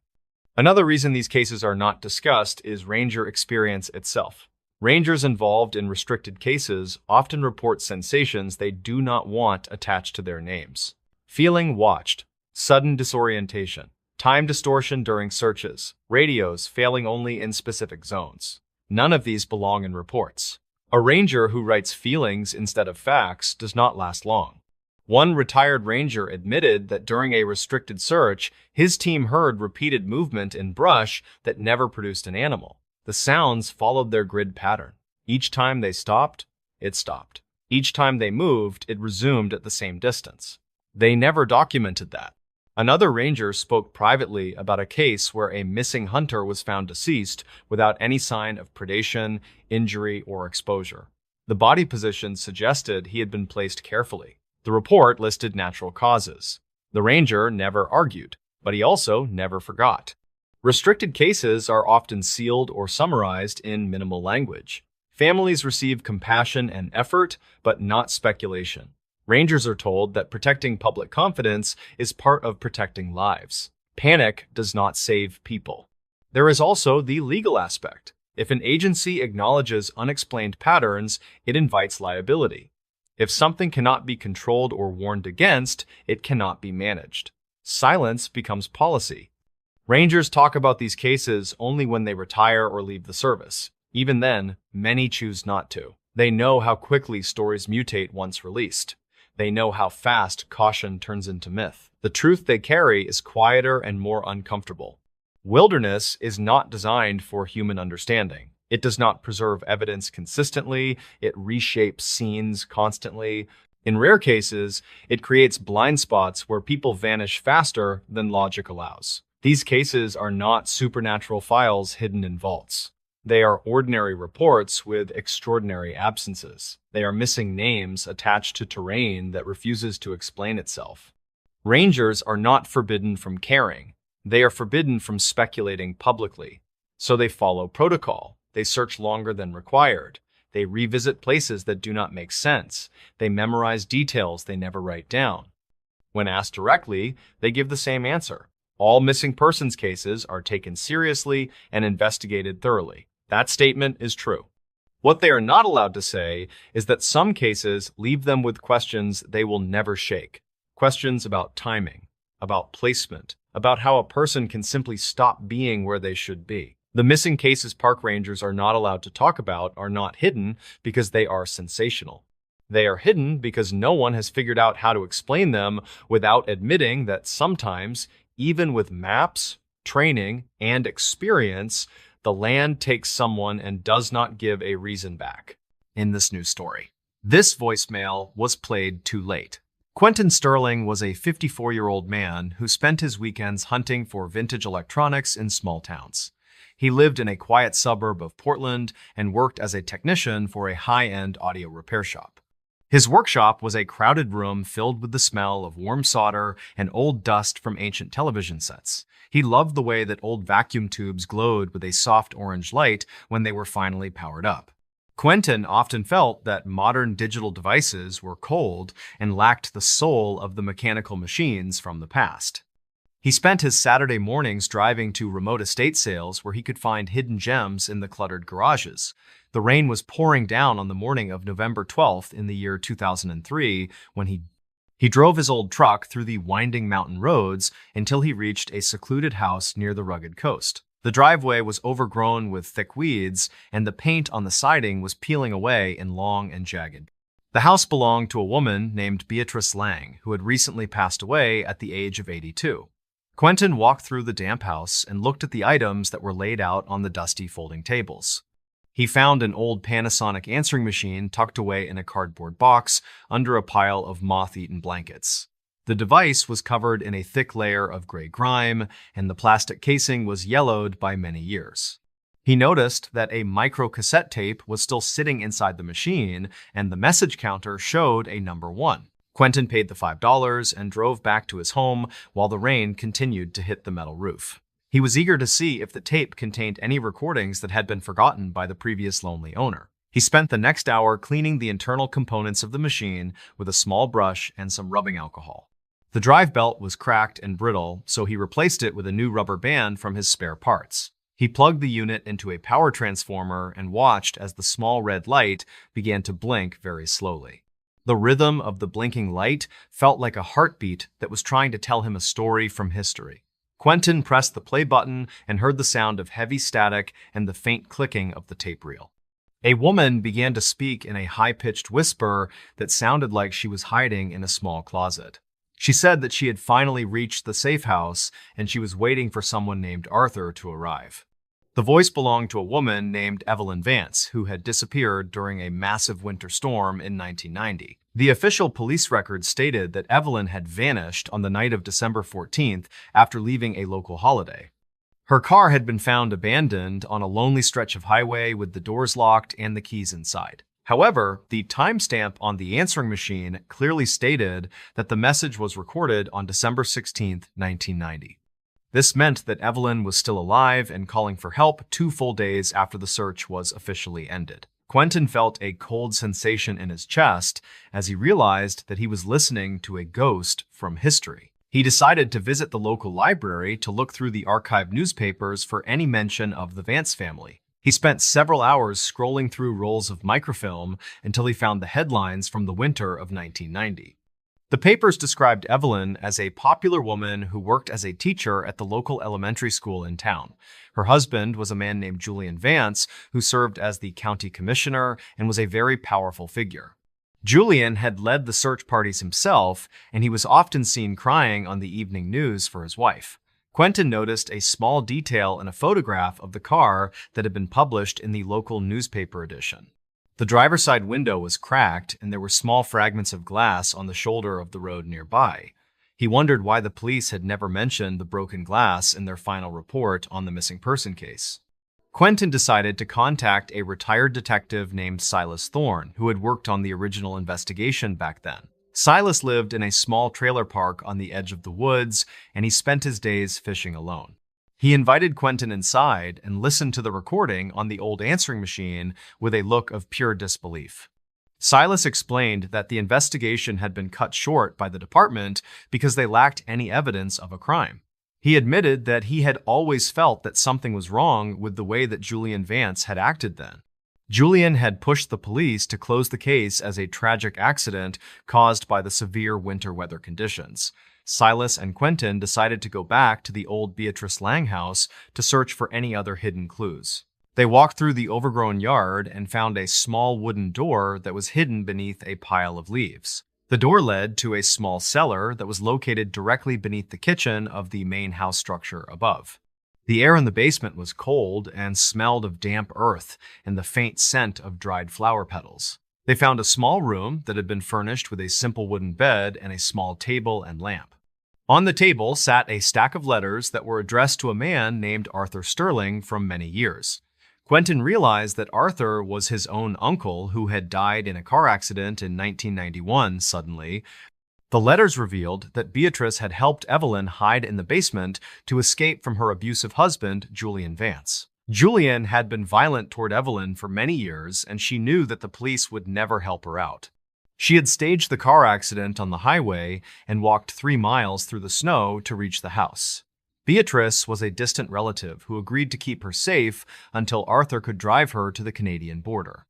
Another reason these cases are not discussed is ranger experience itself. Rangers involved in restricted cases often report sensations they do not want attached to their names. Feeling watched, sudden disorientation, time distortion during searches, radios failing only in specific zones. None of these belong in reports. A ranger who writes feelings instead of facts does not last long. One retired ranger admitted that during a restricted search, his team heard repeated movement in brush that never produced an animal. The sounds followed their grid pattern. Each time they stopped, it stopped. Each time they moved, it resumed at the same distance. They never documented that. Another ranger spoke privately about a case where a missing hunter was found deceased without any sign of predation, injury, or exposure. The body position suggested he had been placed carefully. The report listed natural causes. The ranger never argued, but he also never forgot. Restricted cases are often sealed or summarized in minimal language. Families receive compassion and effort, but not speculation. Rangers are told that protecting public confidence is part of protecting lives. Panic does not save people. There is also the legal aspect. If an agency acknowledges unexplained patterns, it invites liability. If something cannot be controlled or warned against, it cannot be managed. Silence becomes policy. Rangers talk about these cases only when they retire or leave the service. Even then, many choose not to. They know how quickly stories mutate once released. They know how fast caution turns into myth. The truth they carry is quieter and more uncomfortable. Wilderness is not designed for human understanding. It does not preserve evidence consistently. It reshapes scenes constantly. In rare cases, it creates blind spots where people vanish faster than logic allows. These cases are not supernatural files hidden in vaults. They are ordinary reports with extraordinary absences. They are missing names attached to terrain that refuses to explain itself. Rangers are not forbidden from caring. They are forbidden from speculating publicly. So they follow protocol. They search longer than required. They revisit places that do not make sense. They memorize details they never write down. When asked directly, they give the same answer. All missing persons cases are taken seriously and investigated thoroughly. That statement is true. What they are not allowed to say is that some cases leave them with questions they will never shake. Questions about timing, about placement, about how a person can simply stop being where they should be. The missing cases park rangers are not allowed to talk about are not hidden because they are sensational. They are hidden because no one has figured out how to explain them without admitting that sometimes, even with maps, training, and experience, the land takes someone and does not give a reason back. In this news story, this voicemail was played too late. Quentin Sterling was a 54-year-old man who spent his weekends hunting for vintage electronics in small towns. He lived in a quiet suburb of Portland and worked as a technician for a high-end audio repair shop. His workshop was a crowded room filled with the smell of warm solder and old dust from ancient television sets. He loved the way that old vacuum tubes glowed with a soft orange light when they were finally powered up. Quentin often felt that modern digital devices were cold and lacked the soul of the mechanical machines from the past. He spent his Saturday mornings driving to remote estate sales where he could find hidden gems in the cluttered garages. The rain was pouring down on the morning of November 12th in the year 2003 when he drove his old truck through the winding mountain roads until he reached a secluded house near the rugged coast. The driveway was overgrown with thick weeds, and the paint on the siding was peeling away in long and jagged. The house belonged to a woman named Beatrice Lang, who had recently passed away at the age of 82. Quentin walked through the damp house and looked at the items that were laid out on the dusty folding tables. He found an old Panasonic answering machine tucked away in a cardboard box under a pile of moth-eaten blankets. The device was covered in a thick layer of gray grime, and the plastic casing was yellowed by many years. He noticed that a micro-cassette tape was still sitting inside the machine, and the message counter showed a number 1. Quentin paid the $5 and drove back to his home while the rain continued to hit the metal roof. He was eager to see if the tape contained any recordings that had been forgotten by the previous lonely owner. He spent the next hour cleaning the internal components of the machine with a small brush and some rubbing alcohol. The drive belt was cracked and brittle, so he replaced it with a new rubber band from his spare parts. He plugged the unit into a power transformer and watched as the small red light began to blink very slowly. The rhythm of the blinking light felt like a heartbeat that was trying to tell him a story from history. Quentin pressed the play button and heard the sound of heavy static and the faint clicking of the tape reel. A woman began to speak in a high-pitched whisper that sounded like she was hiding in a small closet. She said that she had finally reached the safe house and she was waiting for someone named Arthur to arrive. The voice belonged to a woman named Evelyn Vance, who had disappeared during a massive winter storm in 1990. The official police record stated that Evelyn had vanished on the night of December 14th after leaving a local holiday. Her car had been found abandoned on a lonely stretch of highway with the doors locked and the keys inside. However, the timestamp on the answering machine clearly stated that the message was recorded on December 16, 1990. This meant that Evelyn was still alive and calling for help 2 full days after the search was officially ended. Quentin felt a cold sensation in his chest as he realized that he was listening to a ghost from history. He decided to visit the local library to look through the archived newspapers for any mention of the Vance family. He spent several hours scrolling through rolls of microfilm until he found the headlines from the winter of 1990. The papers described Evelyn as a popular woman who worked as a teacher at the local elementary school in town. Her husband was a man named Julian Vance, who served as the county commissioner and was a very powerful figure. Julian had led the search parties himself, and he was often seen crying on the evening news for his wife. Quentin noticed a small detail in a photograph of the car that had been published in the local newspaper edition. The driver's side window was cracked, and there were small fragments of glass on the shoulder of the road nearby. He wondered why the police had never mentioned the broken glass in their final report on the missing person case. Quentin decided to contact a retired detective named Silas Thorne, who had worked on the original investigation back then. Silas lived in a small trailer park on the edge of the woods, and he spent his days fishing alone. He invited Quentin inside and listened to the recording on the old answering machine with a look of pure disbelief. Silas explained that the investigation had been cut short by the department because they lacked any evidence of a crime. He admitted that he had always felt that something was wrong with the way that Julian Vance had acted then. Julian had pushed the police to close the case as a tragic accident caused by the severe winter weather conditions. Silas and Quentin decided to go back to the old Beatrice Lang house to search for any other hidden clues. They walked through the overgrown yard and found a small wooden door that was hidden beneath a pile of leaves. The door led to a small cellar that was located directly beneath the kitchen of the main house structure above. The air in the basement was cold and smelled of damp earth and the faint scent of dried flower petals. They found a small room that had been furnished with a simple wooden bed and a small table and lamp. On the table sat a stack of letters that were addressed to a man named Arthur Sterling from many years. Quentin realized that Arthur was his own uncle who had died in a car accident in 1991 suddenly. The letters revealed that Beatrice had helped Evelyn hide in the basement to escape from her abusive husband, Julian Vance. Julian had been violent toward Evelyn for many years, and she knew that the police would never help her out. She had staged the car accident on the highway and walked 3 miles through the snow to reach the house. Beatrice was a distant relative who agreed to keep her safe until Arthur could drive her to the Canadian border.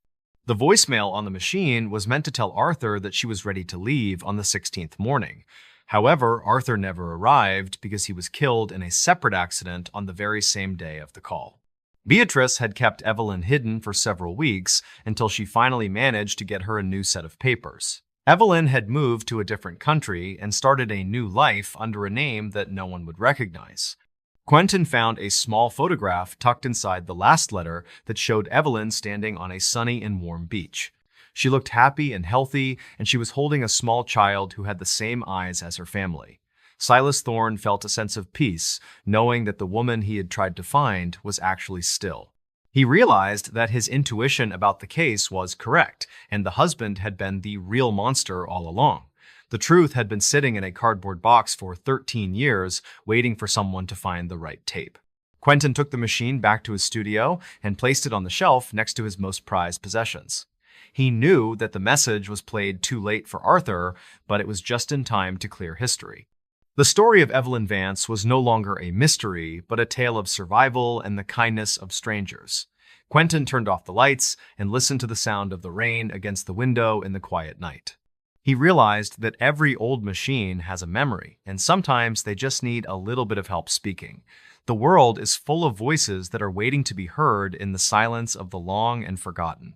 The voicemail on the machine was meant to tell Arthur that she was ready to leave on the 16th morning. However, Arthur never arrived because he was killed in a separate accident on the very same day of the call. Beatrice had kept Evelyn hidden for several weeks until she finally managed to get her a new set of papers. Evelyn had moved to a different country and started a new life under a name that no one would recognize. Quentin found a small photograph tucked inside the last letter that showed Evelyn standing on a sunny and warm beach. She looked happy and healthy, and she was holding a small child who had the same eyes as her family. Silas Thorne felt a sense of peace, knowing that the woman he had tried to find was actually still. He realized that his intuition about the case was correct, and the husband had been the real monster all along. The truth had been sitting in a cardboard box for 13 years, waiting for someone to find the right tape. Quentin took the machine back to his studio and placed it on the shelf next to his most prized possessions. He knew that the message was played too late for Arthur, but it was just in time to clear history. The story of Evelyn Vance was no longer a mystery, but a tale of survival and the kindness of strangers. Quentin turned off the lights and listened to the sound of the rain against the window in the quiet night. He realized that every old machine has a memory, and sometimes they just need a little bit of help speaking. The world is full of voices that are waiting to be heard in the silence of the long and forgotten.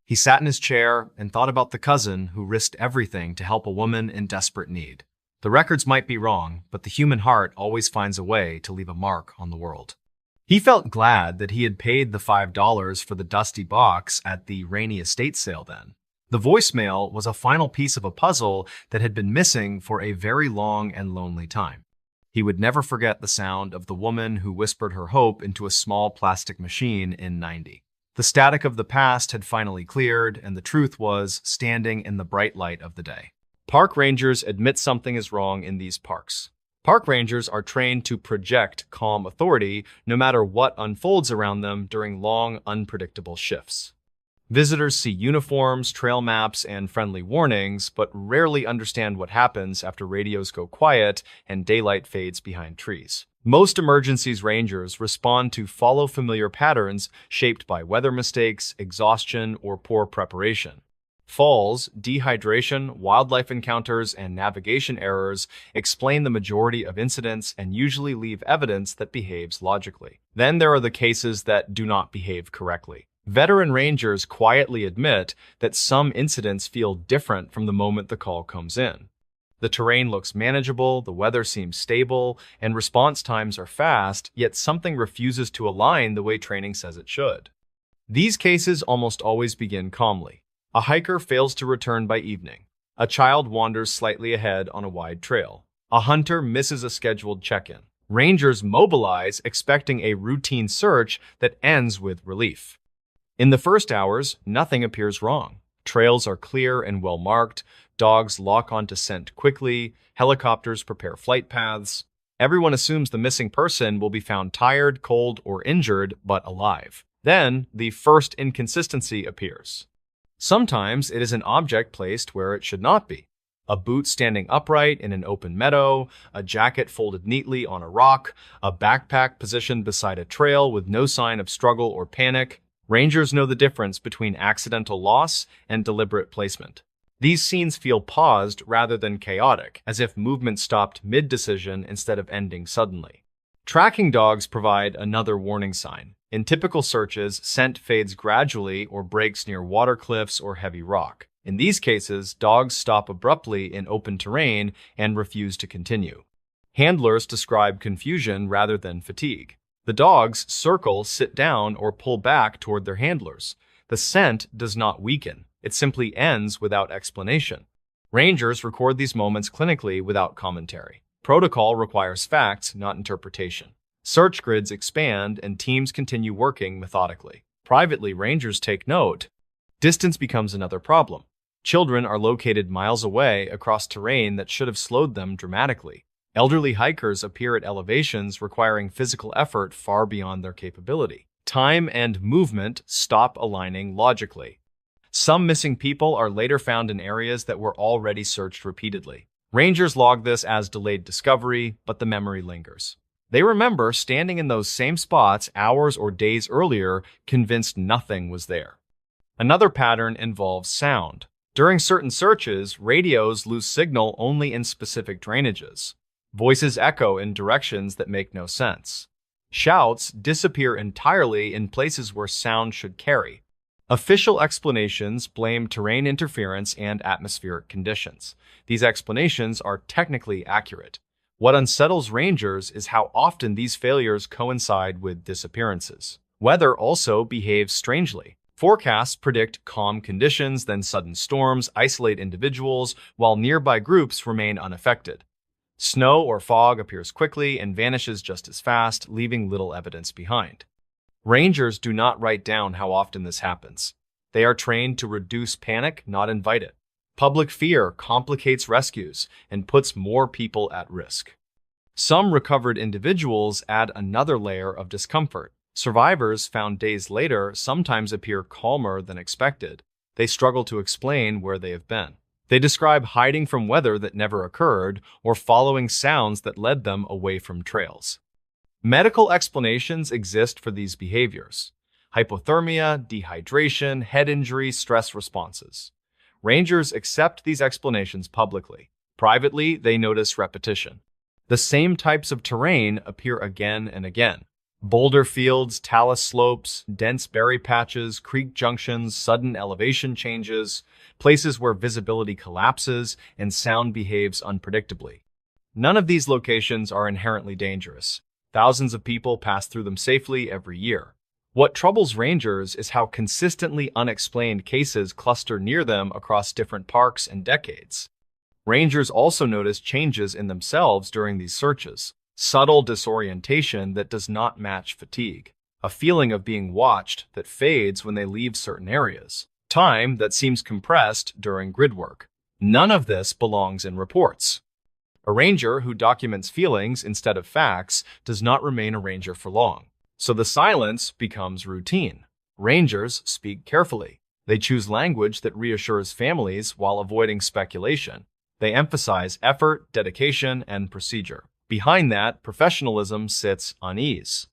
He sat in his chair and thought about the cousin who risked everything to help a woman in desperate need. The records might be wrong, but the human heart always finds a way to leave a mark on the world. He felt glad that he had paid the $5 for the dusty box at the rainy estate sale then. The voicemail was a final piece of a puzzle that had been missing for a very long and lonely time. He would never forget the sound of the woman who whispered her hope into a small plastic machine in '90. The static of the past had finally cleared, and the truth was standing in the bright light of the day. Park rangers admit something is wrong in these parks. Park rangers are trained to project calm authority no matter what unfolds around them during long, unpredictable shifts. Visitors see uniforms, trail maps, and friendly warnings, but rarely understand what happens after radios go quiet and daylight fades behind trees. Most emergencies rangers respond to follow familiar patterns shaped by weather mistakes, exhaustion, or poor preparation. Falls, dehydration, wildlife encounters, and navigation errors explain the majority of incidents and usually leave evidence that behaves logically. Then there are the cases that do not behave correctly. Veteran rangers quietly admit that some incidents feel different from the moment the call comes in. The terrain looks manageable, the weather seems stable, and response times are fast, yet something refuses to align the way training says it should. These cases almost always begin calmly. A hiker fails to return by evening. A child wanders slightly ahead on a wide trail. A hunter misses a scheduled check-in. Rangers mobilize, expecting a routine search that ends with relief. In the first hours, nothing appears wrong. Trails are clear and well-marked, dogs lock onto scent quickly, helicopters prepare flight paths. Everyone assumes the missing person will be found tired, cold, or injured, but alive. Then, the first inconsistency appears. Sometimes it is an object placed where it should not be. A boot standing upright in an open meadow, a jacket folded neatly on a rock, a backpack positioned beside a trail with no sign of struggle or panic. Rangers know the difference between accidental loss and deliberate placement. These scenes feel paused rather than chaotic, as if movement stopped mid-decision instead of ending suddenly. Tracking dogs provide another warning sign. In typical searches, scent fades gradually or breaks near water cliffs or heavy rock. In these cases, dogs stop abruptly in open terrain and refuse to continue. Handlers describe confusion rather than fatigue. The dogs circle, sit down, or pull back toward their handlers. The scent does not weaken. It simply ends without explanation. Rangers record these moments clinically without commentary. Protocol requires facts, not interpretation. Search grids expand, and teams continue working methodically. Privately, rangers take note. Distance becomes another problem. Children are located miles away across terrain that should have slowed them dramatically. Elderly hikers appear at elevations requiring physical effort far beyond their capability. Time and movement stop aligning logically. Some missing people are later found in areas that were already searched repeatedly. Rangers log this as delayed discovery, but the memory lingers. They remember standing in those same spots hours or days earlier, convinced nothing was there. Another pattern involves sound. During certain searches, radios lose signal only in specific drainages. Voices echo in directions that make no sense. Shouts disappear entirely in places where sound should carry. Official explanations blame terrain interference and atmospheric conditions. These explanations are technically accurate. What unsettles rangers is how often these failures coincide with disappearances. Weather also behaves strangely. Forecasts predict calm conditions, then sudden storms isolate individuals, while nearby groups remain unaffected. Snow or fog appears quickly and vanishes just as fast, leaving little evidence behind. Rangers do not write down how often this happens. They are trained to reduce panic, not invite it. Public fear complicates rescues and puts more people at risk. Some recovered individuals add another layer of discomfort. Survivors found days later sometimes appear calmer than expected. They struggle to explain where they have been. They describe hiding from weather that never occurred or following sounds that led them away from trails. Medical explanations exist for these behaviors: hypothermia, dehydration, head injury, stress responses. Rangers accept these explanations publicly. Privately, they notice repetition. The same types of terrain appear again and again. Boulder fields, talus slopes, dense berry patches, creek junctions, sudden elevation changes, places where visibility collapses and sound behaves unpredictably. None of these locations are inherently dangerous. Thousands of people pass through them safely every year. What troubles rangers is how consistently unexplained cases cluster near them across different parks and decades. Rangers also notice changes in themselves during these searches. Subtle disorientation that does not match fatigue. A feeling of being watched that fades when they leave certain areas. Time that seems compressed during grid work. None of this belongs in reports. A ranger who documents feelings instead of facts does not remain a ranger for long. So the silence becomes routine. Rangers speak carefully. They choose language that reassures families while avoiding speculation. They emphasize effort, dedication, and procedure. Behind that, professionalism sits unease.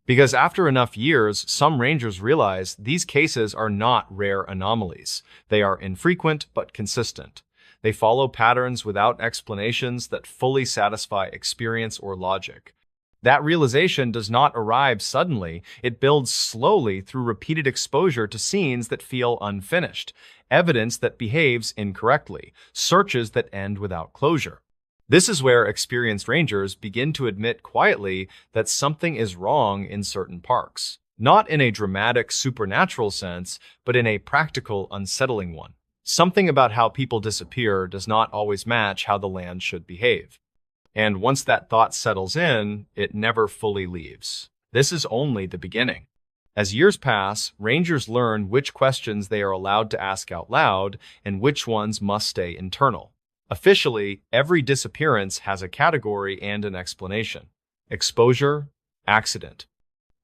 Because after enough years, some rangers realize these cases are not rare anomalies. They are infrequent but consistent. They follow patterns without explanations that fully satisfy experience or logic. That realization does not arrive suddenly. It builds slowly through repeated exposure to scenes that feel unfinished. evidence that behaves incorrectly, searches that end without closure. This is where experienced rangers begin to admit quietly that something is wrong in certain parks. Not in a dramatic, supernatural sense, but in a practical, unsettling one. Something about how people disappear does not always match how the land should behave. And once that thought settles in, it never fully leaves. This is only the beginning. As years pass, rangers learn which questions they are allowed to ask out loud and which ones must stay internal. Officially, every disappearance has a category and an explanation. Exposure, accident.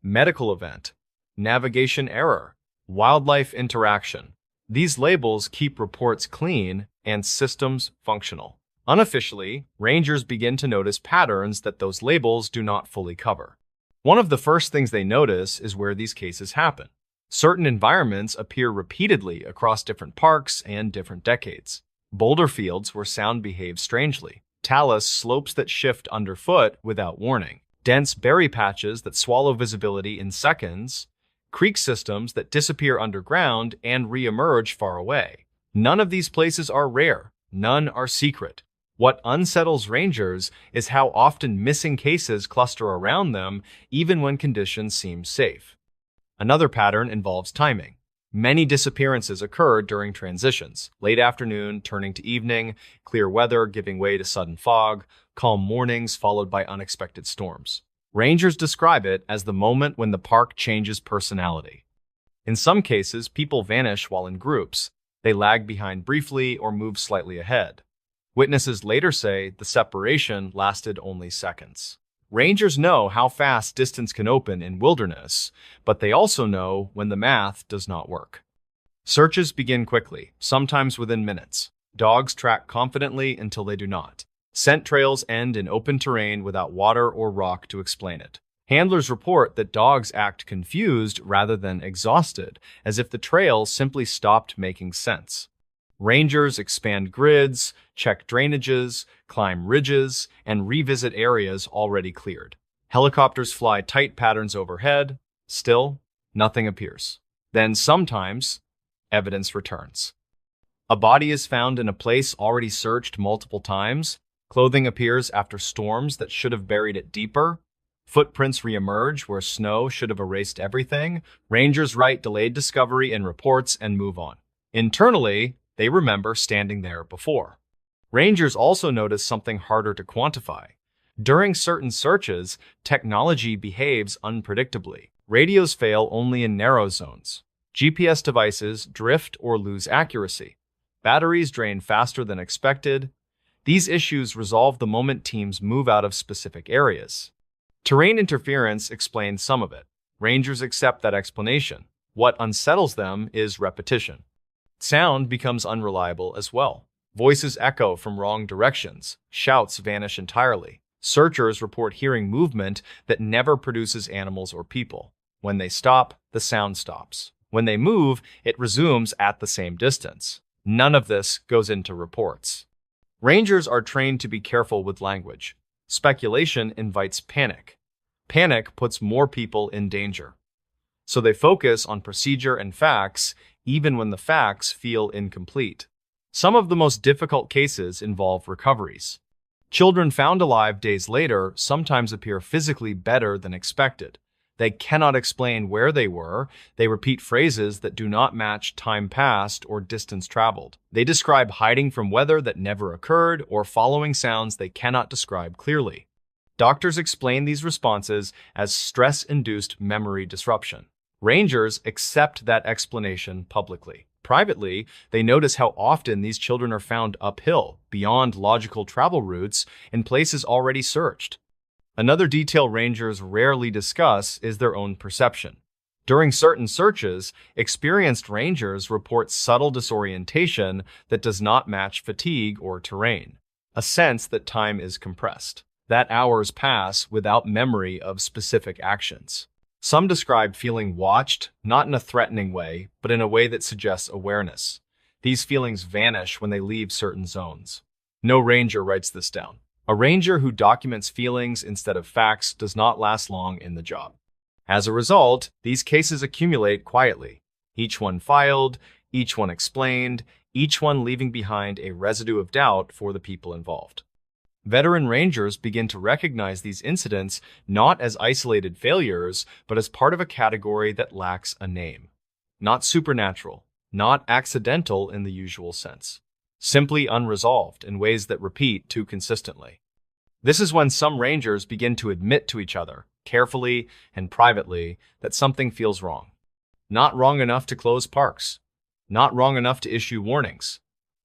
Medical event, navigation error, wildlife interaction. These labels keep reports clean and systems functional. Unofficially, rangers begin to notice patterns that those labels do not fully cover. One of the first things they notice is where these cases happen. Certain environments appear repeatedly across different parks and different decades. Boulder fields where sound behaves strangely. Talus slopes that shift underfoot without warning. Dense berry patches that swallow visibility in seconds, creek systems that disappear underground and re-emerge far away. None of these places are rare, none are secret. What unsettles rangers is how often missing cases cluster around them even when conditions seem safe. Another pattern involves timing. Many disappearances occur during transitions, late afternoon turning to evening, clear weather giving way to sudden fog, calm mornings followed by unexpected storms. Rangers describe it as the moment when the park changes personality. In some cases, people vanish while in groups. They lag behind briefly or move slightly ahead. Witnesses later say the separation lasted only seconds. Rangers know how fast distance can open in wilderness, but they also know when the math does not work. Searches begin quickly, sometimes within minutes. Dogs track confidently until they do not. Scent trails end in open terrain without water or rock to explain it. Handlers report that dogs act confused rather than exhausted, as if the trail simply stopped making sense. Rangers expand grids, check drainages, climb ridges, and revisit areas already cleared. Helicopters fly tight patterns overhead. Still, nothing appears. Then sometimes, evidence returns. A body is found in a place already searched multiple times. Clothing appears after storms that should have buried it deeper. Footprints reemerge where snow should have erased everything. Rangers write delayed discovery in reports and move on. Internally, they remember standing there before. Rangers also notice something harder to quantify. During certain searches, technology behaves unpredictably. Radios fail only in narrow zones. GPS devices drift or lose accuracy. Batteries drain faster than expected. These issues resolve the moment teams move out of specific areas. Terrain interference explains some of it. Rangers accept that explanation. What unsettles them is repetition. Sound becomes unreliable as well. Voices echo from wrong directions. Shouts vanish entirely. Searchers report hearing movement that never produces animals or people. When they stop, the sound stops. When they move, it resumes at the same distance. None of this goes into reports. Rangers are trained to be careful with language. Speculation invites panic. Panic puts more people in danger. So they focus on procedure and facts, even when the facts feel incomplete. Some of the most difficult cases involve recoveries. Children found alive days later sometimes appear physically better than expected. They cannot explain where they were. They repeat phrases that do not match time passed or distance traveled. They describe hiding from weather that never occurred or following sounds they cannot describe clearly. Doctors explain these responses as stress-induced memory disruption. Rangers accept that explanation publicly. Privately, they notice how often these children are found uphill, beyond logical travel routes, in places already searched. Another detail rangers rarely discuss is their own perception. During certain searches, experienced rangers report subtle disorientation that does not match fatigue or terrain, a sense that time is compressed, that hours pass without memory of specific actions. Some describe feeling watched, not in a threatening way, but in a way that suggests awareness. These feelings vanish when they leave certain zones. No ranger writes this down. A ranger who documents feelings instead of facts does not last long in the job. As a result, these cases accumulate quietly, each one filed, Each one explained, each one leaving behind a residue of doubt for the people involved. Veteran rangers begin to recognize these incidents not as isolated failures, but as part of a category that lacks a name. Not supernatural, not accidental in the usual sense. Simply unresolved in ways that repeat too consistently. This is when some rangers begin to admit to each other, carefully and privately, that something feels wrong. Not wrong enough to close parks, not wrong enough to issue warnings,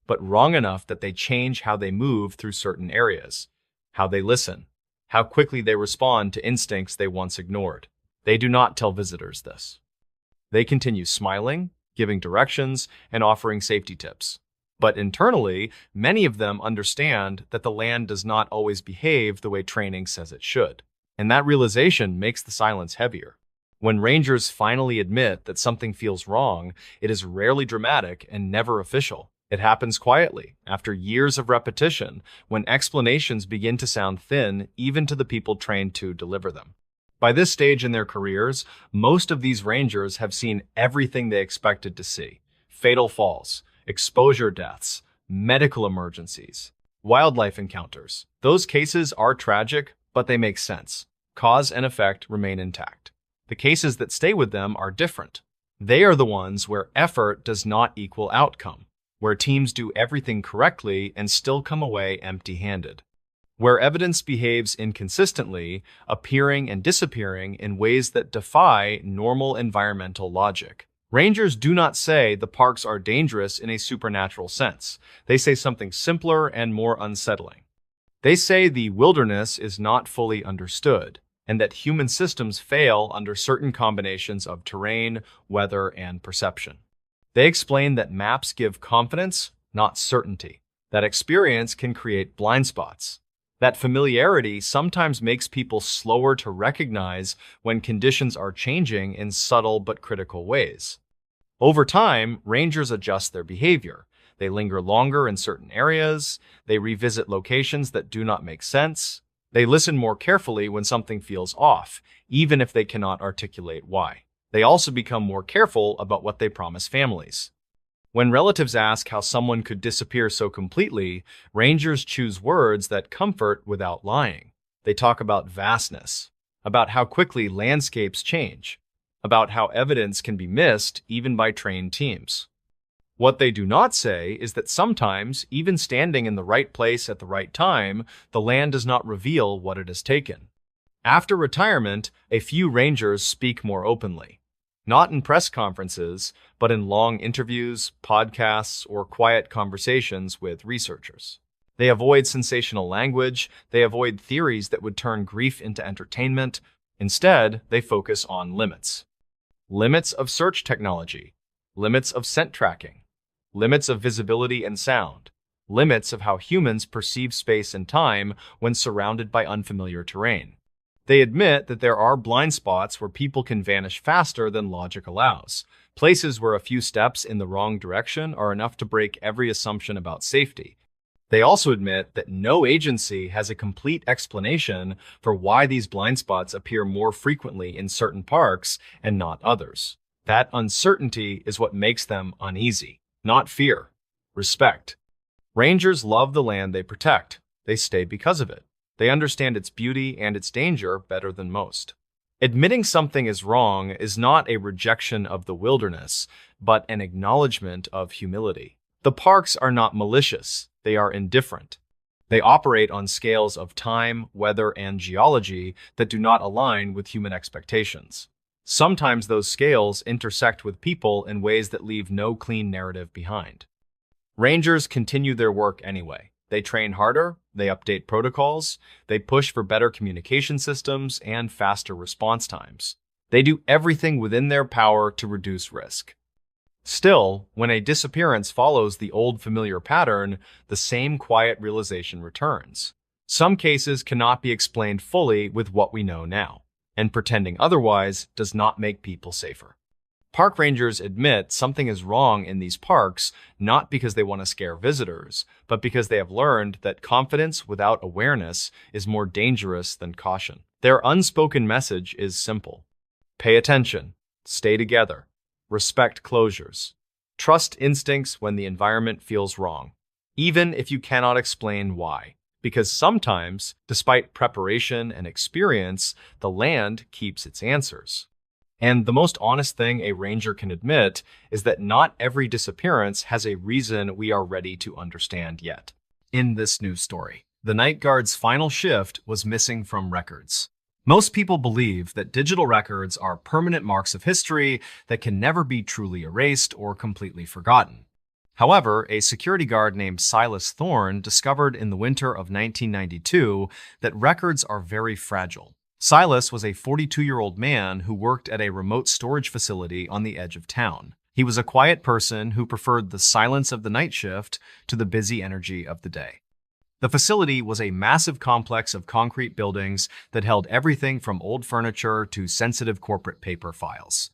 but wrong enough that they change how they move through certain areas, how they listen, how quickly they respond to instincts they once ignored. They do not tell visitors this. They continue smiling, giving directions, and offering safety tips. But internally, many of them understand that the land does not always behave the way training says it should. And that realization makes the silence heavier. When rangers finally admit that something feels wrong, it is rarely dramatic and never official. It happens quietly, after years of repetition, when explanations begin to sound thin even to the people trained to deliver them. By this stage in their careers, most of these rangers have seen everything they expected to see. Fatal falls, exposure deaths, medical emergencies, wildlife encounters. Those cases are tragic, but they make sense. Cause and effect remain intact. The cases that stay with them are different. They are the ones where effort does not equal outcome, where teams do everything correctly and still come away empty-handed, where evidence behaves inconsistently, appearing and disappearing in ways that defy normal environmental logic. Rangers do not say the parks are dangerous in a supernatural sense. They say something simpler and more unsettling. They say the wilderness is not fully understood, and that human systems fail under certain combinations of terrain, weather, and perception. They explain that maps give confidence, not certainty, that experience can create blind spots, that familiarity sometimes makes people slower to recognize when conditions are changing in subtle but critical ways. Over time, rangers adjust their behavior. They linger longer in certain areas, they revisit locations that do not make sense, they listen more carefully when something feels off, even if they cannot articulate why. They also become more careful about what they promise families. When relatives ask how someone could disappear so completely, rangers choose words that comfort without lying. They talk about vastness, about how quickly landscapes change, about how evidence can be missed even by trained teams. What they do not say is that sometimes, even standing in the right place at the right time, the land does not reveal what it has taken. After retirement, a few rangers speak more openly. Not in press conferences, but in long interviews, podcasts, or quiet conversations with researchers. They avoid sensational language, they avoid theories that would turn grief into entertainment. Instead, they focus on limits. Limits of search technology, limits of scent tracking, limits of visibility and sound, limits of how humans perceive space and time when surrounded by unfamiliar terrain. They admit that there are blind spots where people can vanish faster than logic allows, places where a few steps in the wrong direction are enough to break every assumption about safety. They also admit that no agency has a complete explanation for why these blind spots appear more frequently in certain parks and not others. That uncertainty is what makes them uneasy, not fear, respect. Rangers love the land they protect. They stay because of it. They understand its beauty and its danger better than most. Admitting something is wrong is not a rejection of the wilderness, but an acknowledgement of humility. The parks are not malicious, they are indifferent. They operate on scales of time, weather, and geology that do not align with human expectations. Sometimes those scales intersect with people in ways that leave no clean narrative behind. Rangers continue their work anyway. They train harder, they update protocols, they push for better communication systems and faster response times. They do everything within their power to reduce risk. Still, when a disappearance follows the old familiar pattern, the same quiet realization returns. Some cases cannot be explained fully with what we know now, and pretending otherwise does not make people safer. Park rangers admit something is wrong in these parks not because they want to scare visitors, but because they have learned that confidence without awareness is more dangerous than caution. Their unspoken message is simple. Pay attention, stay together, respect closures. Trust instincts when the environment feels wrong, even if you cannot explain why. Because sometimes, despite preparation and experience, the land keeps its answers. And the most honest thing a ranger can admit is that not every disappearance has a reason we are ready to understand yet. In this news story, the night guard's final shift was missing from records. Most people believe that digital records are permanent marks of history that can never be truly erased or completely forgotten. However, a security guard named Silas Thorne discovered in the winter of 1992 that records are very fragile. Silas was a 42-year-old man who worked at a remote storage facility on the edge of town. He was a quiet person who preferred the silence of the night shift to the busy energy of the day. The facility was a massive complex of concrete buildings that held everything from old furniture to sensitive corporate paper files.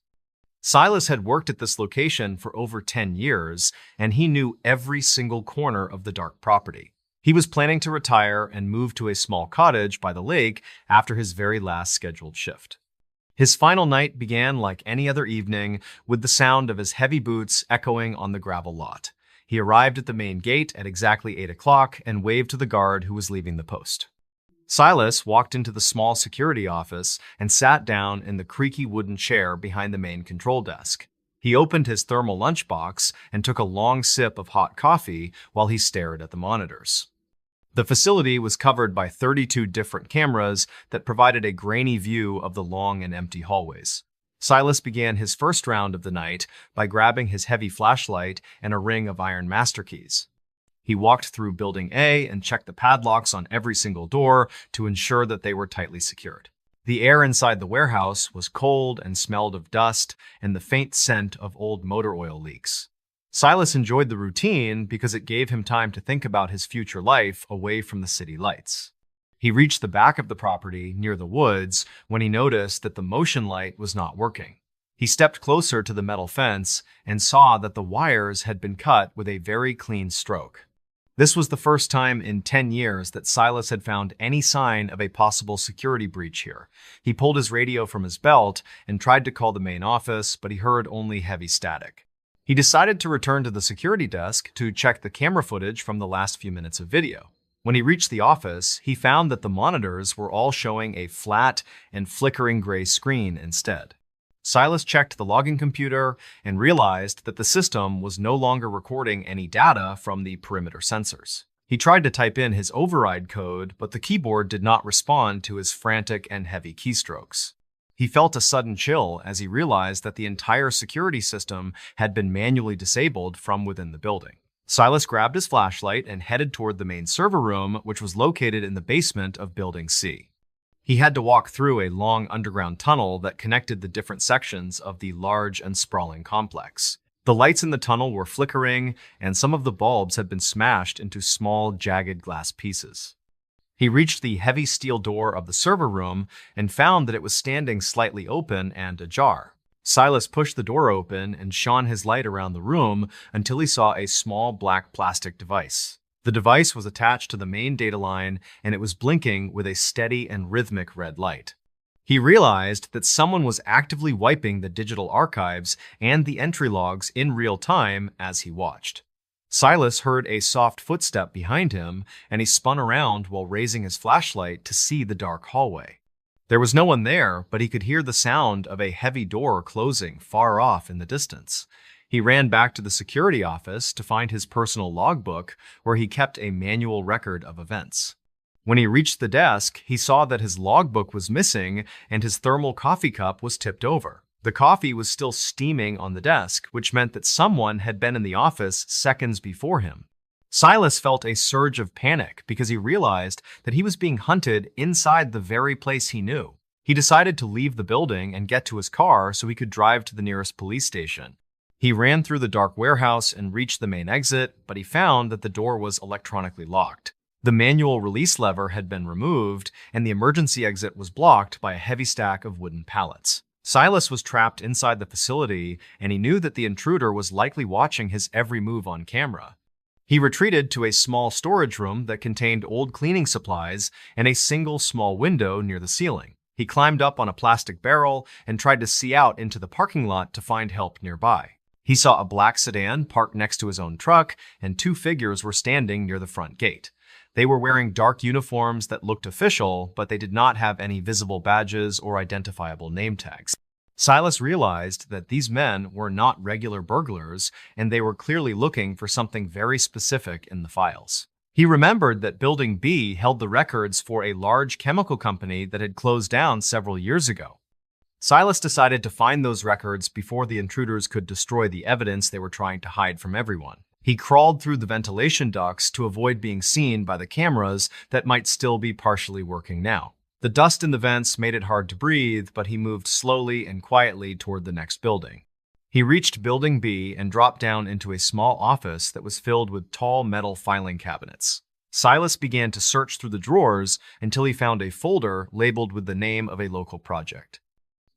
Silas had worked at this location for over 10 years, and he knew every single corner of the dark property. He was planning to retire and move to a small cottage by the lake after his very last scheduled shift. His final night began like any other evening, with the sound of his heavy boots echoing on the gravel lot. He arrived at the main gate at exactly 8 o'clock and waved to the guard who was leaving the post. Silas walked into the small security office and sat down in the creaky wooden chair behind the main control desk. He opened his thermal lunchbox and took a long sip of hot coffee while he stared at the monitors. The facility was covered by 32 different cameras that provided a grainy view of the long and empty hallways. Silas began his first round of the night by grabbing his heavy flashlight and a ring of iron master keys. He walked through Building A and checked the padlocks on every single door to ensure that they were tightly secured. The air inside the warehouse was cold and smelled of dust and the faint scent of old motor oil leaks. Silas enjoyed the routine because it gave him time to think about his future life away from the city lights. He reached the back of the property near the woods when he noticed that the motion light was not working. He stepped closer to the metal fence and saw that the wires had been cut with a very clean stroke. This was the first time in 10 years that Silas had found any sign of a possible security breach here. He pulled his radio from his belt and tried to call the main office, but he heard only heavy static. He decided to return to the security desk to check the camera footage from the last few minutes of video. When he reached the office, he found that the monitors were all showing a flat and flickering gray screen instead. Silas checked the logging computer and realized that the system was no longer recording any data from the perimeter sensors. He tried to type in his override code, but the keyboard did not respond to his frantic and heavy keystrokes. He felt a sudden chill as he realized that the entire security system had been manually disabled from within the building. Silas grabbed his flashlight and headed toward the main server room, which was located in the basement of Building C. He had to walk through a long underground tunnel that connected the different sections of the large and sprawling complex. The lights in the tunnel were flickering, and some of the bulbs had been smashed into small, jagged glass pieces. He reached the heavy steel door of the server room and found that it was standing slightly open and ajar. Silas pushed the door open and shone his light around the room until he saw a small black plastic device. The device was attached to the main data line, and it was blinking with a steady and rhythmic red light. He realized that someone was actively wiping the digital archives and the entry logs in real time as he watched. Silas heard a soft footstep behind him, and he spun around while raising his flashlight to see the dark hallway. There was no one there, but he could hear the sound of a heavy door closing far off in the distance. He ran back to the security office to find his personal logbook, where he kept a manual record of events. When he reached the desk, he saw that his logbook was missing and his thermal coffee cup was tipped over. The coffee was still steaming on the desk, which meant that someone had been in the office seconds before him. Silas felt a surge of panic because he realized that he was being hunted inside the very place he knew. He decided to leave the building and get to his car so he could drive to the nearest police station. He ran through the dark warehouse and reached the main exit, but he found that the door was electronically locked. The manual release lever had been removed, and the emergency exit was blocked by a heavy stack of wooden pallets. Silas was trapped inside the facility, and he knew that the intruder was likely watching his every move on camera. He retreated to a small storage room that contained old cleaning supplies and a single small window near the ceiling. He climbed up on a plastic barrel and tried to see out into the parking lot to find help nearby. He saw a black sedan parked next to his own truck, and two figures were standing near the front gate. They were wearing dark uniforms that looked official, but they did not have any visible badges or identifiable name tags. Silas realized that these men were not regular burglars, and they were clearly looking for something very specific in the files. He remembered that Building B held the records for a large chemical company that had closed down several years ago. Silas decided to find those records before the intruders could destroy the evidence they were trying to hide from everyone. He crawled through the ventilation ducts to avoid being seen by the cameras that might still be partially working now. The dust in the vents made it hard to breathe, but he moved slowly and quietly toward the next building. He reached Building B and dropped down into a small office that was filled with tall metal filing cabinets. Silas began to search through the drawers until he found a folder labeled with the name of a local project.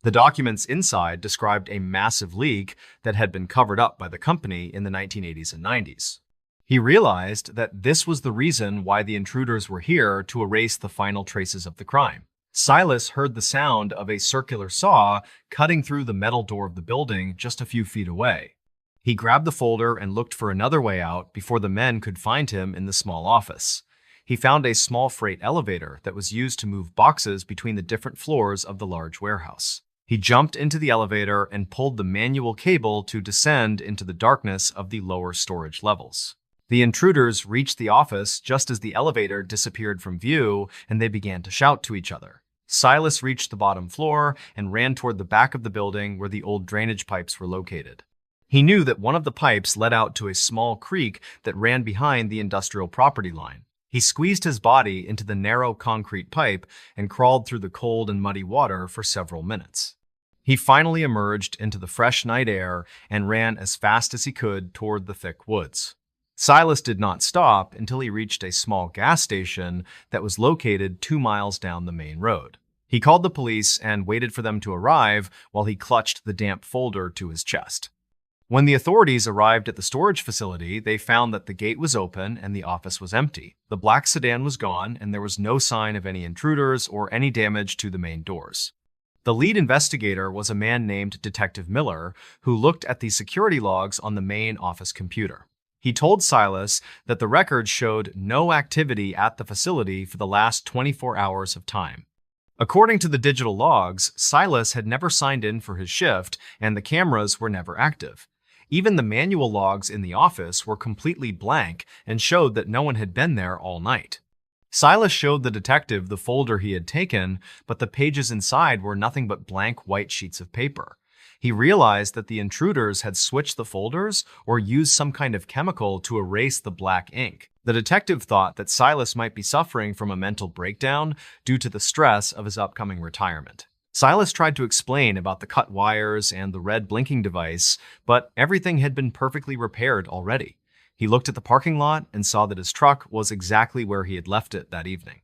The documents inside described a massive leak that had been covered up by the company in the 1980s and 90s. He realized that this was the reason why the intruders were here, to erase the final traces of the crime. Silas heard the sound of a circular saw cutting through the metal door of the building just a few feet away. He grabbed the folder and looked for another way out before the men could find him in the small office. He found a small freight elevator that was used to move boxes between the different floors of the large warehouse. He jumped into the elevator and pulled the manual cable to descend into the darkness of the lower storage levels. The intruders reached the office just as the elevator disappeared from view, and they began to shout to each other. Silas reached the bottom floor and ran toward the back of the building where the old drainage pipes were located. He knew that one of the pipes led out to a small creek that ran behind the industrial property line. He squeezed his body into the narrow concrete pipe and crawled through the cold and muddy water for several minutes. He finally emerged into the fresh night air and ran as fast as he could toward the thick woods. Silas did not stop until he reached a small gas station that was located 2 miles down the main road. He called the police and waited for them to arrive while he clutched the damp folder to his chest. When the authorities arrived at the storage facility, they found that the gate was open and the office was empty. The black sedan was gone, and there was no sign of any intruders or any damage to the main doors. The lead investigator was a man named Detective Miller, who looked at the security logs on the main office computer. He told Silas that the records showed no activity at the facility for the last 24 hours of time. According to the digital logs, Silas had never signed in for his shift, and the cameras were never active. Even the manual logs in the office were completely blank and showed that no one had been there all night. Silas showed the detective the folder he had taken, but the pages inside were nothing but blank white sheets of paper. He realized that the intruders had switched the folders or used some kind of chemical to erase the black ink. The detective thought that Silas might be suffering from a mental breakdown due to the stress of his upcoming retirement. Silas tried to explain about the cut wires and the red blinking device, but everything had been perfectly repaired already. He looked at the parking lot and saw that his truck was exactly where he had left it that evening.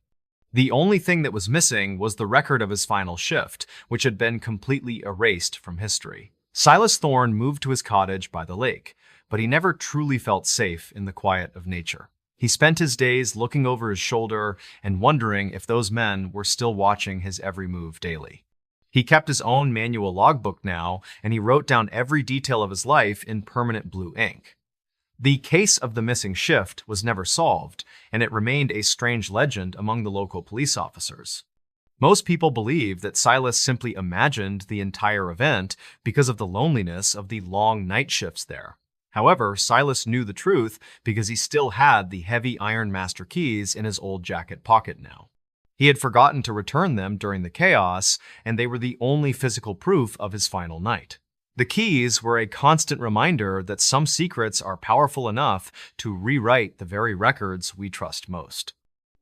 The only thing that was missing was the record of his final shift, which had been completely erased from history. Silas Thorne moved to his cottage by the lake, but he never truly felt safe in the quiet of nature. He spent his days looking over his shoulder and wondering if those men were still watching his every move daily. He kept his own manual logbook now, and he wrote down every detail of his life in permanent blue ink. The case of the missing shift was never solved, and it remained a strange legend among the local police officers. Most people believe that Silas simply imagined the entire event because of the loneliness of the long night shifts there. However, Silas knew the truth because he still had the heavy Iron Master keys in his old jacket pocket now. He had forgotten to return them during the chaos, and they were the only physical proof of his final night. The keys were a constant reminder that some secrets are powerful enough to rewrite the very records we trust most.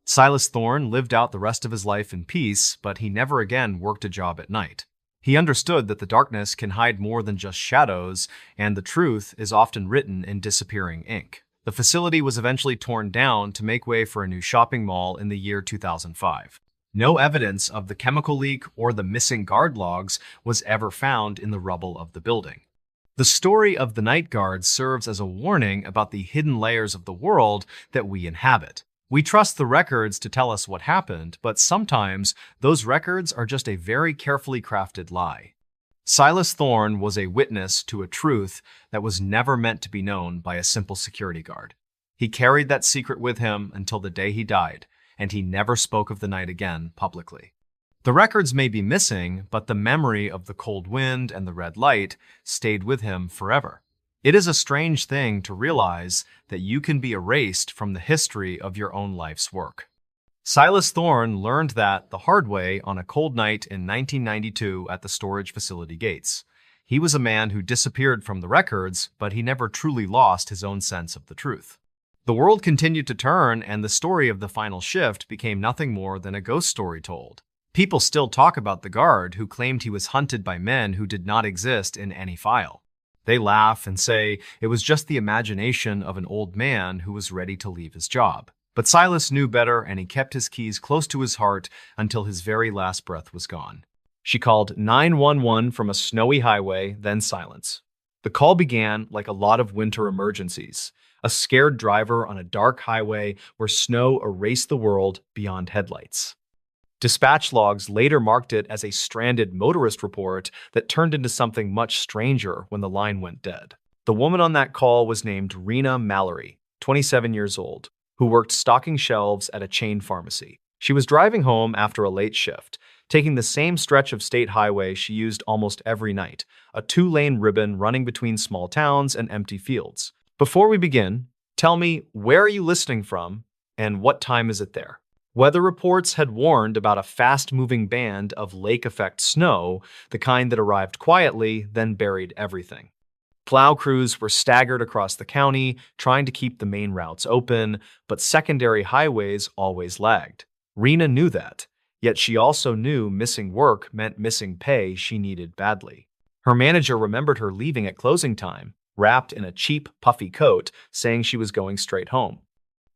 Silas Thorne lived out the rest of his life in peace, but he never again worked a job at night. He understood that the darkness can hide more than just shadows, and the truth is often written in disappearing ink. The facility was eventually torn down to make way for a new shopping mall in the year 2005. No evidence of the chemical leak or the missing guard logs was ever found in the rubble of the building. The story of the night guard serves as a warning about the hidden layers of the world that we inhabit. We trust the records to tell us what happened, but sometimes those records are just a very carefully crafted lie. Silas Thorne was a witness to a truth that was never meant to be known by a simple security guard. He carried that secret with him until the day he died, and he never spoke of the night again publicly. The records may be missing, but the memory of the cold wind and the red light stayed with him forever. It is a strange thing to realize that you can be erased from the history of your own life's work. Silas Thorne learned that the hard way on a cold night in 1992 at the storage facility gates. He was a man who disappeared from the records, but he never truly lost his own sense of the truth. The world continued to turn, and the story of the final shift became nothing more than a ghost story told. People still talk about the guard who claimed he was hunted by men who did not exist in any file. They laugh and say it was just the imagination of an old man who was ready to leave his job. But Silas knew better, and he kept his keys close to his heart until his very last breath was gone. She called 911 from a snowy highway, then silence. The call began like a lot of winter emergencies. A scared driver on a dark highway where snow erased the world beyond headlights. Dispatch logs later marked it as a stranded motorist report that turned into something much stranger when the line went dead. The woman on that call was named Rena Mallory, 27 years old, who worked stocking shelves at a chain pharmacy. She was driving home after a late shift, taking the same stretch of state highway she used almost every night, a 2-lane ribbon running between small towns and empty fields. Before we begin, tell me, where are you listening from, and what time is it there? Weather reports had warned about a fast-moving band of lake-effect snow, the kind that arrived quietly, then buried everything. Plow crews were staggered across the county, trying to keep the main routes open, but secondary highways always lagged. Rena knew that, yet she also knew missing work meant missing pay she needed badly. Her manager remembered her leaving at closing time, wrapped in a cheap, puffy coat, saying she was going straight home.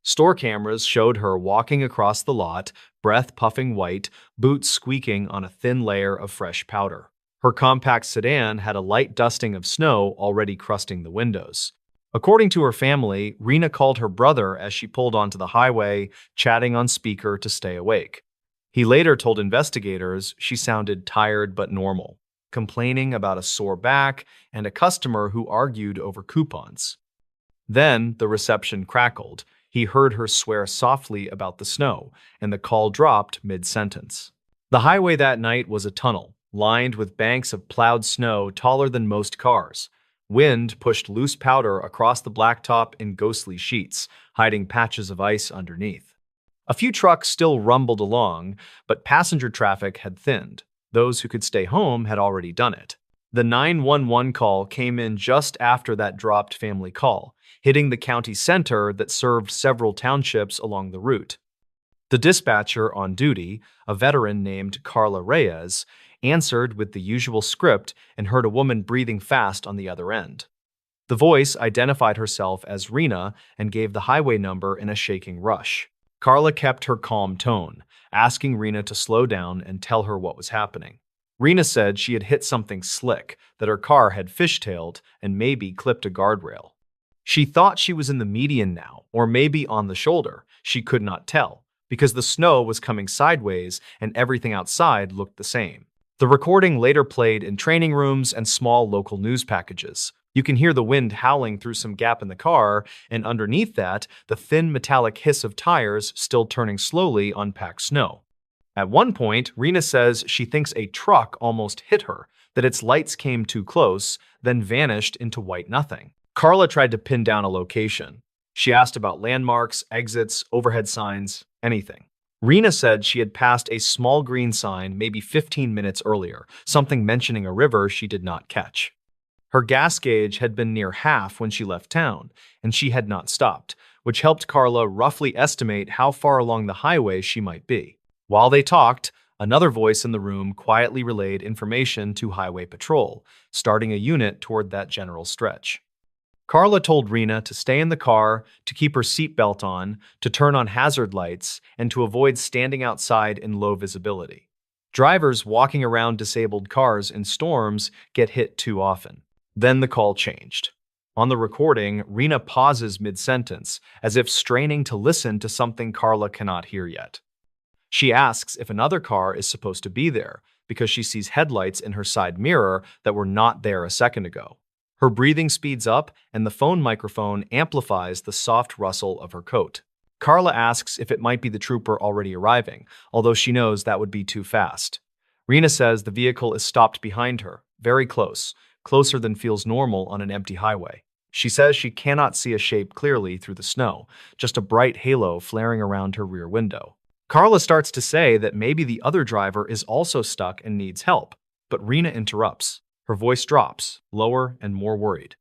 Store cameras showed her walking across the lot, breath puffing white, boots squeaking on a thin layer of fresh powder. Her compact sedan had a light dusting of snow already crusting the windows. According to her family, Rena called her brother as she pulled onto the highway, chatting on speaker to stay awake. He later told investigators she sounded tired but normal, complaining about a sore back and a customer who argued over coupons. Then the reception crackled. He heard her swear softly about the snow, and the call dropped mid-sentence. The highway that night was a tunnel, lined with banks of plowed snow taller than most cars. Wind pushed loose powder across the blacktop in ghostly sheets, hiding patches of ice underneath. A few trucks still rumbled along, but passenger traffic had thinned. Those who could stay home had already done it. The 911 call came in just after that dropped family call, hitting the county center that served several townships along the route. The dispatcher on duty, a veteran named Carla Reyes, answered with the usual script and heard a woman breathing fast on the other end. The voice identified herself as Rena and gave the highway number in a shaking rush. Carla kept her calm tone, asking Rena to slow down and tell her what was happening. Rena said she had hit something slick, that her car had fishtailed and maybe clipped a guardrail. She thought she was in the median now, or maybe on the shoulder. She could not tell, because the snow was coming sideways and everything outside looked the same. The recording later played in training rooms and small local news packages. You can hear the wind howling through some gap in the car, and underneath that, the thin metallic hiss of tires still turning slowly on packed snow. At one point, Rena says she thinks a truck almost hit her, that its lights came too close, then vanished into white nothing. Carla tried to pin down a location. She asked about landmarks, exits, overhead signs, anything. Rena said she had passed a small green sign maybe 15 minutes earlier, something mentioning a river she did not catch. Her gas gauge had been near half when she left town, and she had not stopped, which helped Carla roughly estimate how far along the highway she might be. While they talked, another voice in the room quietly relayed information to Highway Patrol, starting a unit toward that general stretch. Carla told Rena to stay in the car, to keep her seatbelt on, to turn on hazard lights, and to avoid standing outside in low visibility. Drivers walking around disabled cars in storms get hit too often. Then the call changed. On the recording, Rena pauses mid-sentence, as if straining to listen to something Carla cannot hear yet. She asks if another car is supposed to be there, because she sees headlights in her side mirror that were not there a second ago. Her breathing speeds up, and the phone microphone amplifies the soft rustle of her coat. Carla asks if it might be the trooper already arriving, although she knows that would be too fast. Rena says the vehicle is stopped behind her, very close, closer than feels normal on an empty highway. She says she cannot see a shape clearly through the snow, just a bright halo flaring around her rear window. Carla starts to say that maybe the other driver is also stuck and needs help, but Rena interrupts. Her voice drops, lower and more worried.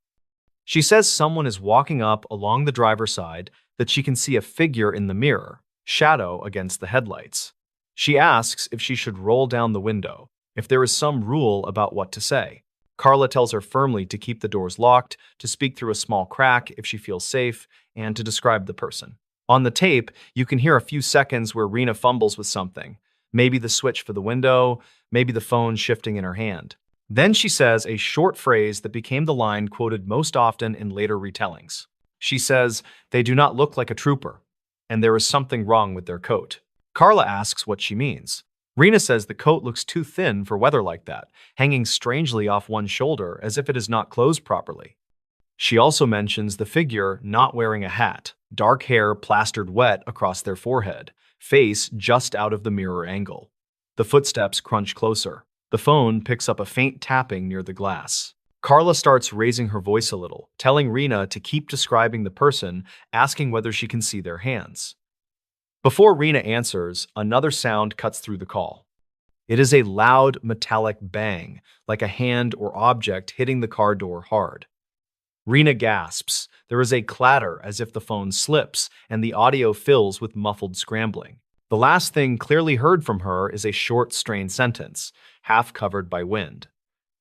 She says someone is walking up along the driver's side, that she can see a figure in the mirror, shadow against the headlights. She asks if she should roll down the window, if there is some rule about what to say. Carla tells her firmly to keep the doors locked, to speak through a small crack if she feels safe, and to describe the person. On the tape, you can hear a few seconds where Rena fumbles with something. Maybe the switch for the window, maybe the phone shifting in her hand. Then she says a short phrase that became the line quoted most often in later retellings. She says, "They do not look like a trooper, and there is something wrong with their coat." Carla asks what she means. Rena says the coat looks too thin for weather like that, hanging strangely off one shoulder as if it is not closed properly. She also mentions the figure not wearing a hat, dark hair plastered wet across their forehead, face just out of the mirror angle. The footsteps crunch closer. The phone picks up a faint tapping near the glass. Carla starts raising her voice a little, telling Rena to keep describing the person, asking whether she can see their hands. Before Rena answers, another sound cuts through the call. It is a loud, metallic bang, like a hand or object hitting the car door hard. Rena gasps. There is a clatter as if the phone slips, and the audio fills with muffled scrambling. The last thing clearly heard from her is a short, strained sentence, half covered by wind.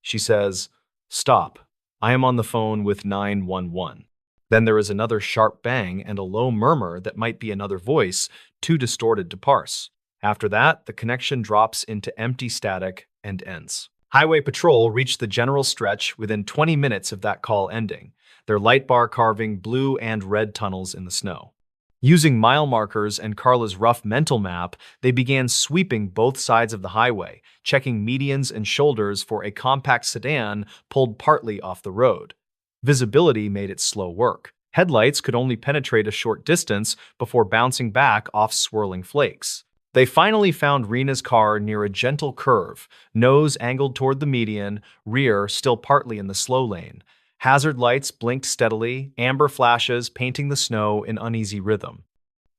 She says, "Stop. I am on the phone with 911. Then there is another sharp bang and a low murmur that might be another voice, too distorted to parse. After that, the connection drops into empty static and ends. Highway Patrol reached the general stretch within 20 minutes of that call ending, their light bar carving blue and red tunnels in the snow. Using mile markers and Carla's rough mental map, they began sweeping both sides of the highway, checking medians and shoulders for a compact sedan pulled partly off the road. Visibility made it slow work. Headlights could only penetrate a short distance before bouncing back off swirling flakes. They finally found Rena's car near a gentle curve, nose angled toward the median, rear still partly in the slow lane. Hazard lights blinked steadily, amber flashes painting the snow in uneasy rhythm.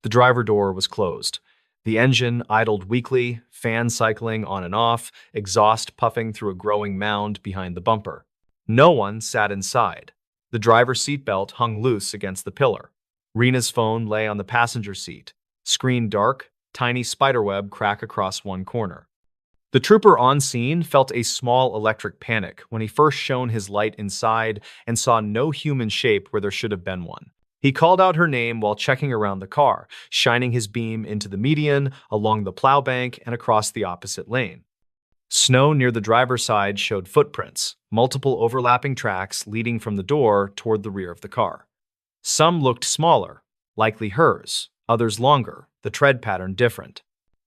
The driver door was closed. The engine idled weakly, fan cycling on and off, exhaust puffing through a growing mound behind the bumper. No one sat inside. The driver's seatbelt hung loose against the pillar. Rena's phone lay on the passenger seat. Screen dark, tiny spiderweb crack across one corner. The trooper on scene felt a small electric panic when he first shone his light inside and saw no human shape where there should have been one. He called out her name while checking around the car, shining his beam into the median, along the plow bank, and across the opposite lane. Snow near the driver's side showed footprints, multiple overlapping tracks leading from the door toward the rear of the car. Some looked smaller, likely hers, others longer, the tread pattern different.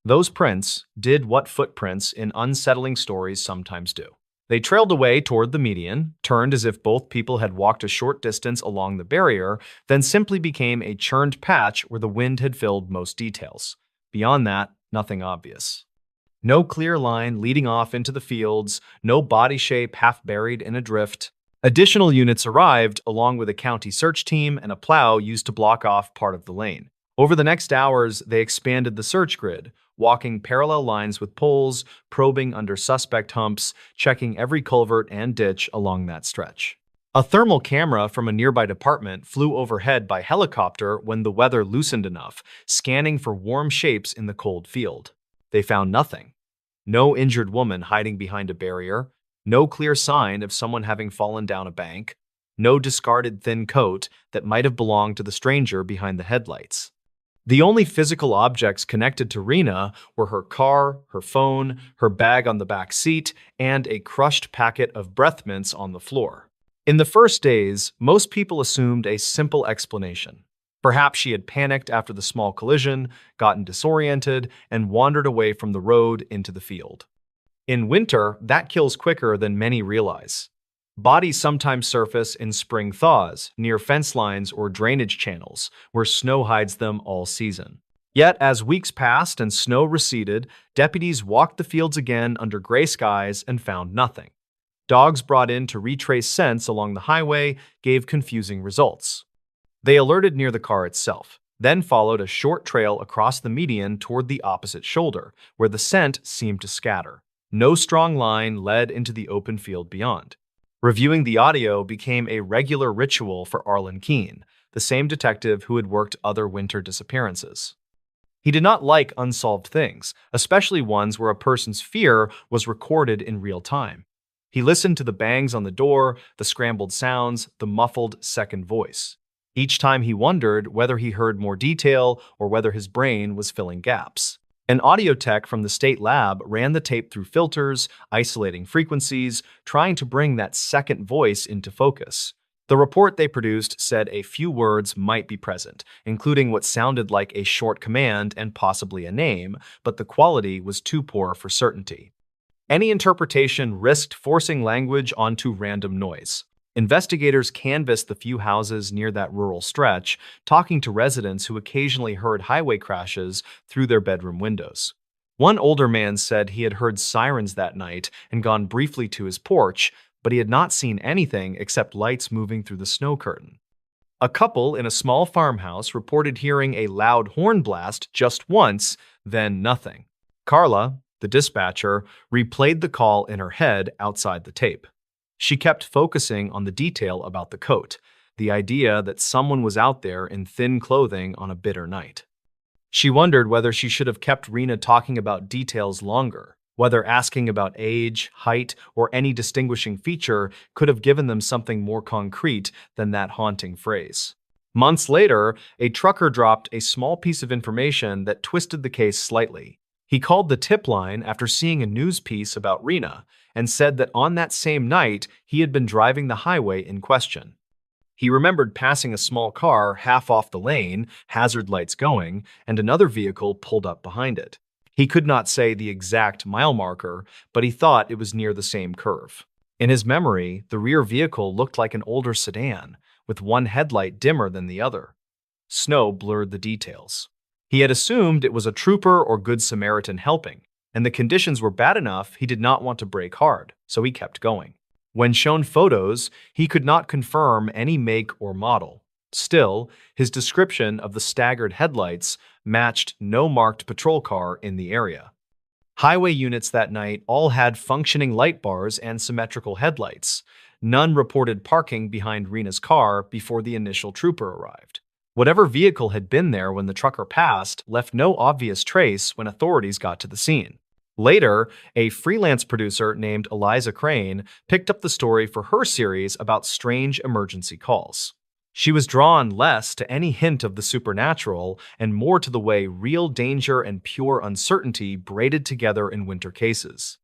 Those prints did what footprints in unsettling stories sometimes do. They trailed away toward the median, turned as if both people had walked a short distance along the barrier, then simply became a churned patch where the wind had filled most details. Beyond that, nothing obvious. No clear line leading off into the fields, no body shape half buried in a drift. Additional units arrived, along with a county search team and a plow used to block off part of the lane. Over the next hours, they expanded the search grid, walking parallel lines with poles, probing under suspect humps, checking every culvert and ditch along that stretch. A thermal camera from a nearby department flew overhead by helicopter when the weather loosened enough, scanning for warm shapes in the cold field. They found nothing. No injured woman hiding behind a barrier, no clear sign of someone having fallen down a bank, no discarded thin coat that might have belonged to the stranger behind the headlights. The only physical objects connected to Rena were her car, her phone, her bag on the back seat, and a crushed packet of breath mints on the floor. In the first days, most people assumed a simple explanation. Perhaps she had panicked after the small collision, gotten disoriented, and wandered away from the road into the field. In winter, that kills quicker than many realize. Bodies sometimes surface in spring thaws, near fence lines or drainage channels, where snow hides them all season. Yet, as weeks passed and snow receded, deputies walked the fields again under gray skies and found nothing. Dogs brought in to retrace scents along the highway gave confusing results. They alerted near the car itself, then followed a short trail across the median toward the opposite shoulder, where the scent seemed to scatter. No strong line led into the open field beyond. Reviewing the audio became a regular ritual for Arlen Keene, the same detective who had worked other winter disappearances. He did not like unsolved things, especially ones where a person's fear was recorded in real time. He listened to the bangs on the door, the scrambled sounds, the muffled second voice. Each time he wondered whether he heard more detail or whether his brain was filling gaps. An audio tech from the state lab ran the tape through filters, isolating frequencies, trying to bring that second voice into focus. The report they produced said a few words might be present, including what sounded like a short command and possibly a name, but the quality was too poor for certainty. Any interpretation risked forcing language onto random noise. Investigators canvassed the few houses near that rural stretch, talking to residents who occasionally heard highway crashes through their bedroom windows. One older man said he had heard sirens that night and gone briefly to his porch, but he had not seen anything except lights moving through the snow curtain. A couple in a small farmhouse reported hearing a loud horn blast just once, then nothing. Carla, the dispatcher, replayed the call in her head outside the tape. She kept focusing on the detail about the coat, the idea that someone was out there in thin clothing on a bitter night. She wondered whether she should have kept Rena talking about details longer, whether asking about age, height, or any distinguishing feature could have given them something more concrete than that haunting phrase. Months later, a trucker dropped a small piece of information that twisted the case slightly. He called the tip line after seeing a news piece about Rena and said that on that same night, he had been driving the highway in question. He remembered passing a small car half off the lane, hazard lights going, and another vehicle pulled up behind it. He could not say the exact mile marker, but he thought it was near the same curve. In his memory, the rear vehicle looked like an older sedan, with one headlight dimmer than the other. Snow blurred the details. He had assumed it was a trooper or Good Samaritan helping, and the conditions were bad enough he did not want to brake hard, so he kept going. When shown photos, he could not confirm any make or model. Still, his description of the staggered headlights matched no marked patrol car in the area. Highway units that night all had functioning light bars and symmetrical headlights. None reported parking behind Rena's car before the initial trooper arrived. Whatever vehicle had been there when the trucker passed left no obvious trace when authorities got to the scene. Later, a freelance producer named Eliza Crane picked up the story for her series about strange emergency calls. She was drawn less to any hint of the supernatural and more to the way real danger and pure uncertainty braided together in winter cases.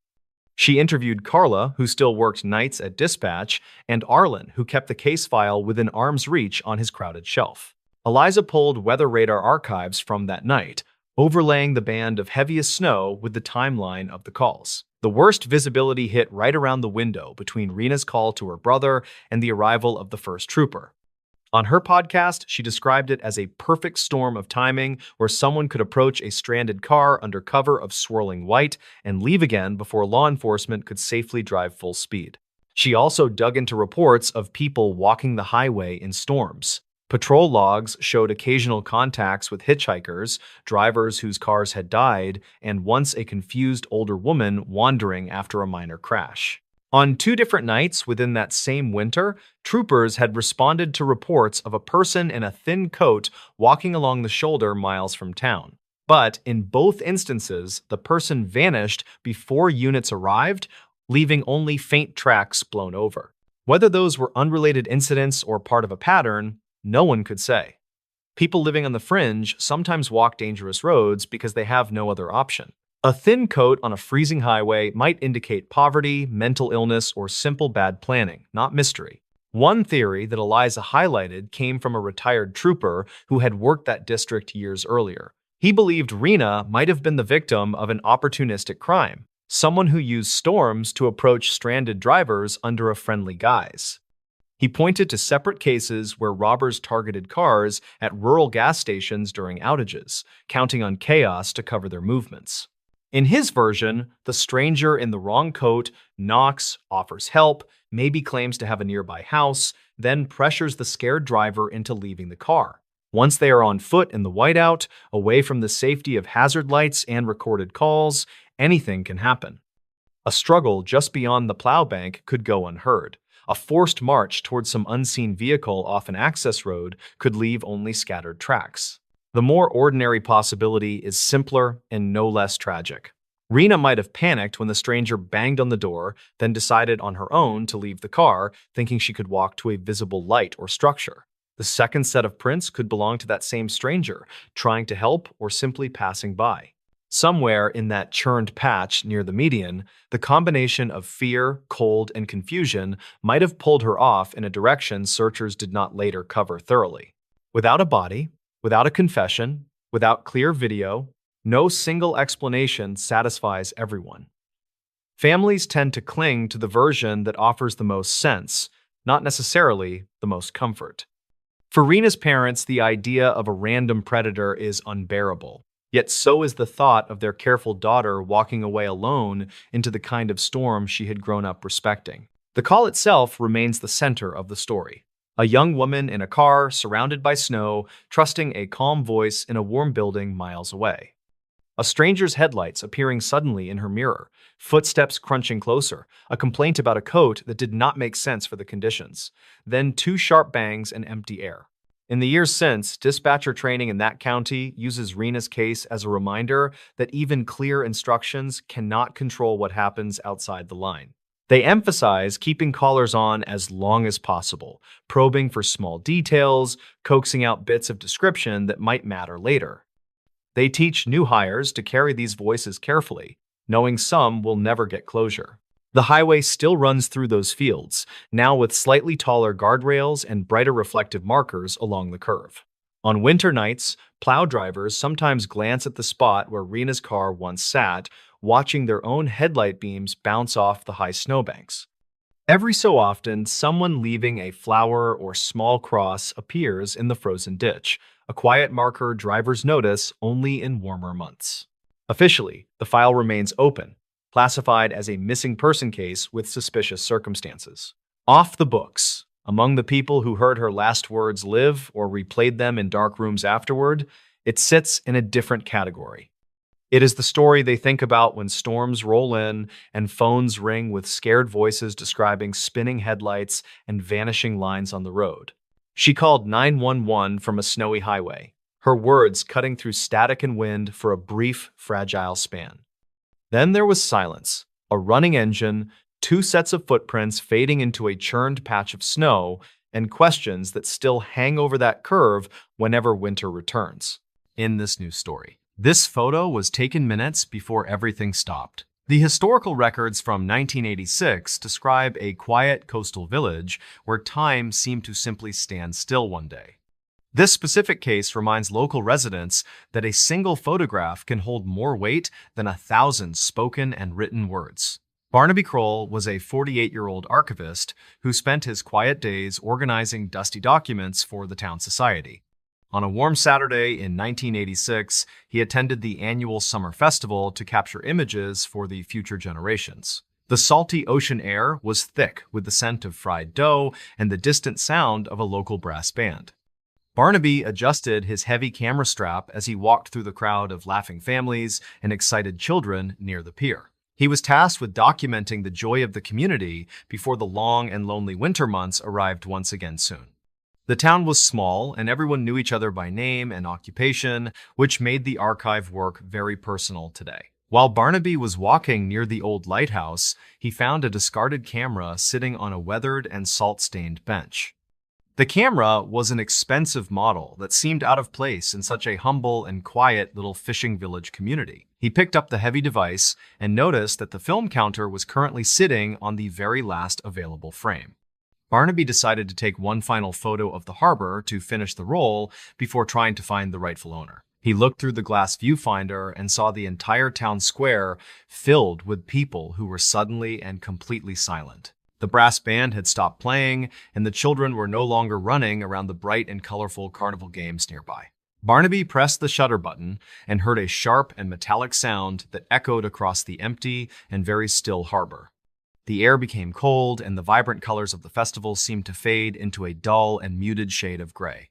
She interviewed Carla, who still worked nights at dispatch, and Arlen, who kept the case file within arm's reach on his crowded shelf. Eliza pulled weather radar archives from that night, overlaying the band of heaviest snow with the timeline of the calls. The worst visibility hit right around the window between Rena's call to her brother and the arrival of the first trooper. On her podcast, she described it as a perfect storm of timing where someone could approach a stranded car under cover of swirling white and leave again before law enforcement could safely drive full speed. She also dug into reports of people walking the highway in storms. Patrol logs showed occasional contacts with hitchhikers, drivers whose cars had died, and once a confused older woman wandering after a minor crash. On 2 different nights within that same winter, troopers had responded to reports of a person in a thin coat walking along the shoulder miles from town. But in both instances, the person vanished before units arrived, leaving only faint tracks blown over. Whether those were unrelated incidents or part of a pattern, no one could say. People living on the fringe sometimes walk dangerous roads because they have no other option. A thin coat on a freezing highway might indicate poverty, mental illness, or simple bad planning, not mystery. One theory that Eliza highlighted came from a retired trooper who had worked that district years earlier. He believed Rena might have been the victim of an opportunistic crime. someone who used storms to approach stranded drivers under a friendly guise. He pointed to separate cases where robbers targeted cars at rural gas stations during outages, counting on chaos to cover their movements. In his version, the stranger in the wrong coat knocks, offers help, maybe claims to have a nearby house, then pressures the scared driver into leaving the car. Once they are on foot in the whiteout, away from the safety of hazard lights and recorded calls, anything can happen. A struggle just beyond the plow bank could go unheard. A forced march towards some unseen vehicle off an access road could leave only scattered tracks. The more ordinary possibility is simpler and no less tragic. Rena might have panicked when the stranger banged on the door, then decided on her own to leave the car, thinking she could walk to a visible light or structure. The second set of prints could belong to that same stranger, trying to help or simply passing by. Somewhere in that churned patch near the median, the combination of fear, cold, and confusion might have pulled her off in a direction searchers did not later cover thoroughly. Without a body, without a confession, without clear video, no single explanation satisfies everyone. Families tend to cling to the version that offers the most sense, not necessarily the most comfort. For Rena's parents, the idea of a random predator is unbearable. Yet so is the thought of their careful daughter walking away alone into the kind of storm she had grown up respecting. The call itself remains the center of the story. A young woman in a car, surrounded by snow, trusting a calm voice in a warm building miles away. A stranger's headlights appearing suddenly in her mirror, footsteps crunching closer, a complaint about a coat that did not make sense for the conditions, then two sharp bangs and empty air. In the years since, dispatcher training in that county uses Rena's case as a reminder that even clear instructions cannot control what happens outside the line. They emphasize keeping callers on as long as possible, probing for small details, coaxing out bits of description that might matter later. They teach new hires to carry these voices carefully, knowing some will never get closure. The highway still runs through those fields, now with slightly taller guardrails and brighter reflective markers along the curve. On winter nights, plow drivers sometimes glance at the spot where Rena's car once sat, watching their own headlight beams bounce off the high snowbanks. Every so often, someone leaving a flower or small cross appears in the frozen ditch, a quiet marker drivers notice only in warmer months. Officially, the file remains open, classified as a missing person case with suspicious circumstances. Off the books. Among the people who heard her last words live or replayed them in dark rooms afterward, it sits in a different category. It is the story they think about when storms roll in and phones ring with scared voices describing spinning headlights and vanishing lines on the road. She called 911 from a snowy highway, her words cutting through static and wind for a brief, fragile span. Then there was silence, a running engine, two sets of footprints fading into a churned patch of snow, and questions that still hang over that curve whenever winter returns. In this new story, this photo was taken minutes before everything stopped. The historical records from 1986 describe a quiet coastal village where time seemed to simply stand still one day. This specific case reminds local residents that a single photograph can hold more weight than 1,000 spoken and written words. Barnaby Kroll was a 48-year-old archivist who spent his quiet days organizing dusty documents for the town society. On a warm Saturday in 1986, he attended the annual summer festival to capture images for the future generations. The salty ocean air was thick with the scent of fried dough and the distant sound of a local brass band. Barnaby adjusted his heavy camera strap as he walked through the crowd of laughing families and excited children near the pier. He was tasked with documenting the joy of the community before the long and lonely winter months arrived once again soon. The town was small, and everyone knew each other by name and occupation, which made the archive work very personal today. While Barnaby was walking near the old lighthouse, he found a discarded camera sitting on a weathered and salt-stained bench. The camera was an expensive model that seemed out of place in such a humble and quiet little fishing village community. He picked up the heavy device and noticed that the film counter was currently sitting on the very last available frame. Barnaby decided to take one final photo of the harbor to finish the roll before trying to find the rightful owner. He looked through the glass viewfinder and saw the entire town square filled with people who were suddenly and completely silent. The brass band had stopped playing, and the children were no longer running around the bright and colorful carnival games nearby. Barnaby pressed the shutter button and heard a sharp and metallic sound that echoed across the empty and very still harbor. The air became cold, and the vibrant colors of the festival seemed to fade into a dull and muted shade of gray.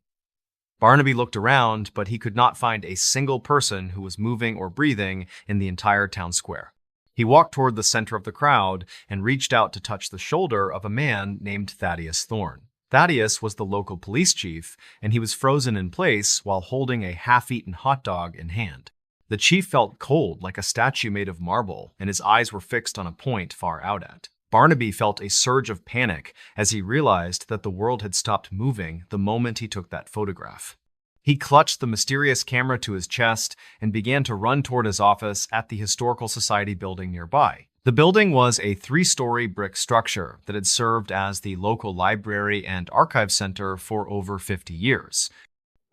Barnaby looked around, but he could not find a single person who was moving or breathing in the entire town square. He walked toward the center of the crowd and reached out to touch the shoulder of a man named Thaddeus Thorne. Thaddeus was the local police chief, and he was frozen in place while holding a half-eaten hot dog in hand. The chief felt cold like a statue made of marble, and his eyes were fixed on a point far out at. Barnaby felt a surge of panic as he realized that the world had stopped moving the moment he took that photograph. He clutched the mysterious camera to his chest and began to run toward his office at the Historical Society building nearby. The building was a 3-story brick structure that had served as the local library and archive center for over 50 years.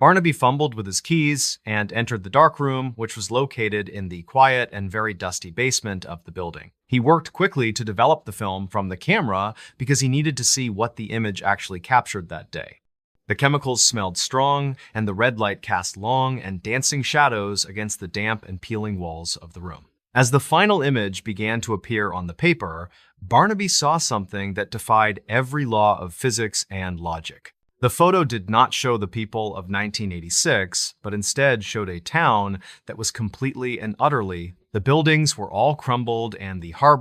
Barnaby fumbled with his keys and entered the dark room, which was located in the quiet and very dusty basement of the building. He worked quickly to develop the film from the camera because he needed to see what the image actually captured that day. The chemicals smelled strong, and the red light cast long and dancing shadows against the damp and peeling walls of the room. As the final image began to appear on the paper, Barnaby saw something that defied every law of physics and logic. The photo did not show the people of 1986, but instead showed a town that was completely and utterly. The buildings were all crumbled, and the harbor